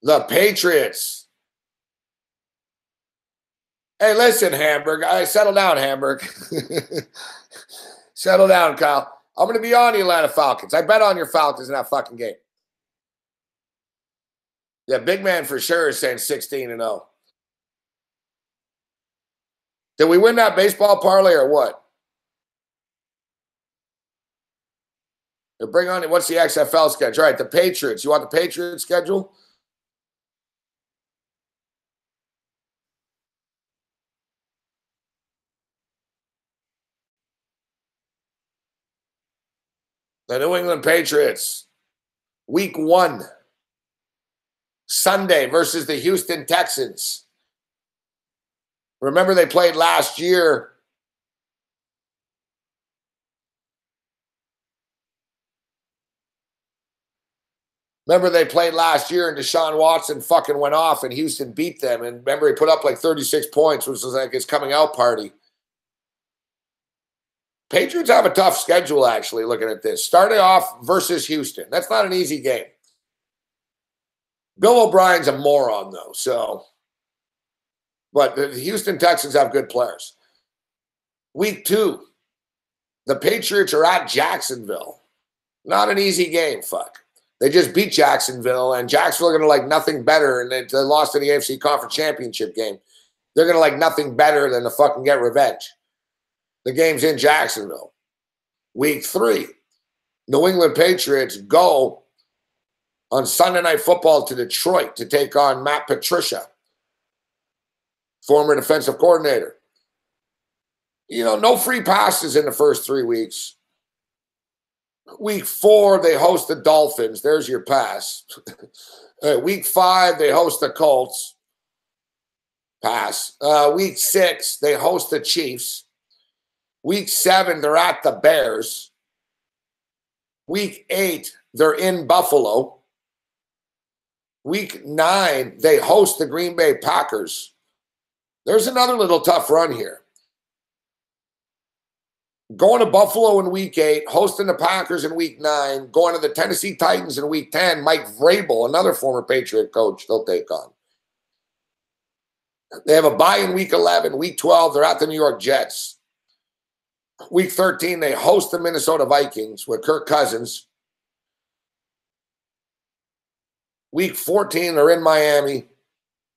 The Patriots. Hey, listen, Hamburg. Settle down, Hamburg. Settle down, Kyle. I'm going to be on the Atlanta Falcons. I bet on your Falcons in that fucking game. Yeah, big man for sure is saying 16-0. Did we win that baseball parlay or what? Bring on, what's the XFL schedule? All right, the Patriots. You want the Patriots schedule? The New England Patriots. Week 1. Sunday versus the Houston Texans. Remember they played last year. Remember they played last year and Deshaun Watson fucking went off and Houston beat them. And remember he put up like 36 points, which was like his coming out party. Patriots have a tough schedule, actually, looking at this. Starting off versus Houston. That's not an easy game. Bill O'Brien's a moron, though. But the Houston Texans have good players. Week 2. The Patriots are at Jacksonville. Not an easy game, fuck. They just beat Jacksonville, and Jacksonville are going to like nothing better, and they lost in the AFC Conference Championship game. They're going to like nothing better than to fucking get revenge. The game's in Jacksonville. Week 3, New England Patriots go on Sunday Night Football to Detroit to take on Matt Patricia, former defensive coordinator. You know, no free passes in the first 3 weeks. Week 4, they host the Dolphins. There's your pass. Week 5, they host the Colts. Pass. Week 6, they host the Chiefs. Week 7, they're at the Bears. Week 8, they're in Buffalo. Week 9, they host the Green Bay Packers. There's another little tough run here. Going to Buffalo in Week 8, hosting the Packers in Week 9, going to the Tennessee Titans in Week 10, Mike Vrabel, another former Patriot coach, they'll take on. They have a bye in Week 11. Week 12, they're at the New York Jets. Week 13, they host the Minnesota Vikings with Kirk Cousins. Week 14, they're in Miami.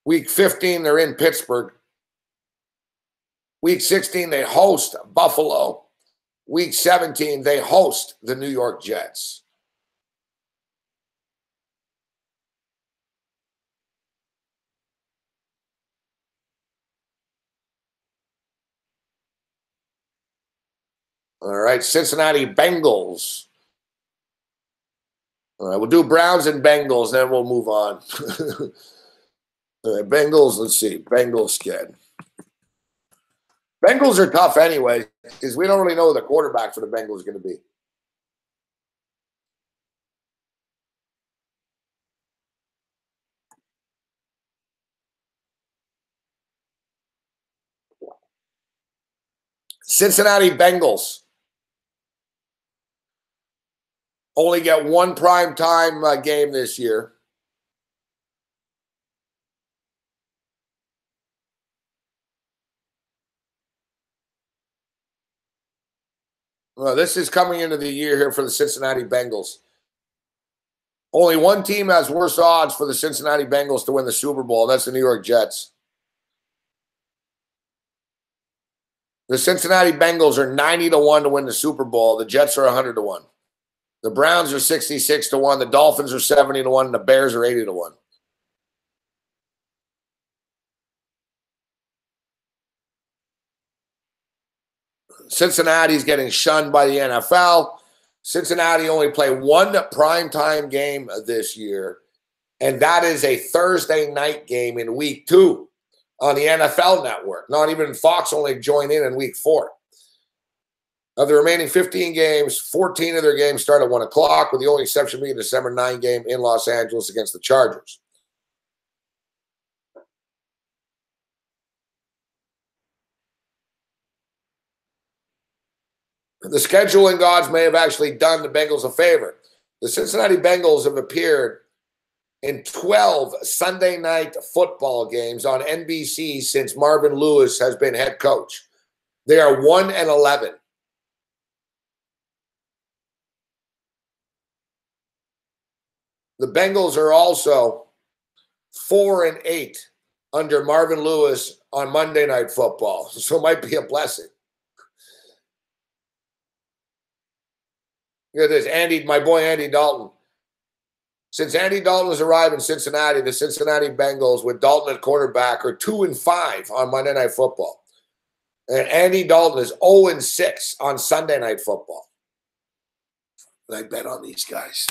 Week 15, they're in Pittsburgh. Week 16, they host Buffalo. Week 17, they host the New York Jets. All right, Cincinnati Bengals. All right, we'll do Browns and Bengals, then we'll move on. All right, Bengals, let's see. Bengals sked. Bengals are tough anyway, because we don't really know who the quarterback for the Bengals is going to be. Cincinnati Bengals only get one primetime game this year. Well, this is coming into the year here for the Cincinnati Bengals. Only one team has worse odds for the Cincinnati Bengals to win the Super Bowl, and that's the New York Jets. The Cincinnati Bengals are 90-1 to win the Super Bowl. The Jets are 100-1. The Browns are 66-1. The Dolphins are 70-1. And the Bears are 80-1. Cincinnati's getting shunned by the NFL. Cincinnati only play one primetime game this year, and that is a Thursday night game in week 2 on the NFL Network. Not even Fox only joined in week 4. Of the remaining 15 games, 14 of their games start at 1 o'clock, with the only exception being the December 9 game in Los Angeles against the Chargers. The scheduling gods may have actually done the Bengals a favor. The Cincinnati Bengals have appeared in 12 Sunday night football games on NBC since Marvin Lewis has been head coach. They are 1-11. The Bengals are also 4-8 under Marvin Lewis on Monday Night Football, so it might be a blessing. Look at this, my boy Andy Dalton. Since Andy Dalton has arrived in Cincinnati, the Cincinnati Bengals with Dalton at quarterback are 2-5 on Monday Night Football. And Andy Dalton is 0-6 on Sunday Night Football. I bet on these guys.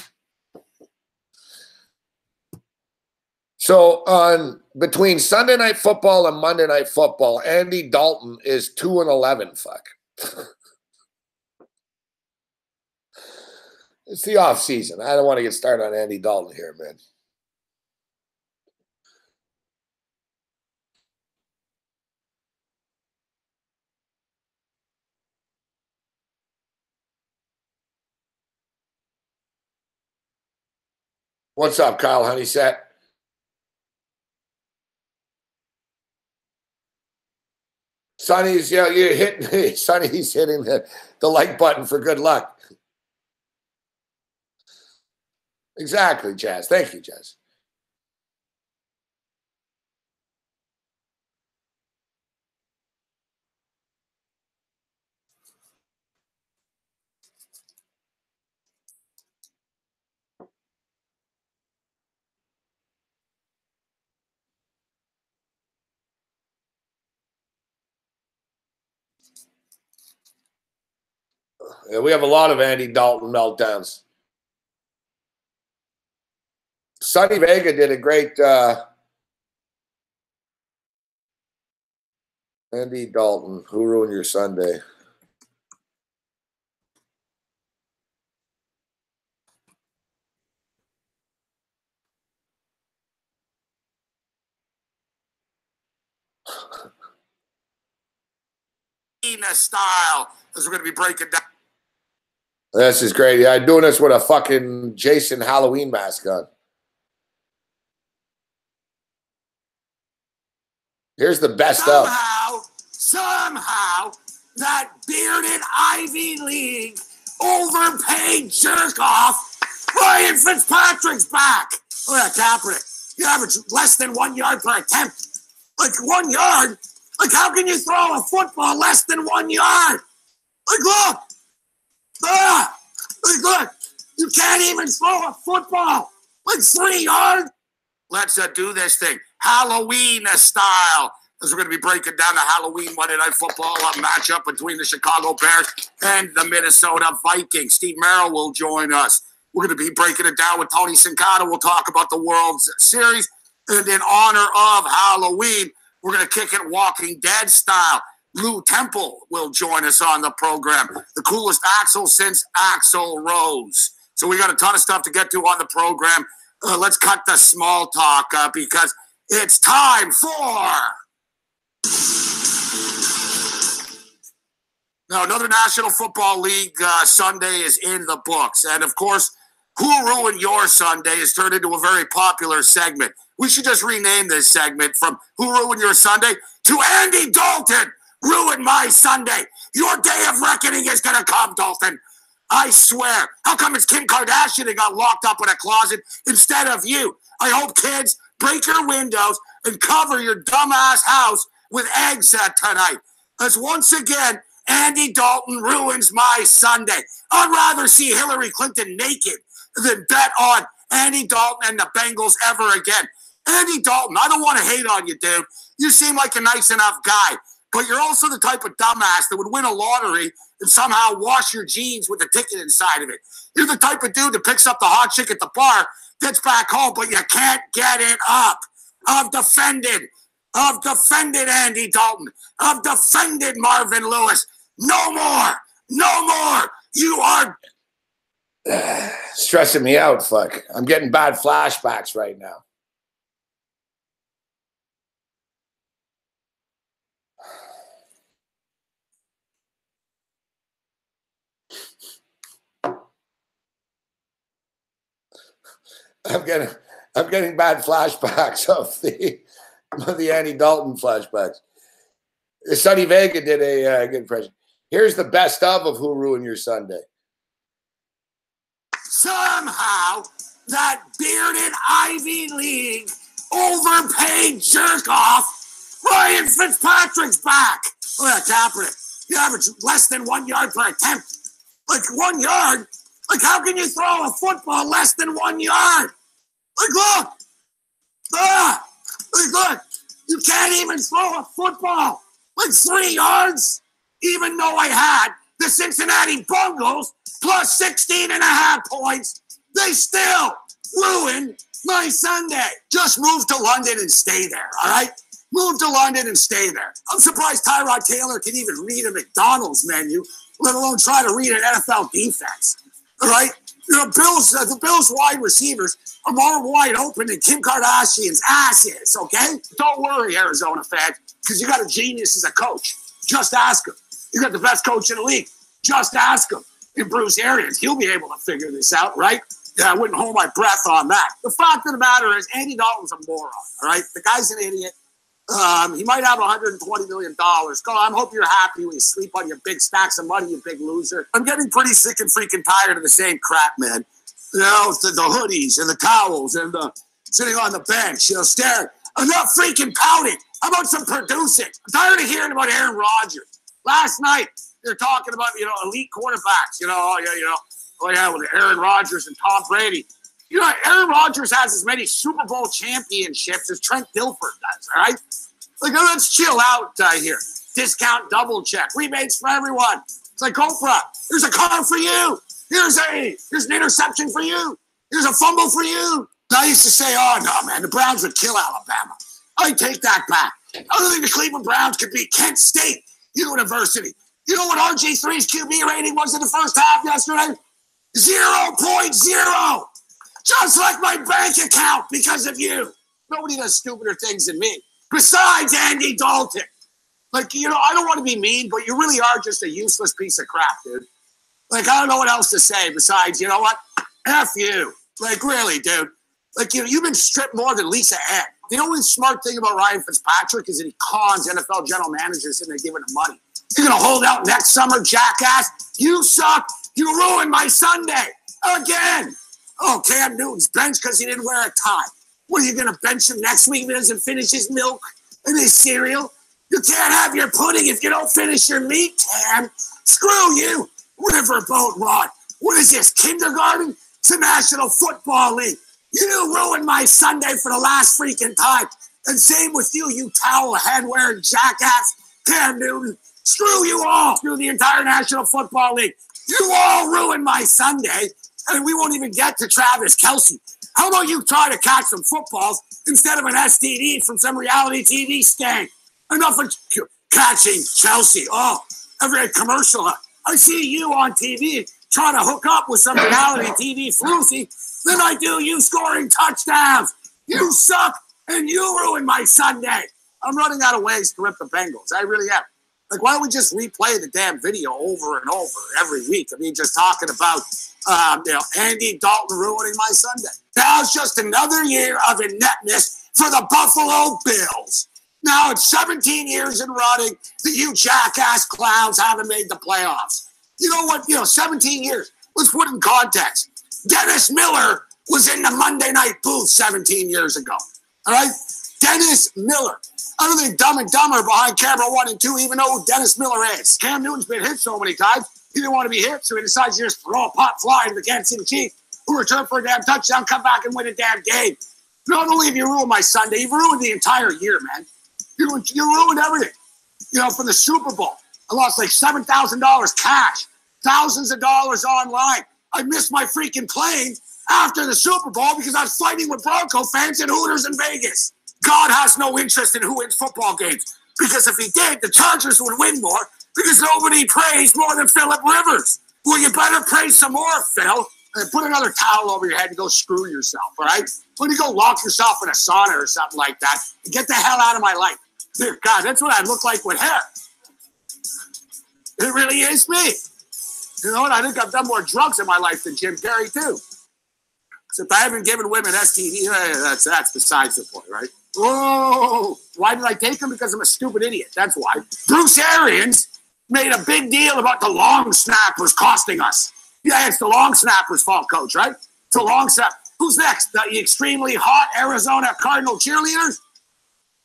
So between Sunday Night Football and Monday Night Football, Andy Dalton is 2-11. Fuck. It's the off season. I don't want to get started on Andy Dalton here, man. What's up, Kyle Honeyset? Sonny's, you're hitting. Sonny's hitting the like button for good luck. Exactly, Jazz. Thank you, Jazz. Yeah, we have a lot of Andy Dalton meltdowns. Sonny Vega did a great Andy Dalton, who ruined your Sunday? Style, as we're going to be breaking down. This is great. Yeah, I'm doing this with a fucking Jason Halloween mask on. Here's the best Somehow, that bearded Ivy League overpaid jerk-off Ryan Fitzpatrick's back. Look at that, Kaepernick. You average less than 1 yard per attempt. Like 1 yard? Like, how can you throw a football less than 1 yard? Like, look. Look. You can't even throw a football. Like 3 yards. Let's do this thing. Halloween style. As we're going to be breaking down the Halloween Monday Night Football matchup between the Chicago Bears and the Minnesota Vikings. Steve Merrill will join us. We're going to be breaking it down with Tony Sincata. We'll talk about the World Series. And in honor of Halloween, we're going to kick it Walking Dead style. Lou Temple will join us on the program. The coolest Axel since Axel Rose. So we got a ton of stuff to get to on the program. Let's cut the small talk because it's time for... Now, another National Football League Sunday is in the books. And, of course, Who Ruined Your Sunday has turned into a very popular segment. We should just rename this segment from Who Ruined Your Sunday to Andy Dalton Ruined My Sunday. Your day of reckoning is going to come, Dalton. I swear. How come it's Kim Kardashian that got locked up in a closet instead of you? I hope kids break your windows and cover your dumbass house with eggs tonight. As once again, Andy Dalton ruins my Sunday. I'd rather see Hillary Clinton naked than bet on Andy Dalton and the Bengals ever again. Andy Dalton, I don't want to hate on you, dude. You seem like a nice enough guy, but you're also the type of dumbass that would win a lottery and somehow wash your jeans with a ticket inside of it. You're the type of dude that picks up the hot chick at the bar, gets back home, but you can't get it up. I've defended Andy Dalton. I've defended Marvin Lewis. No more. No more. You are stressing me out, fuck. I'm getting bad flashbacks right now. I'm getting bad flashbacks of the Andy Dalton flashbacks. Sonny Vega did a good impression. Here's the best of who ruined your Sunday. Somehow, that bearded Ivy League overpaid jerk-off Ryan Fitzpatrick's back. Look at Kaepernick. You average less than 1 yard per attempt. Like 1 yard? Like, how can you throw a football less than 1 yard? Like, look. Look. You can't even throw a football. Like 3 yards. Even though I had the Cincinnati Bengals plus 16.5 points, they still ruined my Sunday. Just move to London and stay there, all right? Move to London and stay there. I'm surprised Tyrod Taylor can even read a McDonald's menu, let alone try to read an NFL defense, all right? The Bills wide receivers are more wide open than Kim Kardashian's ass is, okay? Don't worry, Arizona fans, because you got a genius as a coach. Just ask him. You got the best coach in the league. Just ask him. And Bruce Arians, he'll be able to figure this out, right? Yeah, I wouldn't hold my breath on that. The fact of the matter is, Andy Dalton's a moron, all right? The guy's an idiot. He might have $120 million. Go, I hope you're happy when you sleep on your big stacks of money, you big loser. I'm getting pretty sick and freaking tired of the same crap, man. You know, the hoodies and the towels and the sitting on the bench, staring. Enough freaking pouting. How about some producing? I'm tired of hearing about Aaron Rodgers. Last night, they're talking about, elite quarterbacks, with Aaron Rodgers and Tom Brady. Aaron Rodgers has as many Super Bowl championships as Trent Dilfer does, all right? Like, let's chill out here. Discount double check. Rebates for everyone. It's like Oprah. Here's a car for you. Here's an interception for you. Here's a fumble for you. I used to say, oh, no, man, the Browns would kill Alabama. I take that back. I don't think the Cleveland Browns could beat Kent State University. You know what RG3's QB rating was in the first half yesterday? 0.0. Just like my bank account because of you. Nobody does stupider things than me. Besides Andy Dalton. Like, I don't want to be mean, but you really are just a useless piece of crap, dude. Like, I don't know what else to say besides, you know what? F you. Like, really, dude. Like, you've been stripped more than Lisa Ed. The only smart thing about Ryan Fitzpatrick is that he cons NFL general managers and they're giving him money. You're going to hold out next summer, jackass? You suck. You ruined my Sunday. Again. Oh, Cam Newton's benched because he didn't wear a tie. What, are you going to bench him next week if he doesn't finish his milk and his cereal? You can't have your pudding if you don't finish your meat, Cam. Screw you. Riverboat Rod. What is this, kindergarten? It's the National Football League. You ruined my Sunday for the last freaking time. And same with you, you towel head-wearing jackass, Cam Newton. Screw you all. Screw the entire National Football League. You all ruined my Sunday, and we won't even get to Travis Kelce. How about you try to catch some footballs instead of an STD from some reality TV skank? Enough of catching Chelsea. Oh, every commercial. I see you on TV trying to hook up with some reality TV floozy. Then I do you scoring touchdowns. You suck, and you ruined my Sunday. I'm running out of ways to rip the Bengals. I really am. Like, why don't we just replay the damn video over and over every week? I mean, just talking about, Andy Dalton ruining my Sunday. Now it's just another year of ineptness for the Buffalo Bills. Now it's 17 years in running that you jackass clowns haven't made the playoffs. You know what? 17 years. Let's put it in context. Dennis Miller was in the Monday Night Booth 17 years ago. All right? Dennis Miller. I don't think Dumb and Dumber behind camera 1 and 2 even know who Dennis Miller is. Cam Newton's been hit so many times, he didn't want to be hit, so he decides to just throw a pop fly to the Kansas City Chiefs, who return for a damn touchdown, come back and win a damn game. Not only have you ruined my Sunday, you've ruined the entire year, man. You ruined everything. For the Super Bowl, I lost like $7,000 cash, thousands of dollars online. I missed my freaking plane after the Super Bowl because I was fighting with Bronco fans at Hooters in Vegas. God has no interest in who wins football games, because if he did, the Chargers would win more, because nobody prays more than Phillip Rivers. Well, you better pray some more, Phil. And put another towel over your head and go screw yourself, all right? When you go lock yourself in a sauna or something like that, and get the hell out of my life. Dear God, that's what I look like with hair. It really is me. You know what? I think I've done more drugs in my life than Jim Carrey, too. Except I haven't given women STD. That's besides the point, right? Whoa! Why did I take them? Because I'm a stupid idiot. That's why. Bruce Arians made a big deal about the long snappers costing us. Yeah, it's the long snappers' fault, Coach, right? It's the long snap. Who's next? The extremely hot Arizona Cardinal cheerleaders?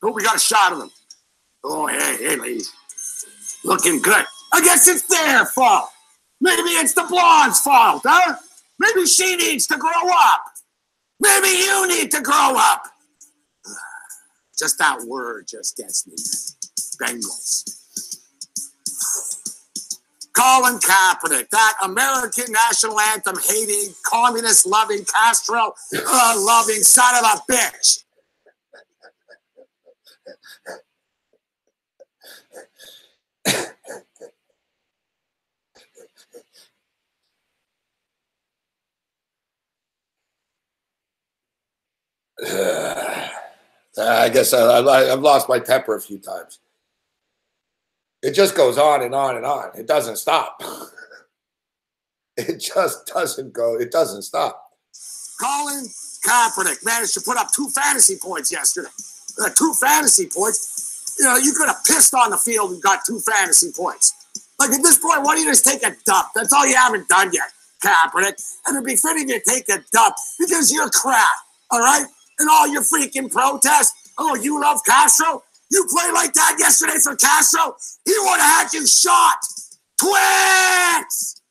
Oh, we got a shot of them. Oh, hey, ladies. Looking good. I guess it's their fault. Maybe it's the blonde's fault, huh? Maybe she needs to grow up. Maybe you need to grow up. Just that word just gets me. Bengals. Colin Kaepernick, that American national anthem hating, communist loving, Castro loving son of a bitch. I guess I've lost my temper a few times. It just goes on and on and on. It doesn't stop. It just doesn't go. It doesn't stop. Colin Kaepernick managed to put up 2 fantasy points yesterday. 2 fantasy points. You could have pissed on the field and got 2 fantasy points. Like at this point, why don't you just take a dump? That's all you haven't done yet, Kaepernick. And it'd be fitting to take a dump because you're crap, all right? And all your freaking protests. Oh, you love Castro? You played like that yesterday for Castro? He would have had you shot. Twix!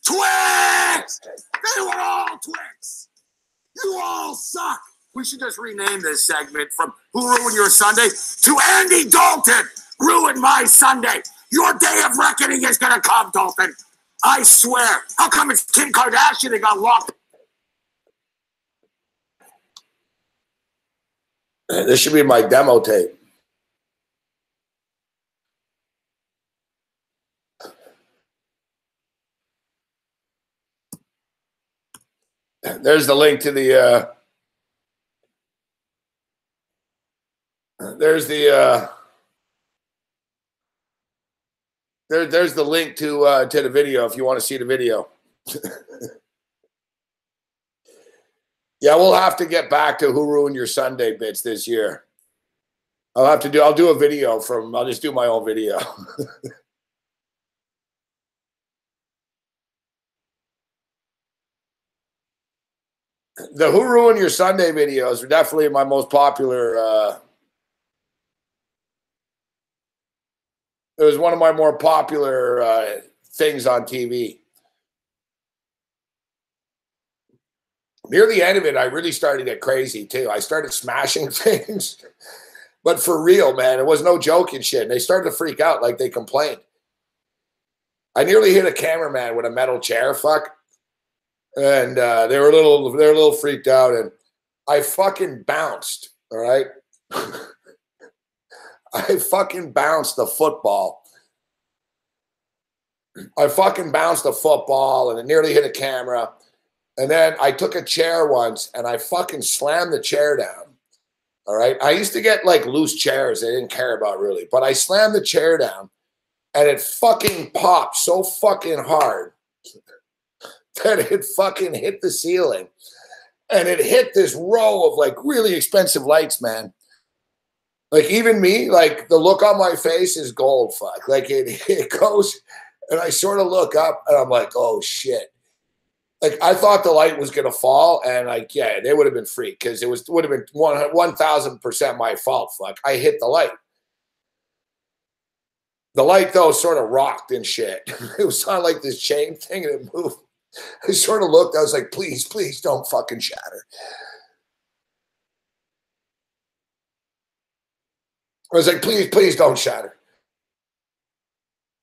Twix! They were all Twix. You all suck. We should just rename this segment from Who Ruined Your Sunday to Andy Dalton Ruined My Sunday. Your day of reckoning is going to come, Dalton. I swear. How come it's Kim Kardashian that got locked? This should be my demo tape. There's the link to the there's the link to the video if you want to see the video. Yeah, we'll have to get back to Who Ruined Your Sunday bits this year. I'll do a video I'll just do my own video. The Who Ruined Your Sunday videos are definitely my most popular. It was one of my more popular things on TV. Near the end of it, I really started to get crazy, too. I started smashing things. But for real, man, it was no joking shit. And they started to freak out like they complained. I nearly hit a cameraman with a metal chair, and they were a little freaked out, and I fucking bounced. All right, I fucking bounced the football. And it nearly hit a camera. And then I took a chair once, and I fucking slammed the chair down. All right, I used to get like loose chairs I didn't care about really, but I slammed the chair down, and it fucking popped so fucking hard that it fucking hit the ceiling, and it hit this row of like really expensive lights, man. Like even me, like the look on my face is gold, fuck. Like it goes, and I sort of look up and I'm like, oh shit. Like I thought the light was gonna fall, and like yeah, they would have been free because it would have been 1,000% my fault. Fuck, I hit the light. The light though sort of rocked and shit. It was kind of like this chain thing, and it moved. I sort of looked. I was like, please, please don't fucking shatter. I was like, please, please don't shatter.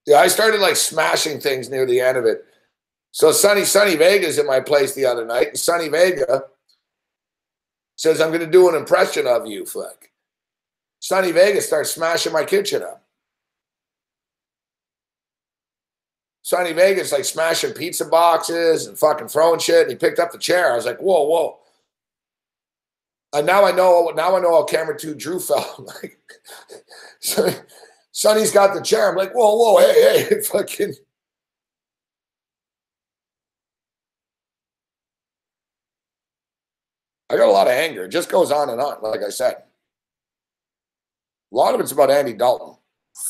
Yeah, I started like smashing things near the end of it. So Sonny Vega's in my place the other night, and Sonny Vega says, I'm going to do an impression of you, fuck. Sonny Vega starts smashing my kitchen up. Sonny Vega's like smashing pizza boxes and fucking throwing shit, and he picked up the chair. I was like, whoa, whoa. And now I know how camera 2 Drew felt. Like, Sonny's got the chair. I'm like, whoa, whoa, hey, fucking. I got a lot of anger. It just goes on and on, like I said. A lot of it's about Andy Dalton.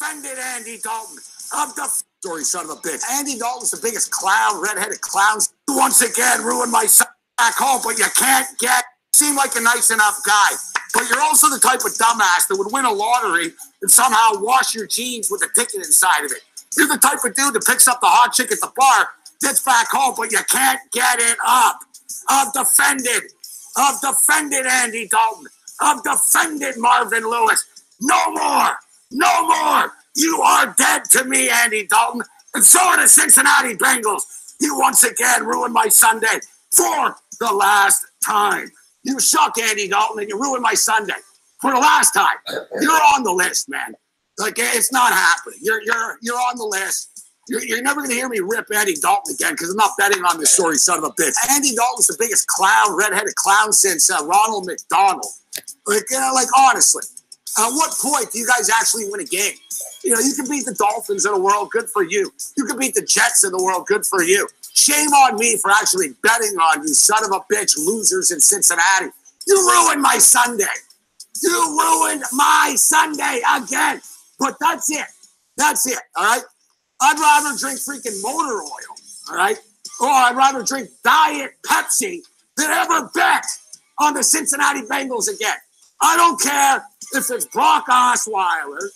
Offended Andy Dalton of the story, son of a bitch. Andy Dalton's the biggest clown, redheaded clown. Once again, ruined my son back home, but you can't get. Seem like a nice enough guy, but you're also the type of dumbass that would win a lottery and somehow wash your jeans with a ticket inside of it. You're the type of dude that picks up the hot chick at the bar, gets back home, but you can't get it up. I've defended Andy Dalton. I've defended Marvin Lewis. No more. No more. You are dead to me, Andy Dalton. And so are the Cincinnati Bengals. You once again ruined my Sunday for the last time. You suck, Andy Dalton, and you ruined my Sunday for the last time. You're on the list, man. Like, it's not happening. You're on the list. You're never going to hear me rip Andy Dalton again because I'm not betting on this story, son of a bitch. Andy Dalton's the biggest clown, redheaded clown since Ronald McDonald. Like, honestly, at what point do you guys actually win a game? You know, you can beat the Dolphins in the world, good for you. You can beat the Jets in the world, good for you. Shame on me for actually betting on you, son of a bitch, losers in Cincinnati. You ruined my Sunday. You ruined my Sunday again. But that's it. That's it, all right? I'd rather drink freaking motor oil, all right? Or I'd rather drink Diet Pepsi than ever bet on the Cincinnati Bengals again. I don't care if it's Brock Osweiler.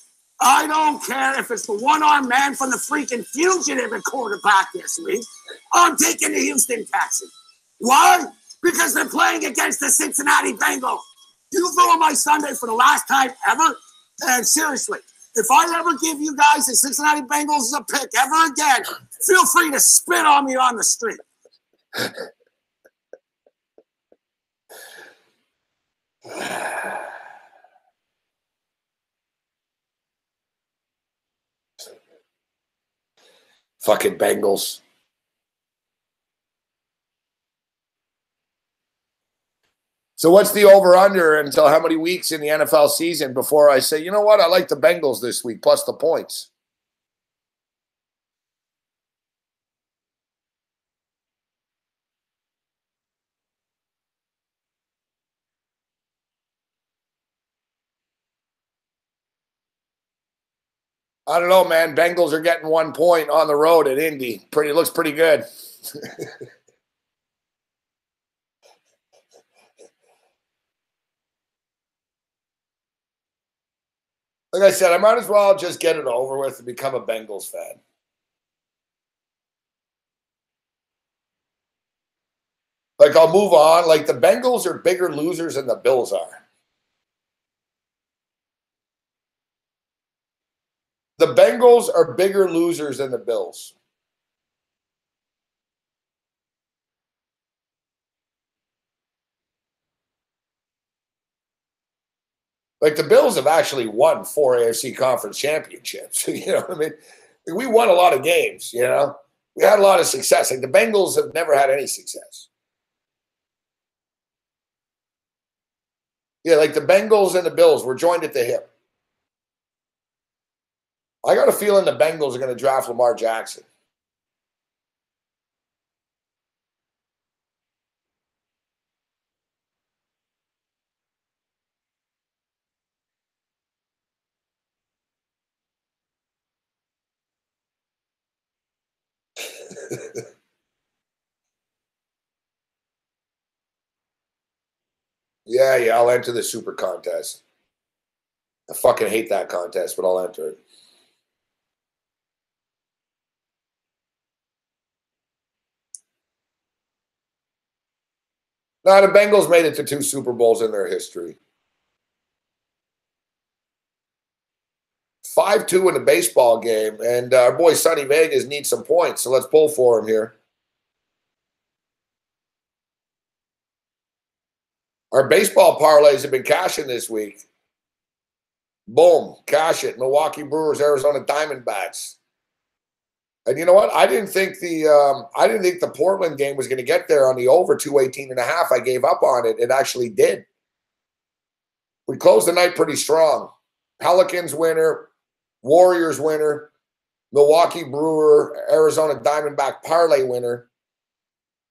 I don't care if it's the one-armed man from the freaking Fugitive at quarterback this week. I'm taking the Houston Texans. Why? Because they're playing against the Cincinnati Bengals. You ruined my Sunday for the last time ever. And seriously, if I ever give you guys the Cincinnati Bengals as a pick ever again, feel free to spit on me on the street. Fucking Bengals. So what's the over-under until how many weeks in the NFL season before I say, you know what, I like the Bengals this week, plus the points? I don't know, man. Bengals are getting 1 point on the road at Indy. Looks pretty good. Like I said, I might as well just get it over with and become a Bengals fan. Like, I'll move on. Like, the Bengals are bigger losers than the Bills are. The Bengals are bigger losers than the Bills. Like, the Bills have actually won 4 AFC conference championships. You know what I mean? We won a lot of games, you know? We had a lot of success. Like, the Bengals have never had any success. Yeah, like the Bengals and the Bills were joined at the hip. I got a feeling the Bengals are going to draft Lamar Jackson. Yeah, I'll enter the super contest. I fucking hate that contest, but I'll enter it. No, the Bengals made it to 2 Super Bowls in their history. 5-2 in the baseball game, and our boy Sonny Vegas needs some points, so let's pull for him here. Our baseball parlays have been cashing this week. Boom, cash it. Milwaukee Brewers, Arizona Diamondbacks. And you know what? I didn't think the Portland game was going to get there on the over 218.5. I gave up on it. It actually did. We closed the night pretty strong. Pelicans winner, Warriors winner, Milwaukee Brewer, Arizona Diamondback parlay winner,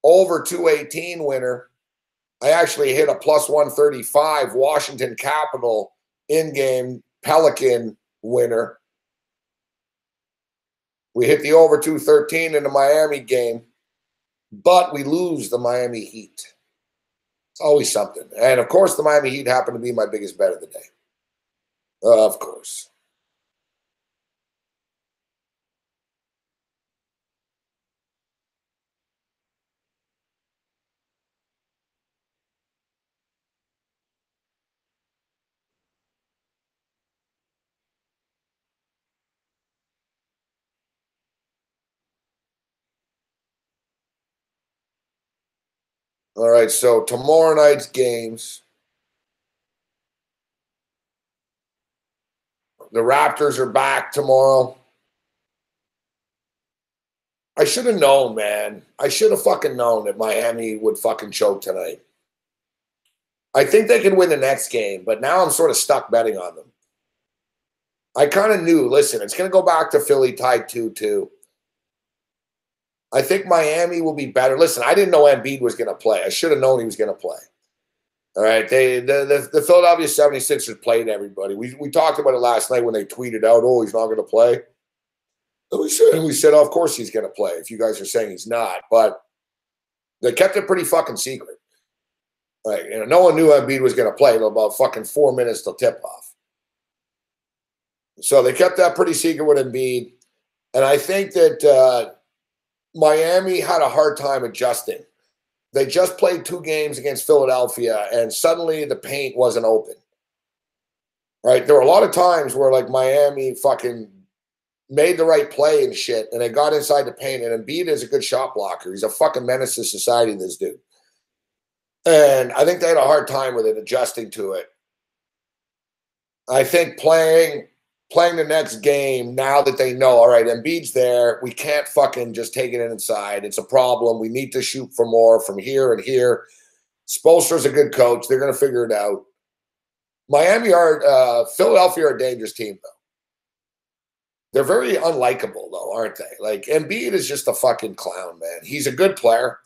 over 218 winner. I actually hit a plus 135 Washington Capital in-game Pelican winner. We hit the over 213 in the Miami game, but we lose the Miami Heat. It's always something. And, of course, the Miami Heat happened to be my biggest bet of the day. Of course. All right, so tomorrow night's games. The Raptors are back tomorrow. I should have known, man. I should have fucking known that Miami would fucking choke tonight. I think they can win the next game, but now I'm sort of stuck betting on them. I kind of knew, listen, it's going to go back to Philly tied 2-2. I think Miami will be better. Listen, I didn't know Embiid was going to play. I should have known he was going to play. All right, the Philadelphia 76ers played everybody. We talked about it last night when they tweeted out, oh, he's not going to play. And we said, oh, of course he's going to play if you guys are saying he's not. But they kept it pretty fucking secret. Like, no one knew Embiid was going to play until about fucking 4 minutes till tip-off. So they kept that pretty secret with Embiid. And I think that Miami had a hard time adjusting. They just played 2 games against Philadelphia, and suddenly the paint wasn't open. Right? There were a lot of times where, like, Miami fucking made the right play and shit, and they got inside the paint, and Embiid is a good shot blocker. He's a fucking menace to society, this dude. And I think they had a hard time with it, adjusting to it. I think playing the next game, now that they know, all right, Embiid's there, we can't fucking just take it inside. It's a problem. We need to shoot for more from here and here. Spoelstra's a good coach. They're going to figure it out. Philadelphia are a dangerous team, though. They're very unlikable, though, aren't they? Like, Embiid is just a fucking clown, man. He's a good player,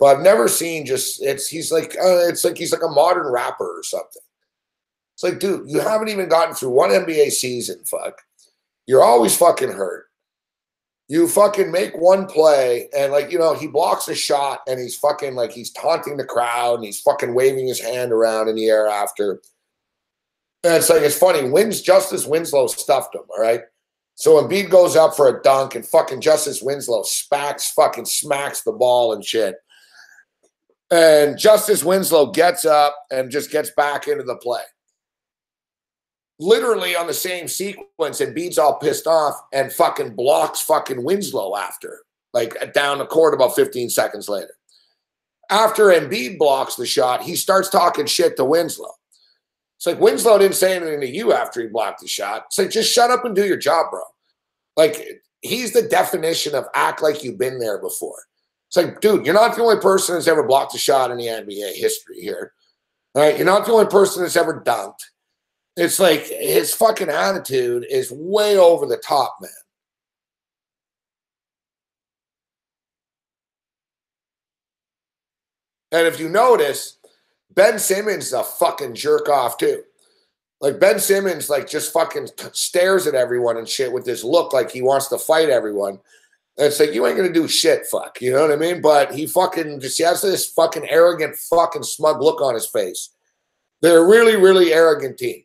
but I've never seen he's like a modern rapper or something. It's like, dude, you haven't even gotten through one NBA season, fuck. You're always fucking hurt. You fucking make one play, and, like, you know, he blocks a shot, and he's fucking, like, he's taunting the crowd, and he's fucking waving his hand around in the air after. And it's like, it's funny. Justice Winslow stuffed him, all right? So Embiid goes up for a dunk, and fucking Justice Winslow smacks the ball and shit. And Justice Winslow gets up and just gets back into the play. Literally on the same sequence, Embiid's all pissed off and fucking blocks fucking Winslow after, like, down the court about 15 seconds later. After Embiid blocks the shot, he starts talking shit to Winslow. It's like, Winslow didn't say anything to you after he blocked the shot. It's like, just shut up and do your job, bro. Like, he's the definition of act like you've been there before. It's like, dude, you're not the only person that's ever blocked a shot in the NBA history here. All right? You're not the only person that's ever dunked. It's like, his fucking attitude is way over the top, man. And if you notice, Ben Simmons is a fucking jerk off too. Like, Ben Simmons, like, just fucking stares at everyone and shit with this look like he wants to fight everyone. And it's like, you ain't going to do shit, fuck. You know what I mean? But he fucking just, he has this fucking arrogant, fucking smug look on his face. They're a really, really arrogant team.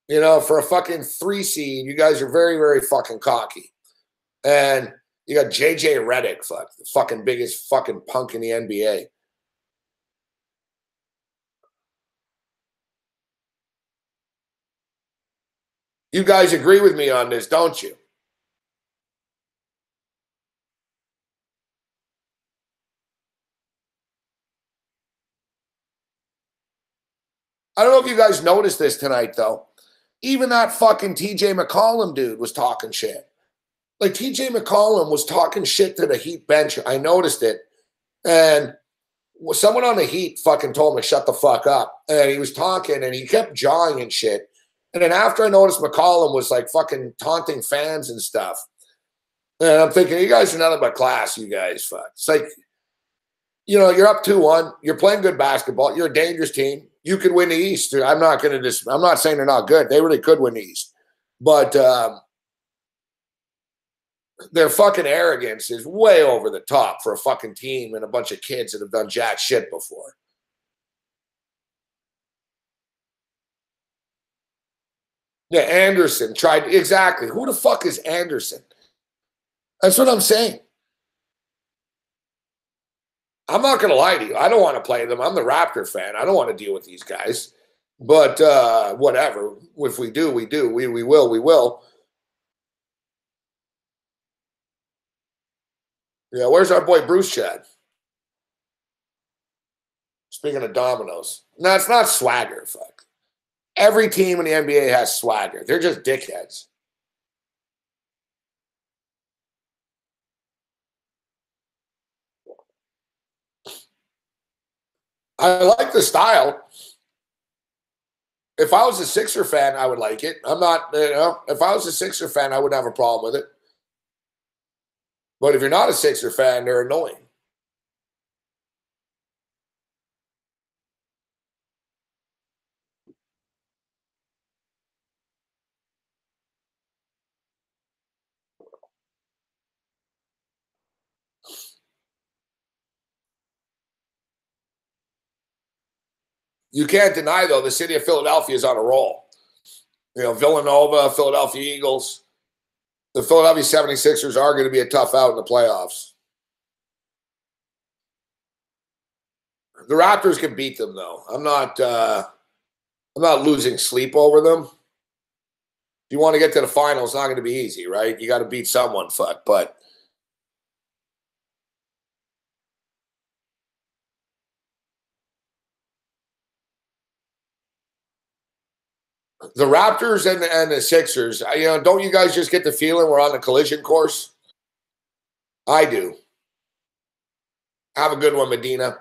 You know, for a fucking 3 seed, you guys are very, very fucking cocky. And you got JJ Redick, fuck, the fucking biggest fucking punk in the NBA. You guys agree with me on this, don't you? I don't know if you guys noticed this tonight, though. Even that fucking TJ McCollum dude was talking shit. Like, TJ McCollum was talking shit to the Heat bench. I noticed it. And someone on the Heat fucking told him to shut the fuck up. And he was talking, and he kept jawing and shit. And then after I noticed McCollum was, like, fucking taunting fans and stuff. And I'm thinking, you guys are nothing but class, you guys. Fuck. It's like, you know, you're up 2-1. You're playing good basketball. You're a dangerous team. You could win the East. I'm not saying they're not good. They really could win the East. But their fucking arrogance is way over the top for a fucking team and a bunch of kids that have done jack shit before. Yeah, Anderson tried. Exactly. Who the fuck is Anderson? That's what I'm saying. I'm not going to lie to you. I don't want to play them. I'm the Raptor fan. I don't want to deal with these guys. But whatever. If we do, we do. We will. We will. Yeah, where's our boy Bruce Chad? Speaking of dominoes. No, it's not swagger. Fuck. Every team in the NBA has swagger. They're just dickheads. I like the style. If I was a Sixer fan, I would like it. I'm not, you know, if I was a Sixer fan, I wouldn't have a problem with it. But if you're not a Sixer fan, they're annoying. You can't deny, though, the city of Philadelphia is on a roll. You know, Villanova, Philadelphia Eagles. The Philadelphia 76ers are going to be a tough out in the playoffs. The Raptors can beat them, though. I'm not losing sleep over them. If you want to get to the finals, it's not going to be easy, right? You got to beat someone, fuck. But the Raptors and the Sixers, you know, don't you guys just get the feeling we're on the collision course? I do. Have a good one, Medina.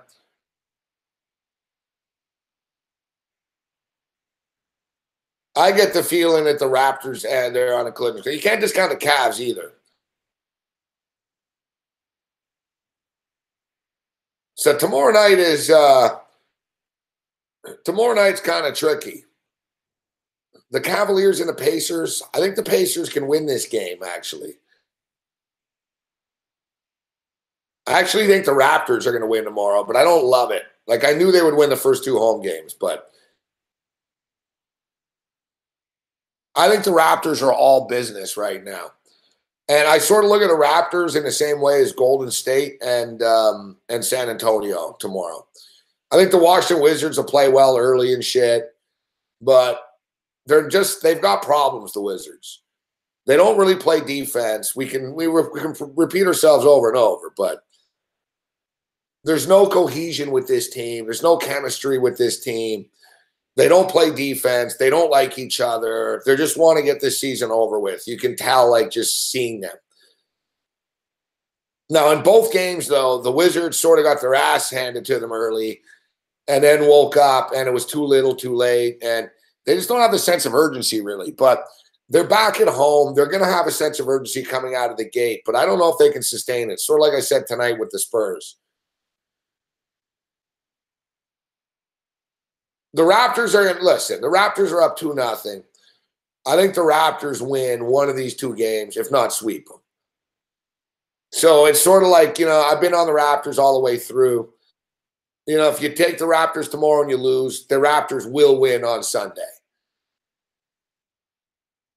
I get the feeling that the Raptors and they're on a collision. You can't discount the Cavs either. So tomorrow night's kind of tricky. The Cavaliers and the Pacers. I think the Pacers can win this game, actually. I actually think the Raptors are going to win tomorrow, but I don't love it. Like, I knew they would win the first 2 home games, but I think the Raptors are all business right now. And I sort of look at the Raptors in the same way as Golden State and San Antonio tomorrow. I think the Washington Wizards will play well early and shit, but they've got problems, the Wizards. They don't really play defense. We can repeat ourselves over and over, but there's no cohesion with this team. There's no chemistry with this team. They don't play defense. They don't like each other. They just want to get this season over with. You can tell, like, just seeing them. Now, in both games, though, the Wizards sort of got their ass handed to them early and then woke up, and it was too little, too late, and they just don't have the sense of urgency, really. But they're back at home. They're going to have a sense of urgency coming out of the gate, but I don't know if they can sustain it. Sort of like I said tonight with the Spurs. The Raptors are – listen, the Raptors are up 2-0. I think the Raptors win one of these 2 games, if not sweep them. So it's sort of like, I've been on the Raptors all the way through. If you take the Raptors tomorrow and you lose, the Raptors will win on Sunday.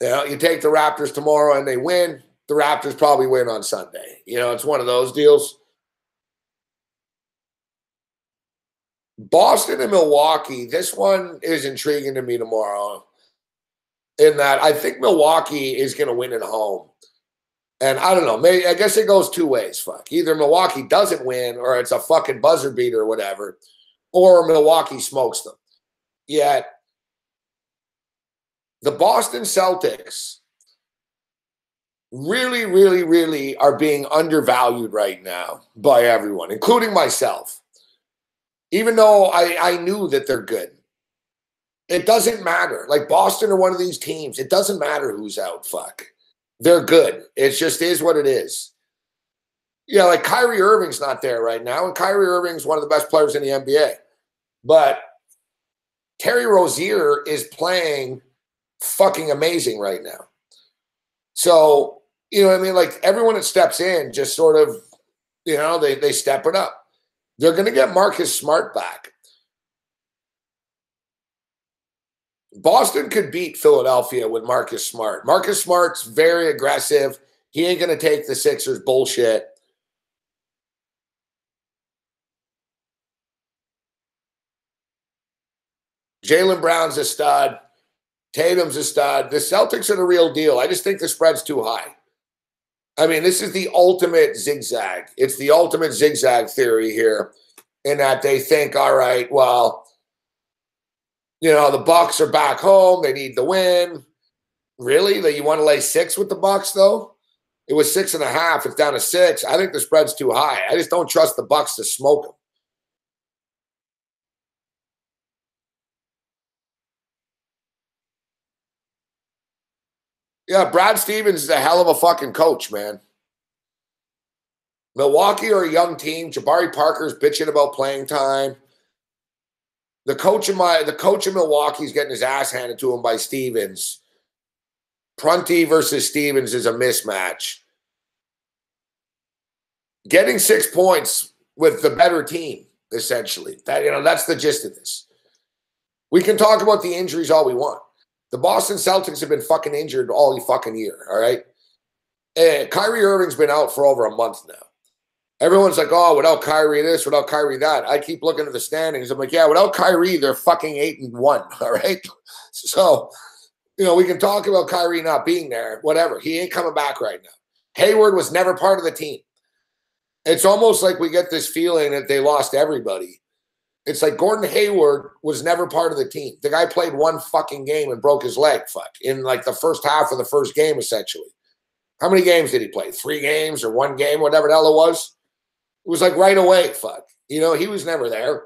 You take the Raptors tomorrow and they win, the Raptors probably win on Sunday. It's one of those deals. Boston and Milwaukee, this one is intriguing to me tomorrow in that I think Milwaukee is going to win at home. And I don't know, maybe I guess it goes two ways, fuck. Either Milwaukee doesn't win or it's a fucking buzzer beater or whatever, or Milwaukee smokes them. Yet, the Boston Celtics really, really, really are being undervalued right now by everyone, including myself. Even though I knew that they're good. It doesn't matter. Like Boston are one of these teams. It doesn't matter who's out, fuck. They're good. It just is what it is. Like Kyrie Irving's not there right now, and Kyrie Irving's one of the best players in the NBA. But Terry Rozier is playing fucking amazing right now. So, you know what I mean? Like everyone that steps in just sort of, they step it up. They're going to get Marcus Smart back. Boston could beat Philadelphia with Marcus Smart. Marcus Smart's very aggressive. He ain't going to take the Sixers bullshit. Jaylen Brown's a stud. Tatum's a stud. The Celtics are the real deal. I just think the spread's too high. I mean, this is the ultimate zigzag. It's the ultimate zigzag theory here in that they think, all right, well, the Bucks are back home. They need the win. Really? That you want to lay 6 with the Bucks, though? It was 6.5. It's down to 6. I think the spread's too high. I just don't trust the Bucks to smoke them. Yeah, Brad Stevens is a hell of a fucking coach, man. Milwaukee are a young team. Jabari Parker's bitching about playing time. The coach of Milwaukee is getting his ass handed to him by Stevens. Prunty versus Stevens is a mismatch. Getting 6 points with the better team, essentially. That's the gist of this. We can talk about the injuries all we want. The Boston Celtics have been fucking injured all fucking year, all right? And Kyrie Irving's been out for over a month now. Everyone's like, oh, without Kyrie this, without Kyrie that. I keep looking at the standings. I'm like, yeah, without Kyrie, they're fucking 8-1, all right? So, we can talk about Kyrie not being there, whatever. He ain't coming back right now. Hayward was never part of the team. It's almost like we get this feeling that they lost everybody. It's like Gordon Hayward was never part of the team. The guy played one fucking game and broke his leg, in like the first half of the first game, essentially. How many games did he play? 3 games or 1 game, whatever the hell it was? It was like right away, he was never there.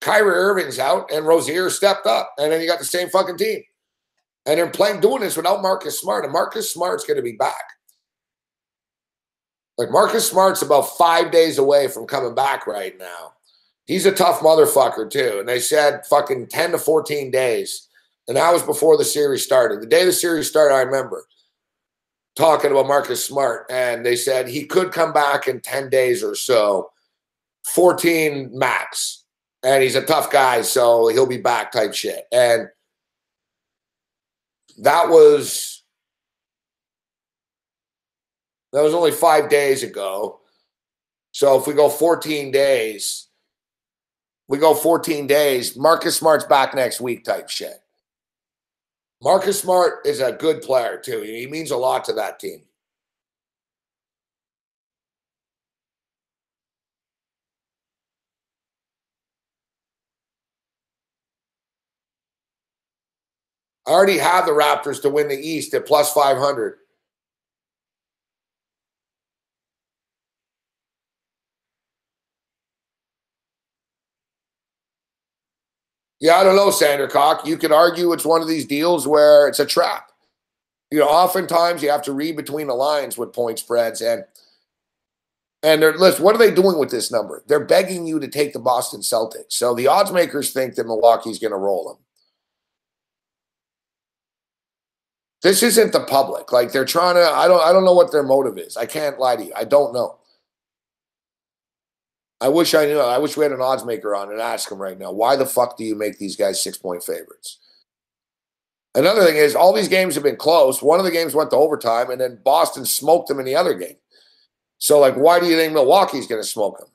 Kyrie Irving's out and Rozier stepped up, and then you got the same fucking team. And they're doing this without Marcus Smart, and Marcus Smart's going to be back. Like Marcus Smart's about 5 days away from coming back right now. He's a tough motherfucker too. And they said fucking 10 to 14 days. And that was before the series started. The day the series started, I remember talking about Marcus Smart. And they said he could come back in 10 days or so. 14 max. And he's a tough guy, so he'll be back type shit. And that was only 5 days ago. So if we go 14 days, Marcus Smart's back next week type shit. Marcus Smart is a good player, too. He means a lot to that team. I already have the Raptors to win the East at plus 500. Yeah, I don't know, Sandercock. You could argue it's one of these deals where it's a trap. Oftentimes you have to read between the lines with point spreads. And listen, what are they doing with this number? They're begging you to take the Boston Celtics. So the odds makers think that Milwaukee's going to roll them. This isn't the public. Like they're trying to. I don't know what their motive is. I can't lie to you. I don't know. I wish I knew. I wish we had an odds maker on and ask him right now. Why the fuck do you make these guys 6-point favorites? Another thing is, all these games have been close. One of the games went to overtime, and then Boston smoked them in the other game. So, like, why do you think Milwaukee's going to smoke them?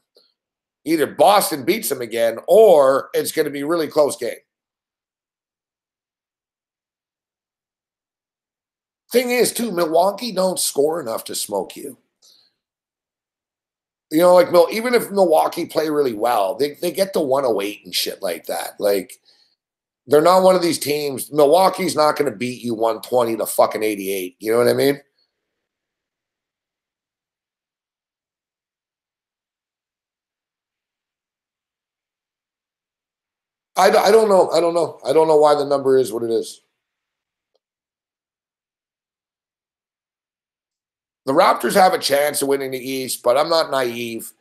Either Boston beats them again, or it's going to be a really close game. Thing is, too, Milwaukee don't score enough to smoke you. You know, like, even if Milwaukee play really well, they get to 108 and shit like that. Like, they're not one of these teams. Milwaukee's not going to beat you 120 to fucking 88. You know what I mean? I don't know. I don't know. I don't know why the number is what it is. The Raptors have a chance of winning the East, but I'm not naive.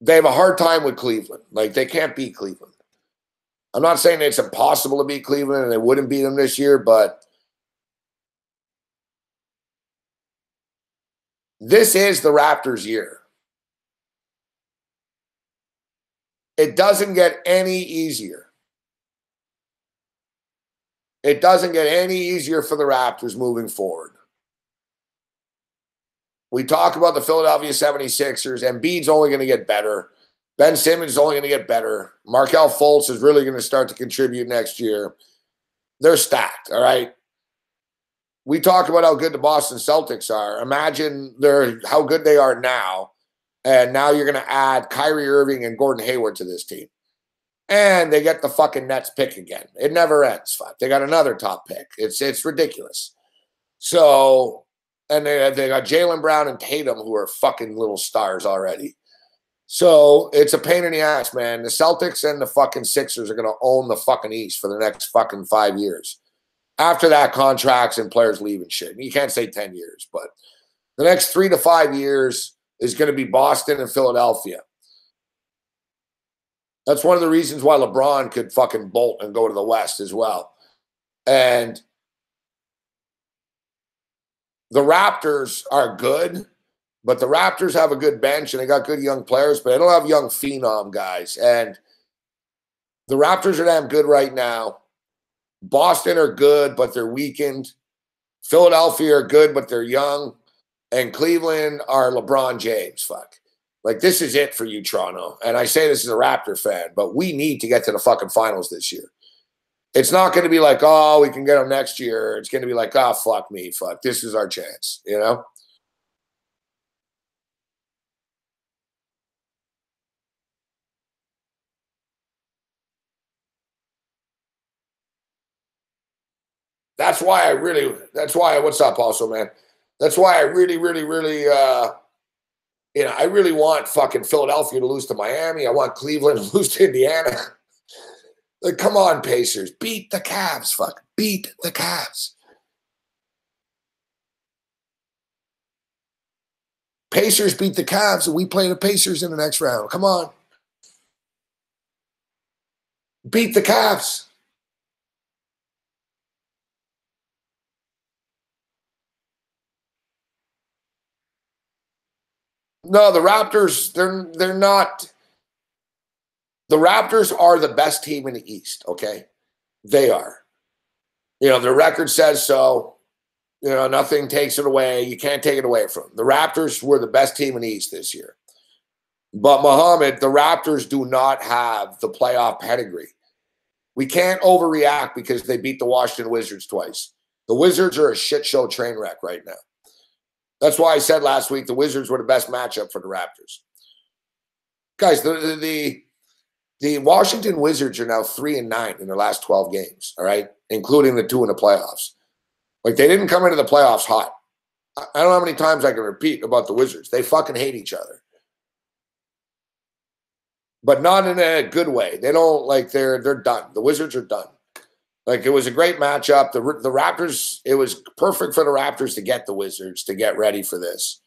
They have a hard time with Cleveland. Like, they can't beat Cleveland. I'm not saying it's impossible to beat Cleveland and they wouldn't beat them this year, but this is the Raptors' year. It doesn't get any easier. It doesn't get any easier for the Raptors moving forward. We talk about the Philadelphia 76ers, and Embiid's only going to get better. Ben Simmons is only going to get better. Markelle Fultz is really going to start to contribute next year. They're stacked, all right? We talk about how good the Boston Celtics are. Imagine how good they are now, and now you're going to add Kyrie Irving and Gordon Hayward to this team. And they get the fucking Nets pick again. It never ends. Fuck. They got another top pick. It's ridiculous. So... And they got Jaylen Brown and Tatum, who are fucking little stars already. So it's a pain in the ass, man. The Celtics and the fucking Sixers are going to own the fucking East for the next fucking 5 years. After that, contracts and players leave and shit. You can't say 10 years, but the next 3 to 5 years is going to be Boston and Philadelphia. That's one of the reasons why LeBron could fucking bolt and go to the West as well. And the Raptors are good, but the Raptors have a good bench and they got good young players, but they don't have young phenom guys. And the Raptors are damn good right now. Boston are good, but they're weakened. Philadelphia are good, but they're young. And Cleveland are LeBron James. Fuck. Like, this is it for you, Toronto. And I say this as a Raptor fan, but we need to get to the fucking finals this year. It's not going to be like, oh, we can get them next year. It's going to be like, oh, fuck me. Fuck. This is our chance, you know? That's why what's up also, man? That's why I really, I really want fucking Philadelphia to lose to Miami. I want Cleveland to lose to Indiana. Like, come on, Pacers. Beat the Cavs, fuck. Beat the Cavs. Pacers beat the Cavs, and we play the Pacers in the next round. Come on. Beat the Cavs. No, the Raptors, they're not. The Raptors are the best team in the East, okay? They are. You know, their record says so. You know, nothing takes it away. You can't take it away from them. The Raptors were the best team in the East this year. But, Muhammad, the Raptors do not have the playoff pedigree. We can't overreact because they beat the Washington Wizards twice. The Wizards are a shit show train wreck right now. That's why I said last week the Wizards were the best matchup for the Raptors. Guys, the Washington Wizards are now 3-9 in their last 12 games, all right, including the 2 in the playoffs. Like, they didn't come into the playoffs hot. I don't know how many times I can repeat about the Wizards. They fucking hate each other. But not in a good way. They don't, like, they're done. The Wizards are done. Like, it was a great matchup. The Raptors, it was perfect for the Raptors to get the Wizards to get ready for this.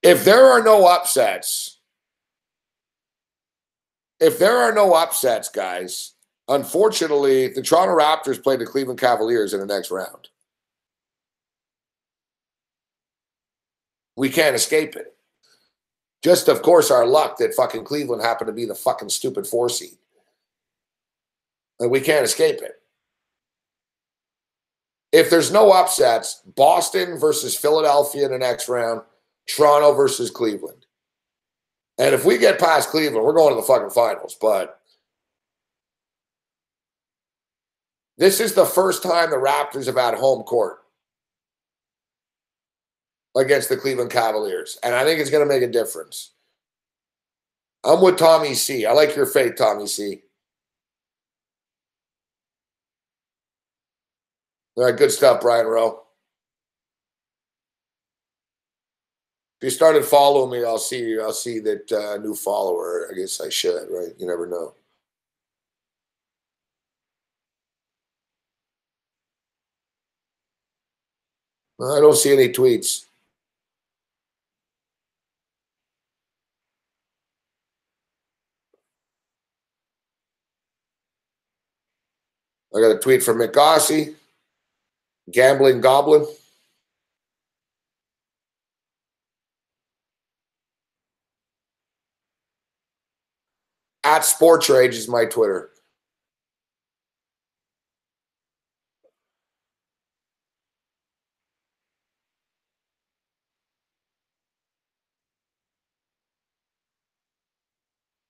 If there are no upsets, if there are no upsets, guys, unfortunately, the Toronto Raptors play the Cleveland Cavaliers in the next round. We can't escape it. Just, of course, our luck that fucking Cleveland happened to be the fucking stupid 4 seed. And we can't escape it. If there's no upsets, Boston versus Philadelphia in the next round, Toronto versus Cleveland. And if we get past Cleveland, we're going to the fucking finals. But this is the first time the Raptors have had home court against the Cleveland Cavaliers. And I think it's going to make a difference. I'm with Tommy C. I like your faith, Tommy C. All right, good stuff, Brian Rowe. If you started following me, I'll see that new follower. I guess I should, right? You never know. I don't see any tweets. I got a tweet from McGossie, Gambling Goblin. At Sports Rage is my Twitter.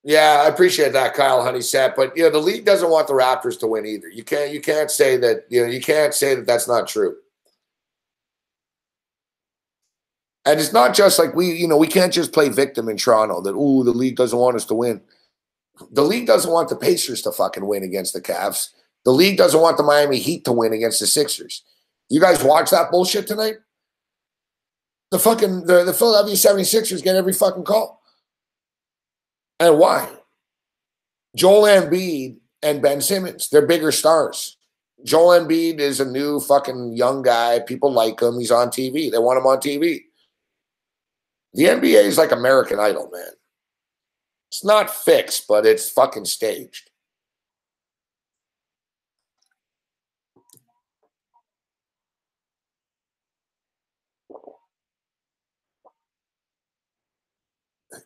Yeah, I appreciate that, Kyle Honeysett. But the league doesn't want the Raptors to win either. You can't say that. You can't say that that's not true. And it's not just like we can't just play victim in Toronto. That the league doesn't want us to win. The league doesn't want the Pacers to fucking win against the Cavs. The league doesn't want the Miami Heat to win against the Sixers. You guys watch that bullshit tonight? The Philadelphia 76ers get every fucking call. And why? Joel Embiid and Ben Simmons, they're bigger stars. Joel Embiid is a new fucking young guy. People like him. He's on TV. They want him on TV. The NBA is like American Idol, man. It's not fixed, but it's fucking staged.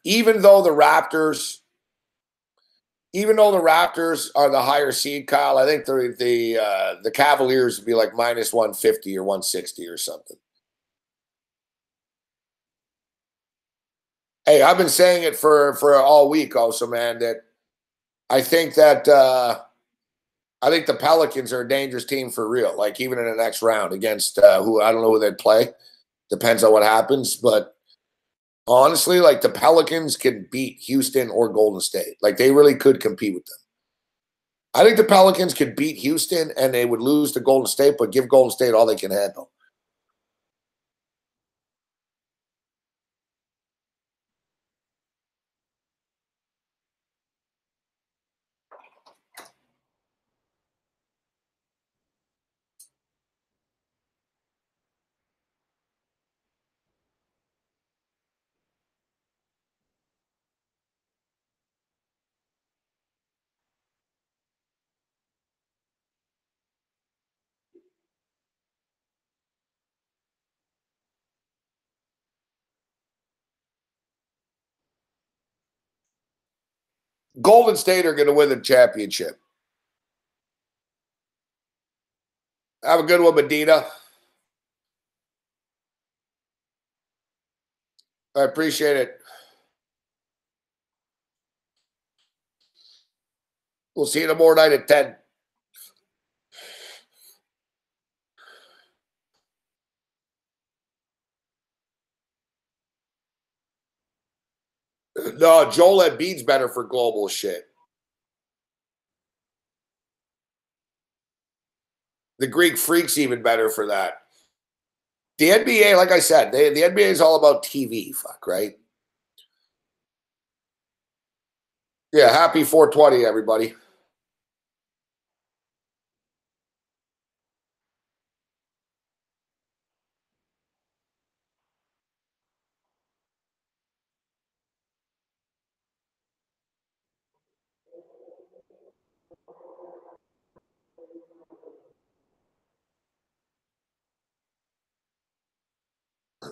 Even though the Raptors are the higher seed, Kyle, I think the Cavaliers would be like minus 150 or 160 or something. Hey, I've been saying it for all week also, man, that I think that I think the Pelicans are a dangerous team for real, like even in the next round against who I don't know who they'd play. Depends on what happens, but honestly, like the Pelicans can beat Houston or Golden State. Like they really could compete with them. I think the Pelicans could beat Houston and they would lose to Golden State, but give Golden State all they can handle. Golden State are going to win the championship. Have a good one, Medina. I appreciate it. We'll see you tomorrow night at 10. No, Joel Embiid's better for global shit. The Greek Freak's even better for that. The NBA, like I said, the NBA is all about TV, right? Yeah, happy 420, everybody.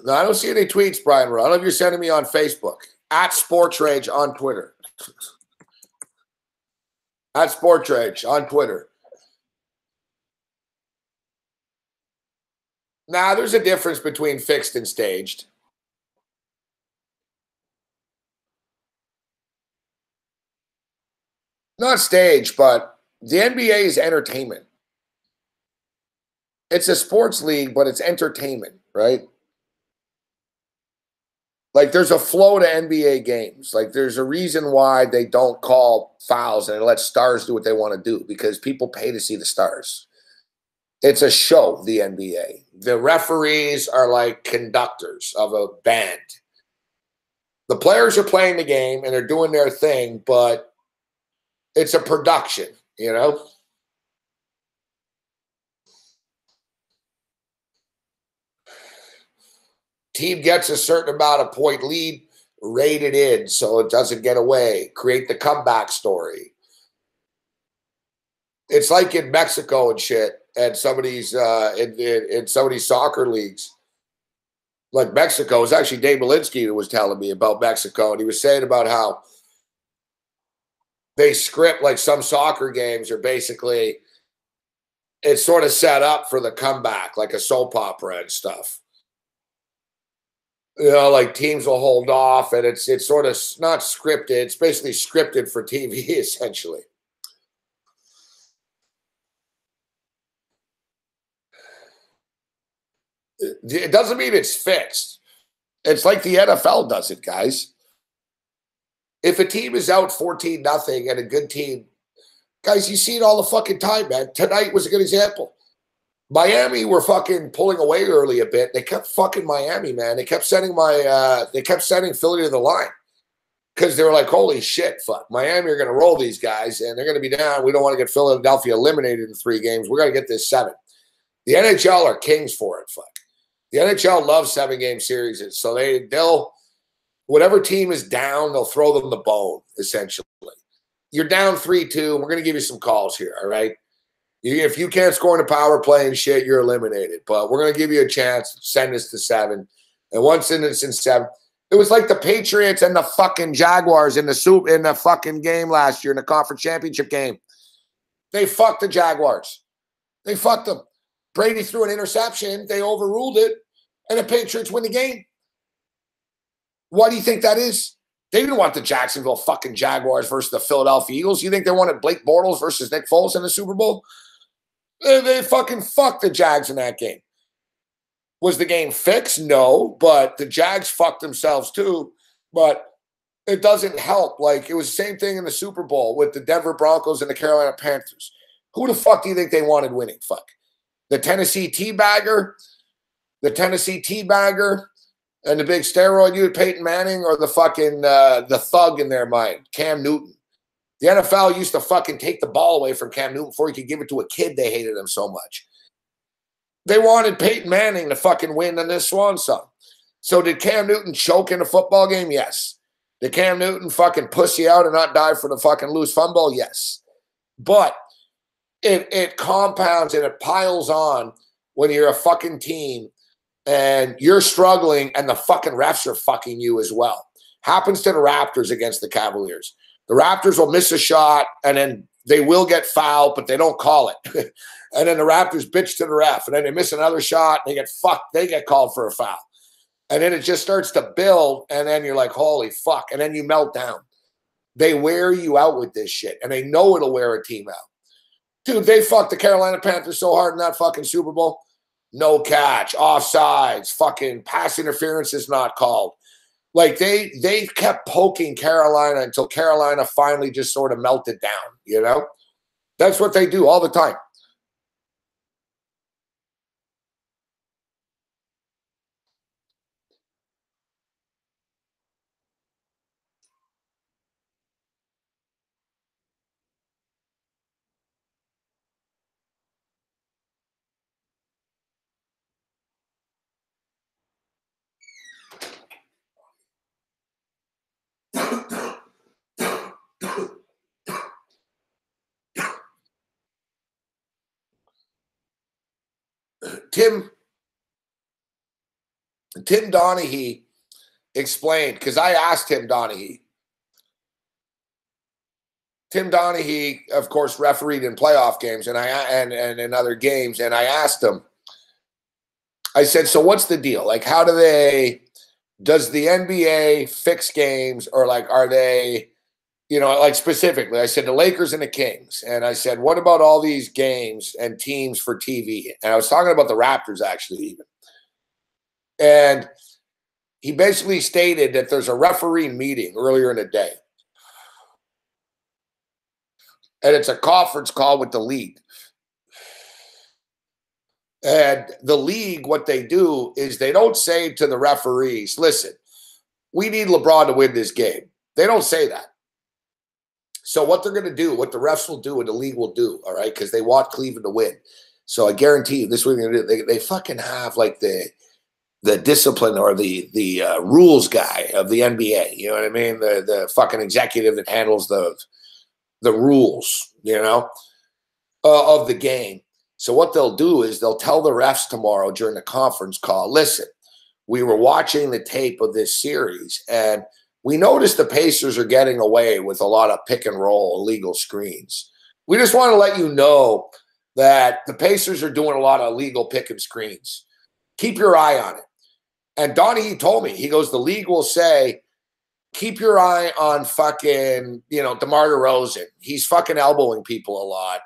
No, I don't see any tweets, Brian. I don't know if you're sending me on Facebook. At Sports Rage on Twitter. At Sports Rage on Twitter. Now, there's a difference between fixed and staged. Not staged, but the NBA is entertainment. It's a sports league, but it's entertainment, right? Like, there's a flow to NBA games. Like, there's a reason why they don't call fouls and let stars do what they want to do, because people pay to see the stars. It's a show, the NBA. The referees are like conductors of a band. The players are playing the game and they're doing their thing, but it's a production, you know? Team gets a certain amount of point lead, rate it in so it doesn't get away. Create the comeback story. It's like in Mexico and shit, and some of these in some of these soccer leagues. Like Mexico, it was actually Dave Morency who was telling me about Mexico, and he was saying about how they script, like some soccer games are basically, it's sort of set up for the comeback, like a soap opera and stuff. You know, like teams will hold off, and it's sort of not scripted. It's basically scripted for TV, essentially. It doesn't mean it's fixed. It's like the NFL does it, guys. If a team is out 14-0 and a good team, guys, you see it all the fucking time, man. Tonight was a good example. Miami were fucking pulling away early a bit. They kept fucking Miami, man. They kept sending Philly to the line because they were like, holy shit, fuck. Miami are going to roll these guys, and they're going to be down. We don't want to get Philadelphia eliminated in 3 games. We're going to get this 7. The NHL are kings for it, fuck. The NHL loves 7-game series, so they'll whatever team is down, they'll throw them the bone, essentially. You're down 3-2. We're going to give you some calls here, all right? If you can't score in a power play and shit, you're eliminated. But we're going to give you a chance. Send us to 7. And once it's in 7, it was like the Patriots and the fucking Jaguars in the fucking game last year in the conference championship game. They fucked the Jaguars. They fucked them. Brady threw an interception. They overruled it. And the Patriots win the game. Why do you think that is? They didn't want the Jacksonville fucking Jaguars versus the Philadelphia Eagles. You think they wanted Blake Bortles versus Nick Foles in the Super Bowl? They fucking fucked the Jags in that game. Was the game fixed? No, but the Jags fucked themselves too. But it doesn't help. Like, it was the same thing in the Super Bowl with the Denver Broncos and the Carolina Panthers. Who the fuck do you think they wanted winning? Fuck. The Tennessee Teabagger? The Tennessee Teabagger and the big steroid dude, Peyton Manning, or the fucking the thug in their mind, Cam Newton. The NFL used to fucking take the ball away from Cam Newton before he could give it to a kid. They hated him so much. They wanted Peyton Manning to fucking win in this swan song. So did Cam Newton choke in a football game? Yes. Did Cam Newton fucking pussy out and not die for the fucking loose fumble? Yes. But it compounds and it piles on when you're a fucking team and you're struggling and the fucking refs are fucking you as well. Happens to the Raptors against the Cavaliers. The Raptors will miss a shot and then they will get fouled, but they don't call it. And then the Raptors bitch to the ref and then they miss another shot and they get fucked. They get called for a foul. And then it just starts to build and then you're like, holy fuck. And then you melt down. They wear you out with this shit and they know it'll wear a team out. Dude, they fucked the Carolina Panthers so hard in that fucking Super Bowl. No catch, offsides, fucking pass interference is not called. Like they kept poking Carolina until Carolina finally just sort of melted down, you know? That's what they do all the time. Tim, Tim Donaghy explained, because I asked Tim Donaghy. Tim Donaghy, of course, refereed in playoff games and in other games, and I asked him, I said, so what's the deal? Like, how do they, does the NBA fix games, or like, are they, you know, like specifically, I said the Lakers and the Kings. And I said, what about all these games and teams for TV? And I was talking about the Raptors, actually, even. And he basically stated that there's a referee meeting earlier in the day. And it's a conference call with the league. And the league, what they do is they don't say to the referees, listen, we need LeBron to win this game. They don't say that. So what they're going to do, what the refs will do and the league will do, all right, because they want Cleveland to win. So I guarantee you this is what they're going to do. They fucking have like the discipline or the rules guy of the NBA. You know what I mean? The fucking executive that handles the rules, you know, of the game. So what they'll do is they'll tell the refs tomorrow during the conference call, listen, we were watching the tape of this series and we noticed the Pacers are getting away with a lot of pick and roll illegal screens. We just want to let you know that the Pacers are doing a lot of illegal pick and screens. Keep your eye on it. And Donaghy told me, he goes, the league will say, keep your eye on fucking, you know, DeMar DeRozan. He's fucking elbowing people a lot.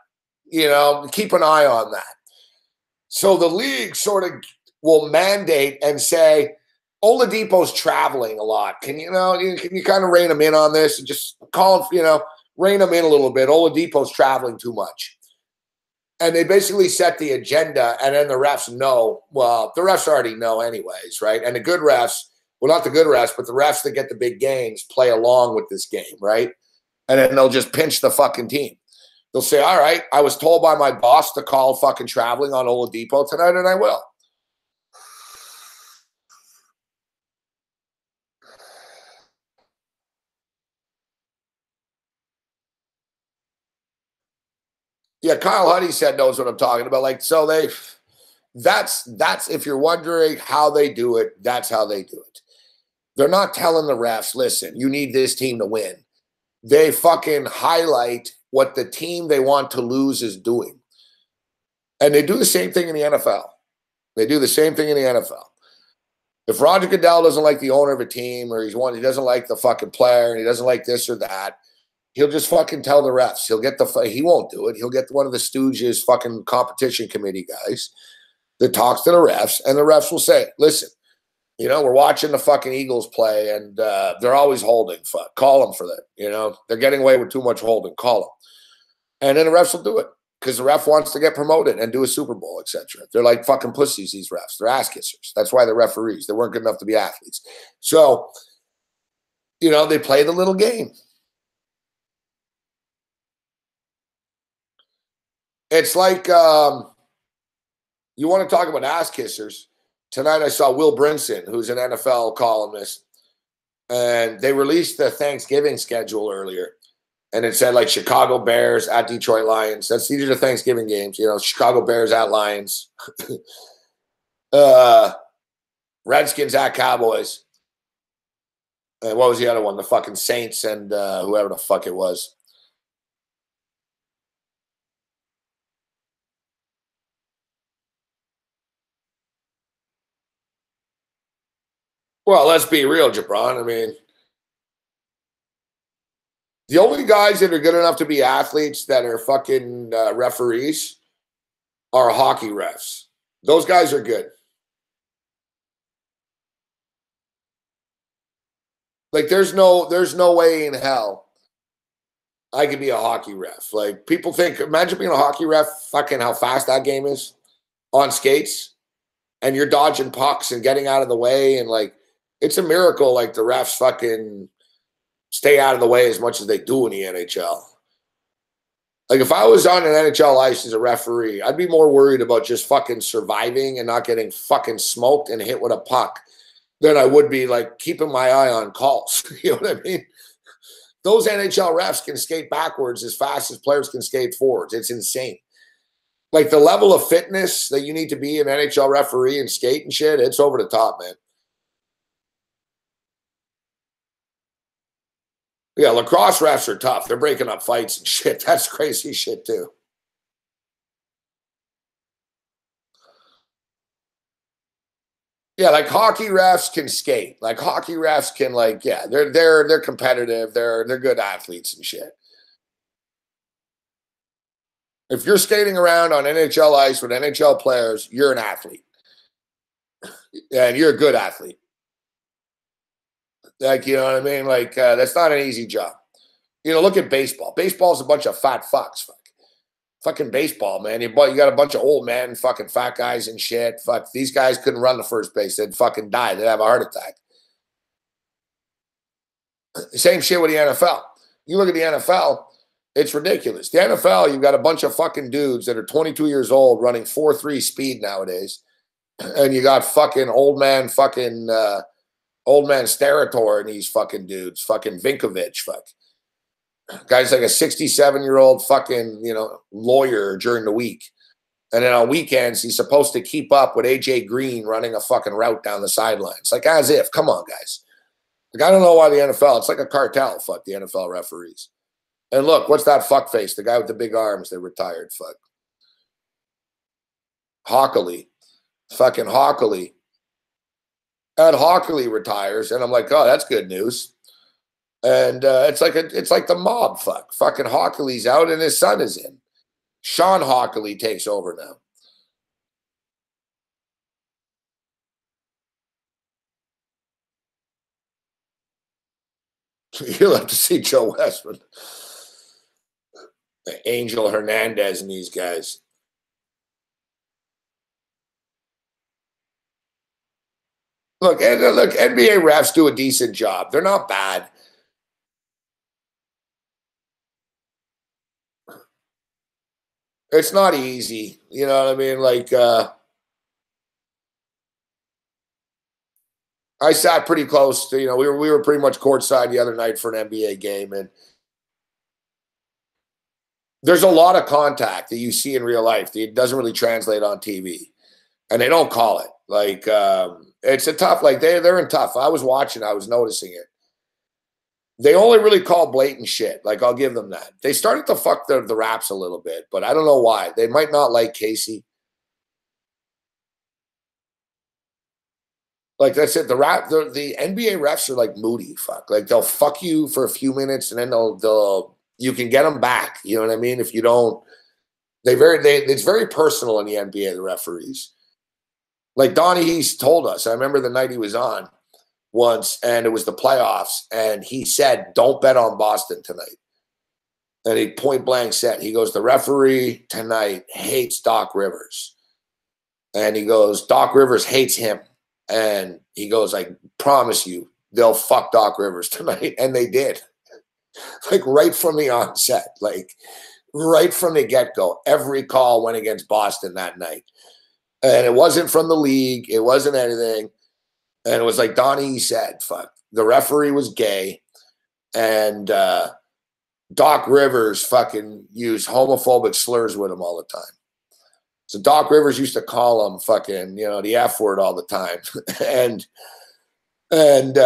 You know, keep an eye on that. So the league sort of will mandate and say, Oladipo's traveling a lot. Can you kind of rein him in on this and just call him, you know, rein him in a little bit. Oladipo's traveling too much. And they basically set the agenda, and then the refs know. Well, the refs already know anyways, right? And the good refs, well, not the good refs, but the refs that get the big games play along with this game, right? And then they'll just pinch the fucking team. They'll say, all right, I was told by my boss to call fucking traveling on Oladipo tonight, and I will. Yeah, Kyle Huddy said knows what I'm talking about. Like, so that's if you're wondering how they do it, that's how they do it. They're not telling the refs, listen, you need this team to win. They fucking highlight what the team they want to lose is doing. And they do the same thing in the NFL. They do the same thing in the NFL. If Roger Goodell doesn't like the owner of a team, or he doesn't like the fucking player, and he doesn't like this or that, he'll just fucking tell the refs. He won't do it. He'll get one of the Stooges fucking competition committee guys that talks to the refs, and the refs will say, listen, you know, we're watching the fucking Eagles play, and they're always holding. Fuck, call them for that. You know, they're getting away with too much holding. Call them. And then the refs will do it because the ref wants to get promoted and do a Super Bowl, etc. They're like fucking pussies, these refs. They're ass kissers. That's why they're referees. They weren't good enough to be athletes. So, you know, they play the little game. It's like you want to talk about ass kissers. Tonight I saw Will Brinson, who's an NFL columnist, and they released the Thanksgiving schedule earlier. And it said like Chicago Bears at Detroit Lions. These are the Thanksgiving games, you know, Chicago Bears at Lions. Redskins at Cowboys. And what was the other one? The fucking Saints and whoever the fuck it was. Well, let's be real, Jabron. I mean, the only guys that are good enough to be athletes that are fucking referees are hockey refs. Those guys are good. Like, there's no way in hell I could be a hockey ref. Like, people think, imagine being a hockey ref, fucking how fast that game is on skates, and you're dodging pucks and getting out of the way, and like, it's a miracle, like, the refs fucking stay out of the way as much as they do in the NHL. Like, if I was on an NHL ice as a referee, I'd be more worried about just fucking surviving and not getting fucking smoked and hit with a puck than I would be, like, keeping my eye on calls. You know what I mean? Those NHL refs can skate backwards as fast as players can skate forwards. It's insane. Like, the level of fitness that you need to be an NHL referee and skate and shit, it's over the top, man. Yeah, lacrosse refs are tough. They're breaking up fights and shit. That's crazy shit too. Yeah, like hockey refs can skate. Like hockey refs can yeah, they're competitive. They're good athletes and shit. If you're skating around on NHL ice with NHL players, you're an athlete. And you're a good athlete. Like, you know what I mean? Like, that's not an easy job. You know, look at baseball. Baseball's a bunch of fat fucks. Fucking baseball, man. You got a bunch of old men, fucking fat guys and shit. Fuck, these guys couldn't run the first base. They'd fucking die. They'd have a heart attack. Same shit with the NFL. You look at the NFL, it's ridiculous. The NFL, you've got a bunch of fucking dudes that are 22 years old running 4.3 speed nowadays. And you got fucking old man Sterator and these fucking dudes. Fucking Vinkovich, fuck. Guy's like a 67-year-old fucking, lawyer during the week. And then on weekends, he's supposed to keep up with AJ Green running a fucking route down the sidelines. Like, as if, come on, guys. Like, I don't know why the NFL, it's like a cartel, fuck, the NFL referees. And look, what's that fuckface? The guy with the big arms that retired, fuck. Hockley. Fucking Hockley. Ed Hockley retires, and I'm like, oh, that's good news. And it's like the mob, fuck. Fucking Hockley's out and his son is in. Sean Hockley takes over now. You'll have to see Joe Westman, Angel Hernandez, and these guys. Look, NBA refs do a decent job. They're not bad. It's not easy. You know what I mean? Like, I sat pretty close to, we were pretty much courtside the other night for an NBA game, and there's a lot of contact that you see in real life that it doesn't really translate on TV, and they don't call it. Like, it's a tough, like they're in tough. I was watching, I was noticing it. They only really call blatant shit. Like, I'll give them that. They started to fuck the raps a little bit, but I don't know why. They might not like Casey. Like, that's it. The NBA refs are like moody, fuck. Like, they'll fuck you for a few minutes, and then you can get them back. You know what I mean? If you don't, it's very personal in the NBA, the referees. Like, Donnie Heath told us, I remember the night he was on once, and it was the playoffs, and he said, don't bet on Boston tonight. And he point blank said, he goes, the referee tonight hates Doc Rivers. And he goes, Doc Rivers hates him. And he goes, I promise you, they'll fuck Doc Rivers tonight. And they did. Like, right from the onset, like right from the get-go, every call went against Boston that night. And it wasn't from the league. It wasn't anything. And it was like Donnie said, fuck, the referee was gay. And Doc Rivers fucking used homophobic slurs with him all the time. So Doc Rivers used to call him fucking, the F word all the time. and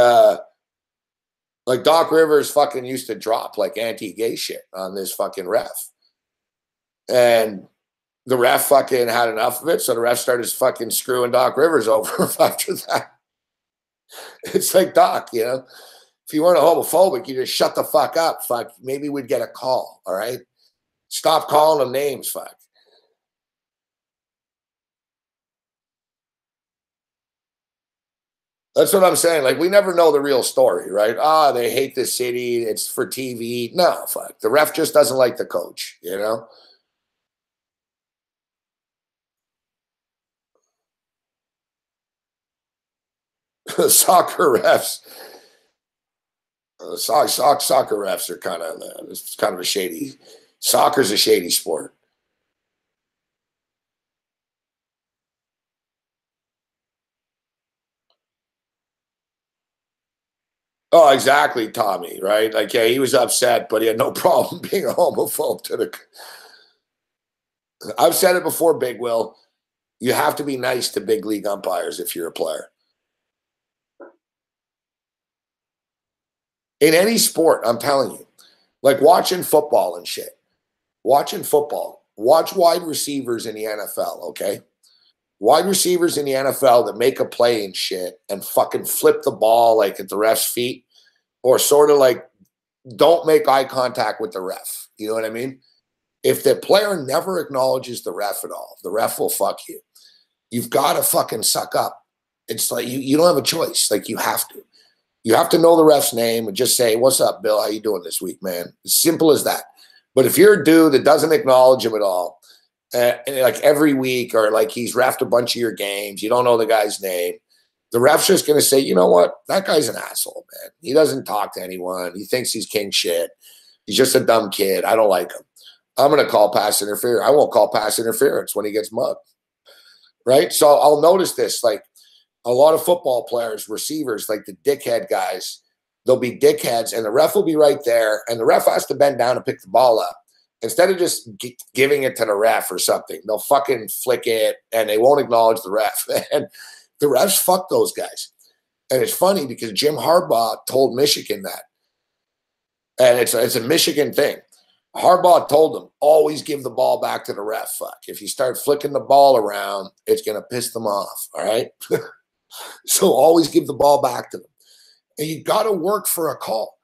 like Doc Rivers fucking used to drop like anti-gay shit on this fucking ref. And the ref fucking had enough of it. So the ref started fucking screwing Doc Rivers over after that. It's like, Doc, if you weren't a homophobic, you just shut the fuck up. Fuck, maybe we'd get a call. All right. Stop calling them names. Fuck. That's what I'm saying. Like, we never know the real story, right? They hate the city. It's for TV. No, fuck. The ref just doesn't like the coach, Soccer refs. Soccer refs are kind of it's kind of a shady. Soccer's a shady sport. Oh, exactly, Tommy. Right? Like, yeah, he was upset, but he had no problem being a homophobe to the. I've said it before, Big Will. You have to be nice to big league umpires if you're a player. In any sport, I'm telling you. Like watching football and shit. Watching football. Watch wide receivers in the NFL, okay? Wide receivers in the NFL that make a play and shit and fucking flip the ball like at the ref's feet, or sort of like don't make eye contact with the ref. You know what I mean? If the player never acknowledges the ref at all, the ref will fuck you. You've got to fucking suck up. It's like you don't have a choice. Like you have to. You have to know the ref's name and just say, "What's up, Bill? How you doing this week, man?" As simple as that. But if you're a dude that doesn't acknowledge him at all, like every week, or like he's reffed a bunch of your games, you don't know the guy's name, the ref's just going to say, "You know what? That guy's an asshole, man. He doesn't talk to anyone. He thinks he's king shit. He's just a dumb kid. I don't like him. I'm going to call pass interference. I won't call pass interference when he gets mugged." Right? So I'll notice this, like a lot of football players, receivers, like the dickhead guys, they'll be dickheads and the ref will be right there and the ref has to bend down and pick the ball up. Instead of just giving it to the ref or something, they'll fucking flick it and they won't acknowledge the ref. And the refs fuck those guys. And it's funny because Jim Harbaugh told Michigan that. And it's a Michigan thing. Harbaugh told them, always give the ball back to the ref. Fuck. If you start flicking the ball around, it's going to piss them off. All right? So always give the ball back to them. And you got to work for a call.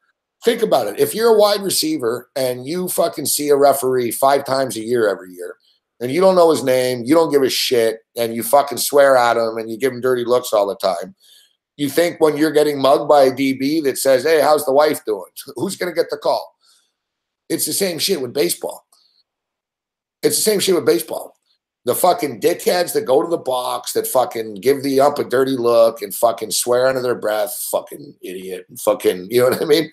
Think about it. If you're a wide receiver and you fucking see a referee 5 times a year every year, and you don't know his name, you don't give a shit, and you fucking swear at him and you give him dirty looks all the time, you think when you're getting mugged by a DB that says, "Hey, how's the wife doing?" Who's going to get the call? It's the same shit with baseball. It's the same shit with baseball. The fucking dickheads that go to the box that fucking give the ump a dirty look and fucking swear under their breath, fucking idiot, fucking, you know what I mean?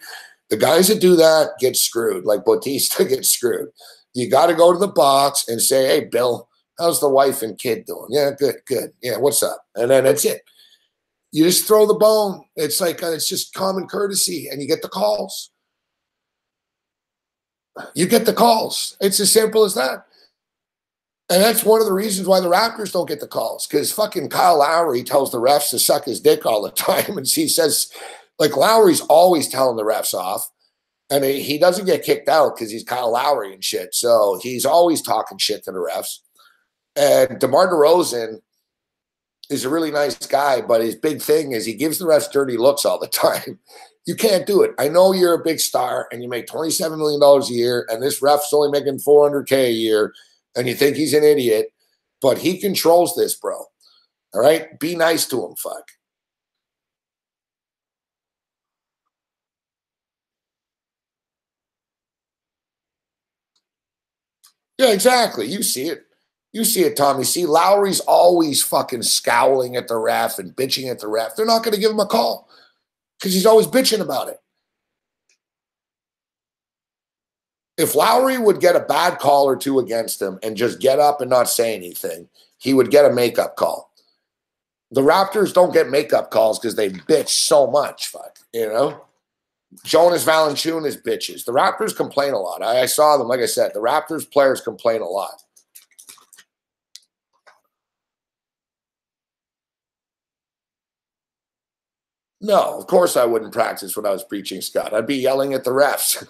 The guys that do that get screwed, like Bautista gets screwed. You got to go to the box and say, "Hey, Bill, how's the wife and kid doing?" "Yeah, good, good. Yeah, what's up?" And then that's it. You just throw the bone. It's like, it's just common courtesy and you get the calls. You get the calls. It's as simple as that. And that's one of the reasons why the Raptors don't get the calls, because fucking Kyle Lowry tells the refs to suck his dick all the time. And he says, like, Lowry's always telling the refs off. And he doesn't get kicked out because he's Kyle Lowry and shit. So he's always talking shit to the refs. And DeMar DeRozan is a really nice guy, but his big thing is he gives the refs dirty looks all the time. You can't do it. I know you're a big star and you make $27 million a year, and this ref's only making $400K a year, and you think he's an idiot, but he controls this, bro. All right? Be nice to him, fuck. Yeah, exactly. You see it. You see it, Tommy. See, Lowry's always fucking scowling at the ref and bitching at the ref. They're not going to give him a call because he's always bitching about it. If Lowry would get a bad call or two against him and just get up and not say anything, he would get a makeup call. The Raptors don't get makeup calls because they bitch so much, fuck, you know? Jonas Valanciunas bitches. The Raptors complain a lot. I saw them, like I said, the Raptors players complain a lot. No, of course I wouldn't practice when I was preaching, Scott. I'd be yelling at the refs.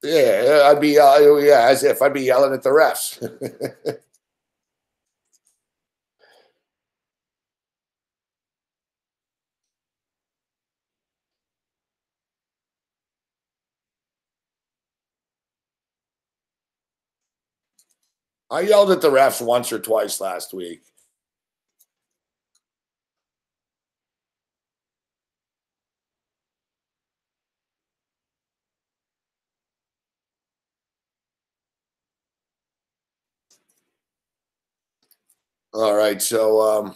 Yeah, I'd be, as if I'd be yelling at the refs. I yelled at the refs once or twice last week. All right, so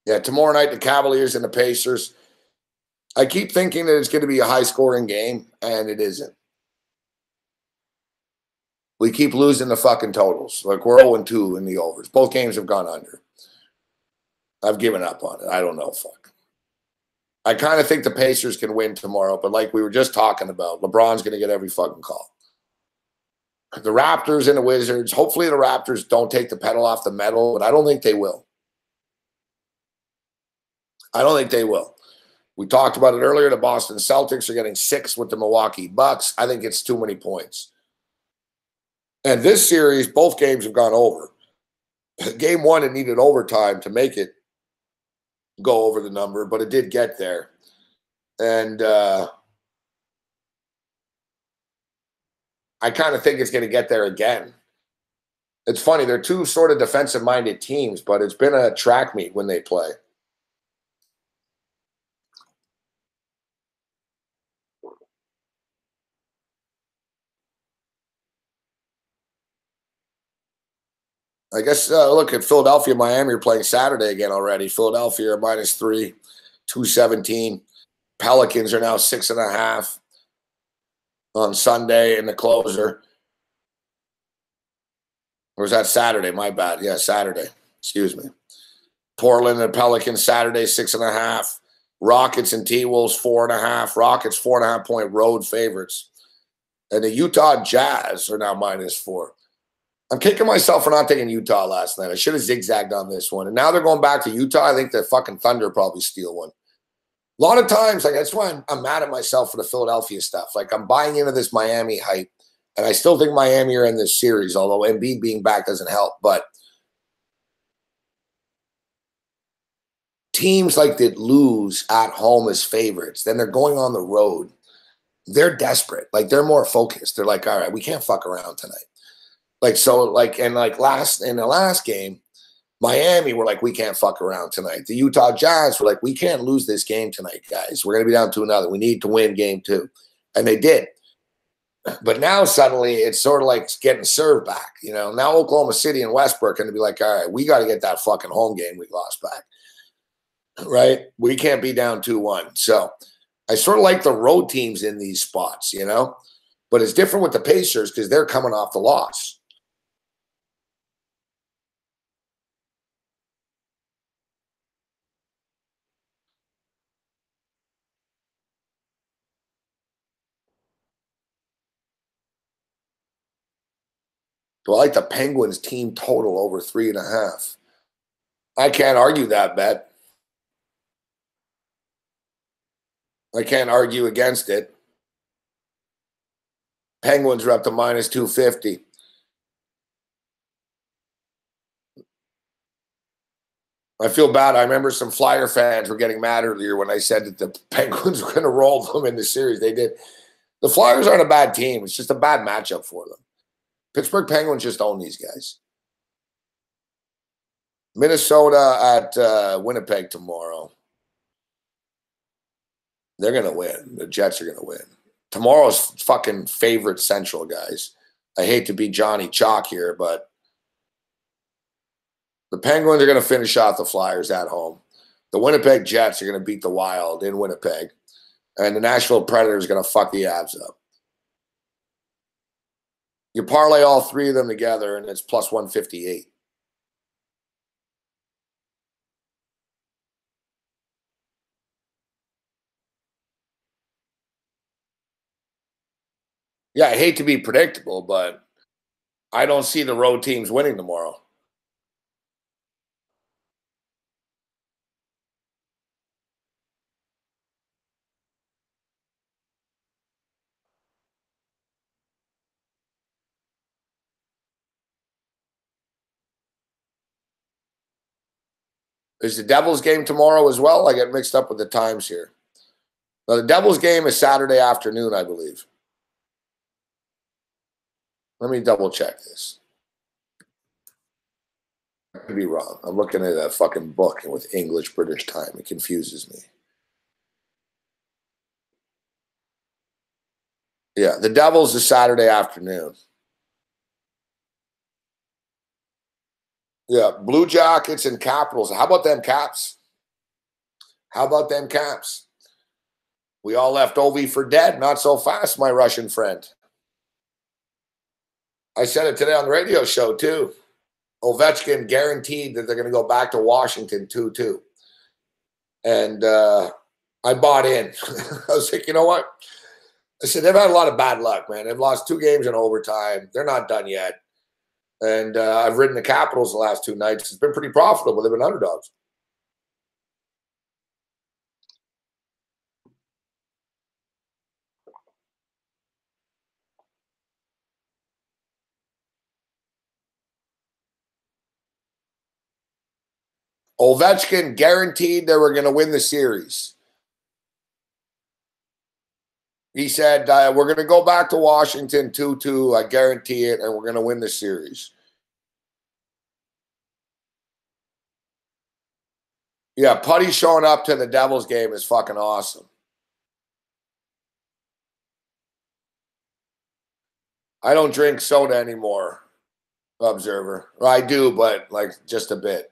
yeah, tomorrow night the Cavaliers and the Pacers. I keep thinking that it's going to be a high-scoring game, and it isn't. We keep losing the fucking totals. Like, we're 0-2 in the overs. Both games have gone under. I've given up on it. I don't know, fuck. I kind of think the Pacers can win tomorrow, but like we were just talking about, LeBron's going to get every fucking call. The Raptors and the Wizards. Hopefully the Raptors don't take the pedal off the metal, but I don't think they will. I don't think they will. We talked about it earlier. The Boston Celtics are getting 6 with the Milwaukee Bucks. I think it's too many points. And this series, both games have gone over. Game 1, it needed overtime to make it go over the number, but it did get there. And I kind of think it's going to get there again. It's funny. They're two sort of defensive-minded teams, but it's been a track meet when they play. I guess, look at Philadelphia, Miami are playing Saturday again already. Philadelphia are -3, 217. Pelicans are now 6.5 on Sunday in the closer. Or was that Saturday? My bad. Yeah, Saturday. Excuse me. Portland and Pelicans Saturday, 6.5. Rockets and T-Wolves, 4.5. Rockets, 4.5-point road favorites. And the Utah Jazz are now -4. I'm kicking myself for not taking Utah last night. I should have zigzagged on this one. And now they're going back to Utah. I think the fucking Thunder probably steal one. A lot of times, like, that's why I'm mad at myself for the Philadelphia stuff. Like, I'm buying into this Miami hype, and I still think Miami are in this series, although Embiid being back doesn't help. But teams like that lose at home as favorites, then they're going on the road. They're desperate. Like, they're more focused. They're like, all right, we can't fuck around tonight. Like, so, like, and like in the last game, Miami were like, we can't fuck around tonight. The Utah Jazz were like, we can't lose this game tonight, guys. We're going to be down 2-0. We need to win game 2. And they did. But now suddenly it's sort of like getting served back. You know, now Oklahoma City and Westbrook are going to be like, all right, we got to get that fucking home game we lost back. Right? We can't be down 2-1. So I sort of like the road teams in these spots, you know. But it's different with the Pacers because they're coming off the loss. Do I like the Penguins team total over 3.5? I can't argue that bet. I can't argue against it. Penguins are up to -250. I feel bad. I remember some Flyer fans were getting mad earlier when I said that the Penguins were going to roll them in the series. They did. The Flyers aren't a bad team. It's just a bad matchup for them. Pittsburgh Penguins just own these guys. Minnesota at Winnipeg tomorrow. They're going to win. The Jets are going to win. Tomorrow's fucking favorite Central, guys. I hate to be Johnny Chalk here, but the Penguins are going to finish off the Flyers at home. The Winnipeg Jets are going to beat the Wild in Winnipeg. And the Nashville Predators are going to fuck the Avs up. You parlay all three of them together, and it's plus 158. Yeah, I hate to be predictable, but I don't see the road teams winning tomorrow. Is the Devils game tomorrow as well? I get mixed up with the times here. Now, the Devils game is Saturday afternoon, I believe. Let me double check this. I could be wrong. I'm looking at a fucking book with English British time. It confuses me. Yeah, the Devils is Saturday afternoon. Yeah, Blue Jackets and Capitals. How about them Caps? How about them Caps? We all left Ovi for dead. Not so fast, my Russian friend. I said it today on the radio show, too. Ovechkin guaranteed that they're going to go back to Washington 2-2. And I bought in. I was like, you know what? Listen, they've had a lot of bad luck, man. They've lost 2 games in overtime. They're not done yet. And I've ridden the Capitals the last 2 nights. It's been pretty profitable. They've been underdogs. Ovechkin guaranteed they were going to win the series. He said, we're going to go back to Washington 2-2. I guarantee it, and we're going to win the series. Yeah, Putty showing up to the Devils game is fucking awesome. I don't drink soda anymore, Observer. Well, I do, but like just a bit.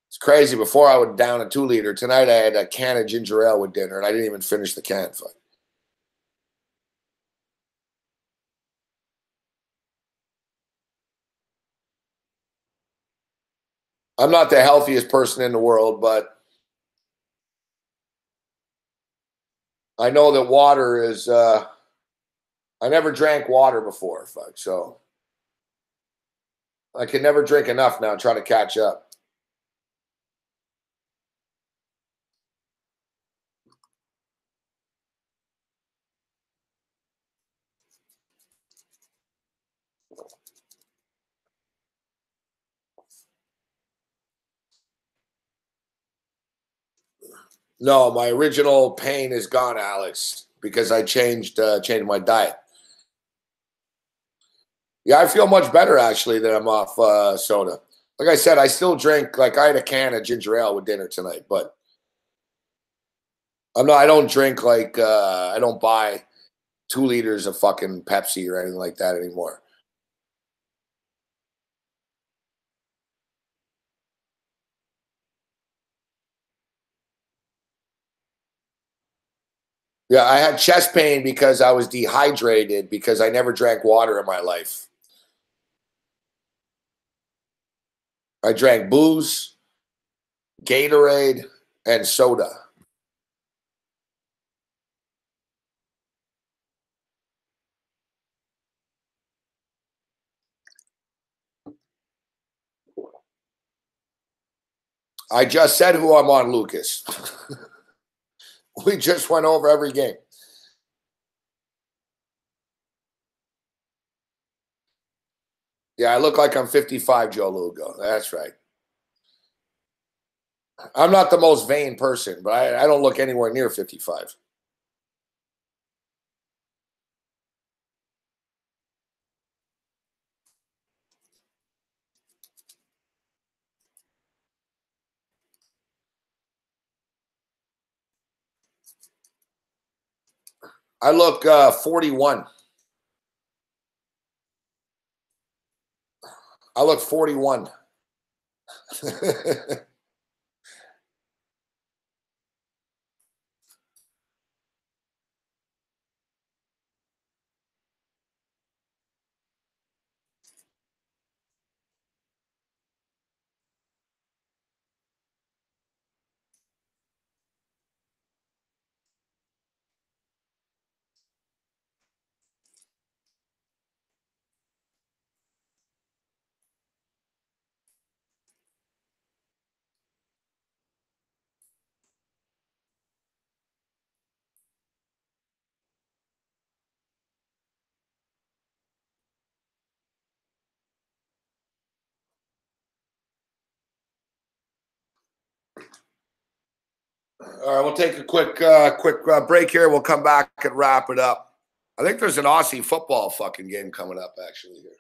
It's crazy. Before I would down a 2-liter. Tonight I had a can of ginger ale with dinner, and I didn't even finish the can. Fuck. I'm not the healthiest person in the world, but I know that water is. I never drank water before, fuck. So I can never drink enough now. Trying to catch up. No, my original pain is gone, Alex, because I changed my diet. Yeah, I feel much better actually that I'm off soda. Like I said, I still drink. Like I had a can of ginger ale with dinner tonight, but I'm not. I don't drink like I don't buy 2 liters of fucking Pepsi or anything like that anymore. Yeah, I had chest pain because I was dehydrated because I never drank water in my life. I drank booze, Gatorade, and soda. I just said who I'm on, Lucas. We just went over every game. Yeah, I look like I'm 55, Joe Lugo. That's right. I'm not the most vain person, but I don't look anywhere near 55. I look 41. I look 41. All right, we'll take a quick break here. We'll come back and wrap it up. I think there's an Aussie football fucking game coming up actually here.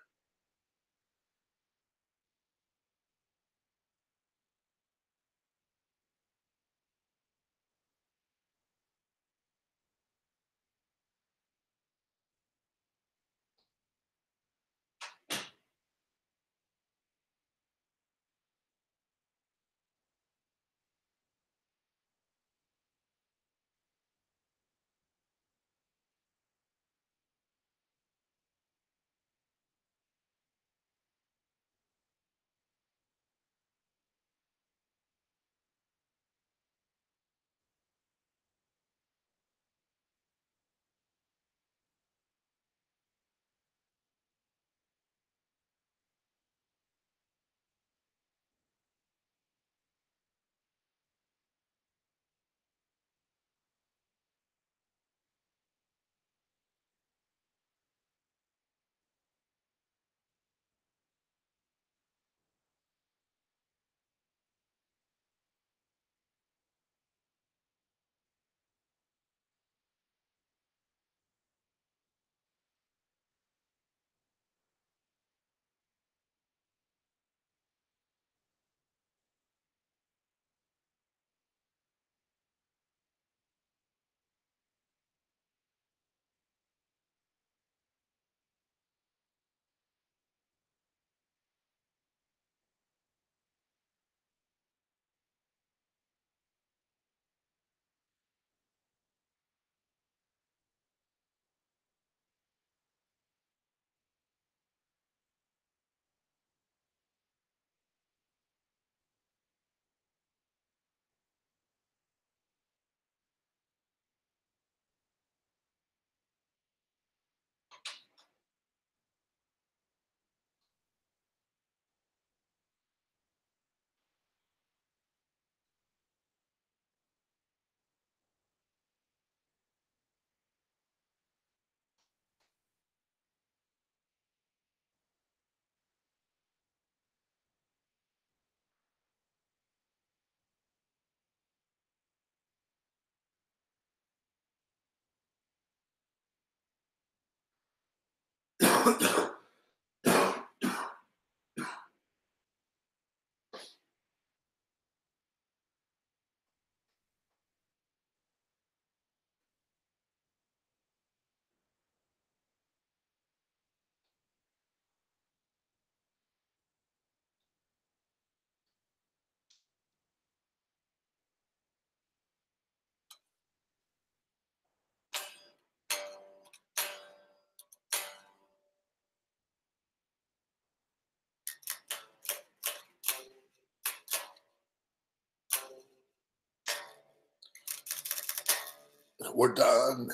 We're done.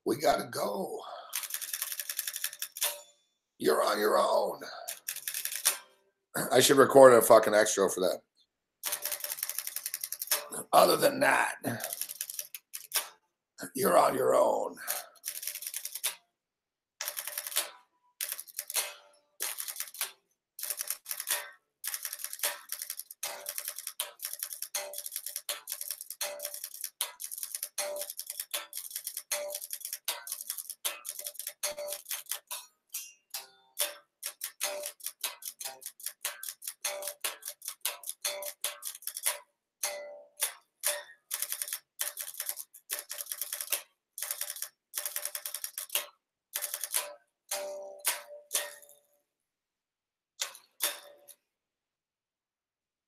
We gotta go. You're on your own. I should record a fucking extra for that. Other than that, you're on your own.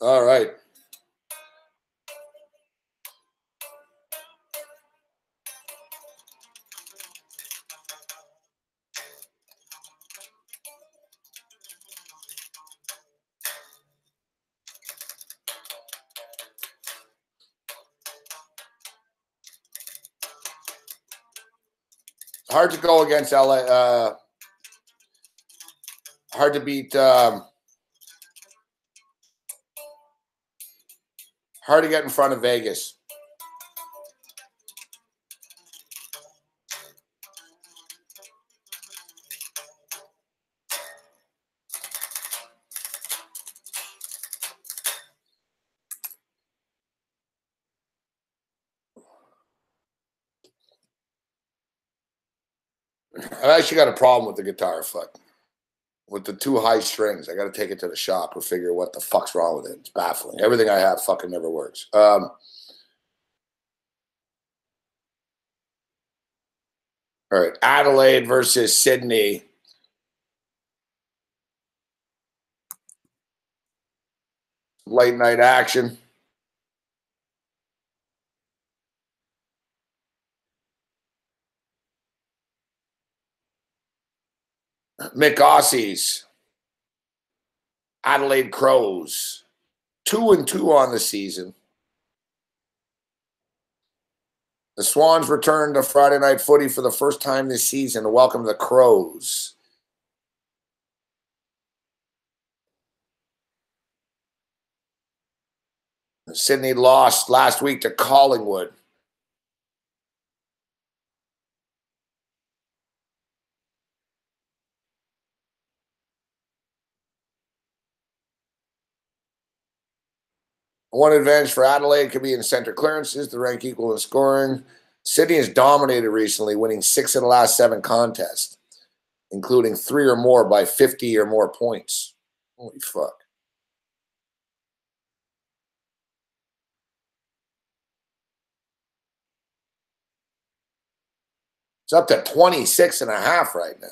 All right. Hard to go against LA. Hard to beat. Hard to get in front of Vegas. I've actually got a problem with the guitar, with the too high strings. I got to take it to the shop or figure what the fuck's wrong with it. It's baffling. Everything I have fucking never works. All right, Adelaide versus Sydney. Late night action. Mick Aussies. Adelaide Crows. 2-2 on the season. The Swans returned to Friday Night Footy for the first time this season to welcome the Crows. Sydney lost last week to Collingwood. One advantage for Adelaide could be in center clearances, the rank equal in scoring. Sydney has dominated recently, winning 6 of the last 7 contests, including 3 or more by 50 or more points. Holy fuck. It's up to 26.5 right now.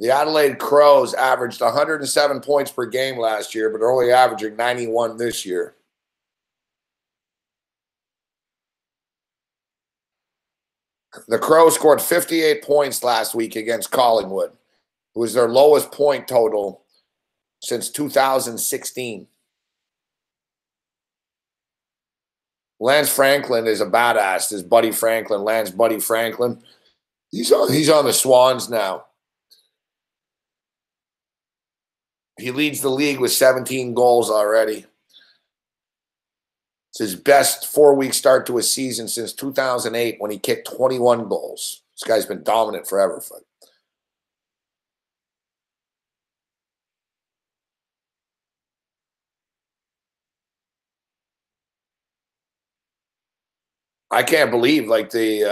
The Adelaide Crows averaged 107 points per game last year, but are only averaging 91 this year. The Crows scored 58 points last week against Collingwood. It was their lowest point total since 2016. Lance Franklin is a badass. This Buddy Franklin, Lance Buddy Franklin. He's on the Swans now. He leads the league with 17 goals already. It's his best 4-week start to a season since 2008 when he kicked 21 goals. This guy's been dominant forever. I can't believe like the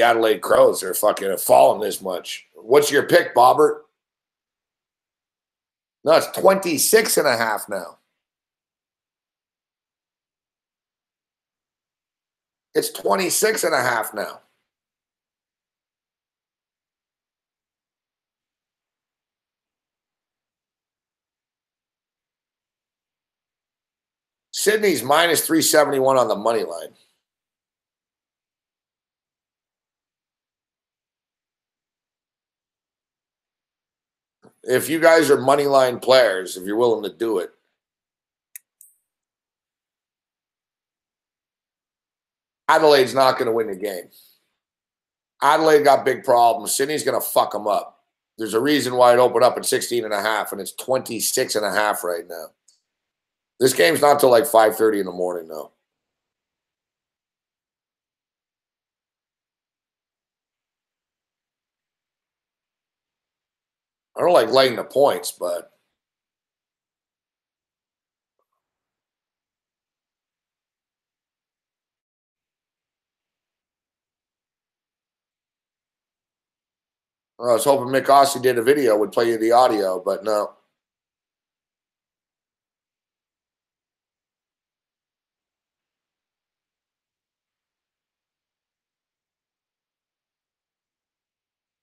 Adelaide Crows are fucking fallen this much. What's your pick, Bobbert? No, it's 26.5 now. It's 26.5 now. Sydney's minus 371 on the money line. If you guys are money line players, if you're willing to do it. Adelaide's not going to win the game. Adelaide got big problems. Sydney's going to fuck them up. There's a reason why it opened up at 16.5, and it's 26.5 right now. This game's not till like 5:30 in the morning, though. I don't like laying the points, but I was hoping Mick Ossie did a video, would play you the audio, but no.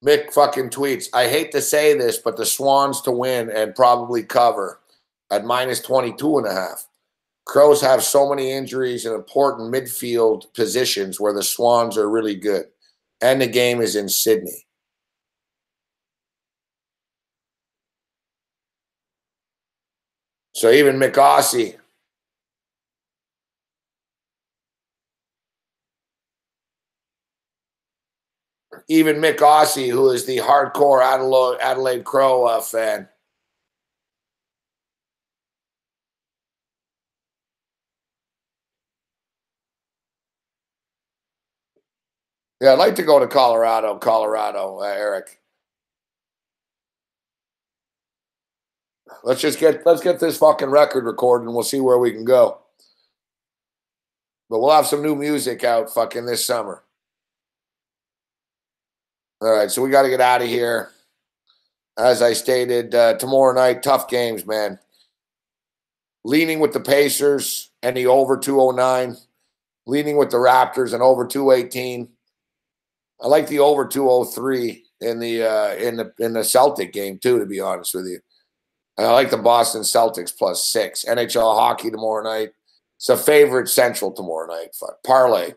Mick fucking tweets, I hate to say this, but the Swans to win and probably cover at minus 22.5. Crows have so many injuries in important midfield positions where the Swans are really good. And the game is in Sydney. So even Mick Ossie, who is the hardcore Adelaide Crow fan, yeah, I'd like to go to Colorado, Eric. Let's get this fucking record recorded and we'll see where we can go. But we'll have some new music out fucking this summer. All right, so we got to get out of here. As I stated, tomorrow night, tough games, man. Leaning with the Pacers and the over 209. Leaning with the Raptors and over 218. I like the over 203 in the Celtic game too, to be honest with you. And I like the Boston Celtics +6. NHL hockey tomorrow night. It's a favorite Central tomorrow night. Parlay.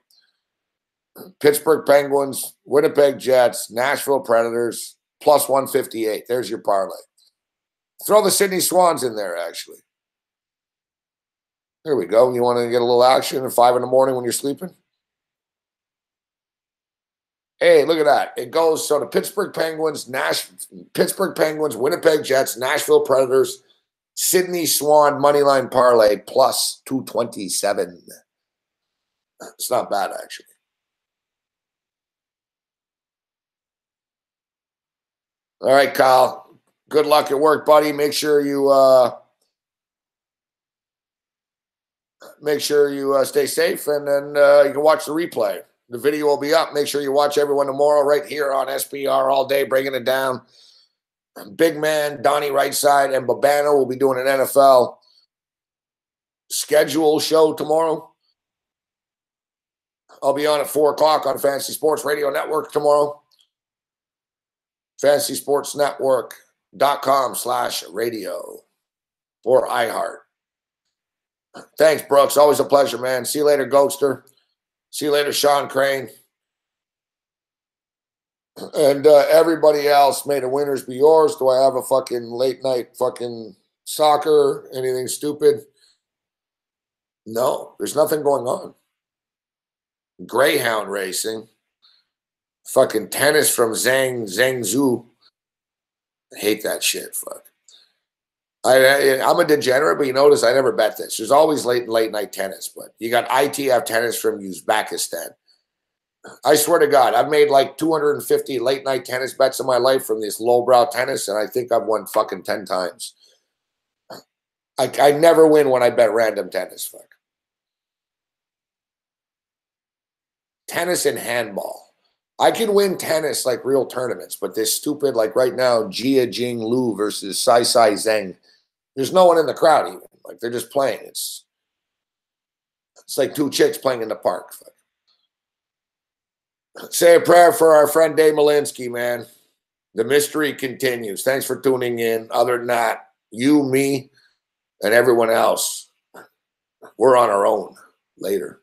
Pittsburgh Penguins, Winnipeg Jets, Nashville Predators +158. There's your parlay. Throw the Sydney Swans in there, actually. There we go. You want to get a little action at 5 in the morning when you're sleeping? Hey, look at that. It goes so the Pittsburgh Penguins, Winnipeg Jets, Nashville Predators, Sydney Swan moneyline parlay +227. It's not bad, actually. All right, Kyle. Good luck at work, buddy. Make sure you stay safe, and then you can watch the replay. The video will be up. Make sure you watch everyone tomorrow right here on SPR all day, breaking it down. Big man, Donnie Rightside, and Babano will be doing an NFL schedule show tomorrow. I'll be on at 4 o'clock on Fantasy Sports Radio Network tomorrow. FantasySportsNetwork.com/radio or iHeart. Thanks, Brooks. Always a pleasure, man. See you later, Ghoster. See you later, Sean Crane. And everybody else, may the winners be yours. Do I have a fucking late night fucking soccer? Anything stupid? No, there's nothing going on. Greyhound racing. Fucking tennis from Zhangzhou. I hate that shit. Fuck. I'm a degenerate, but you notice I never bet this. There's always late night tennis, but you got ITF tennis from Uzbekistan. I swear to God, I've made like 250 late night tennis bets in my life from this lowbrow tennis, and I think I've won fucking 10 times. I never win when I bet random tennis. Fuck. tennis and handball. I can win tennis like real tournaments, but this stupid, like right now, Jia Jing Lu versus Sai Sai Zheng. There's no one in the crowd even. Like they're just playing. It's like two chicks playing in the park. Say a prayer for our friend Dave Morency, man. The mystery continues. Thanks for tuning in. Other than that, you, me, and everyone else, we're on our own. Later.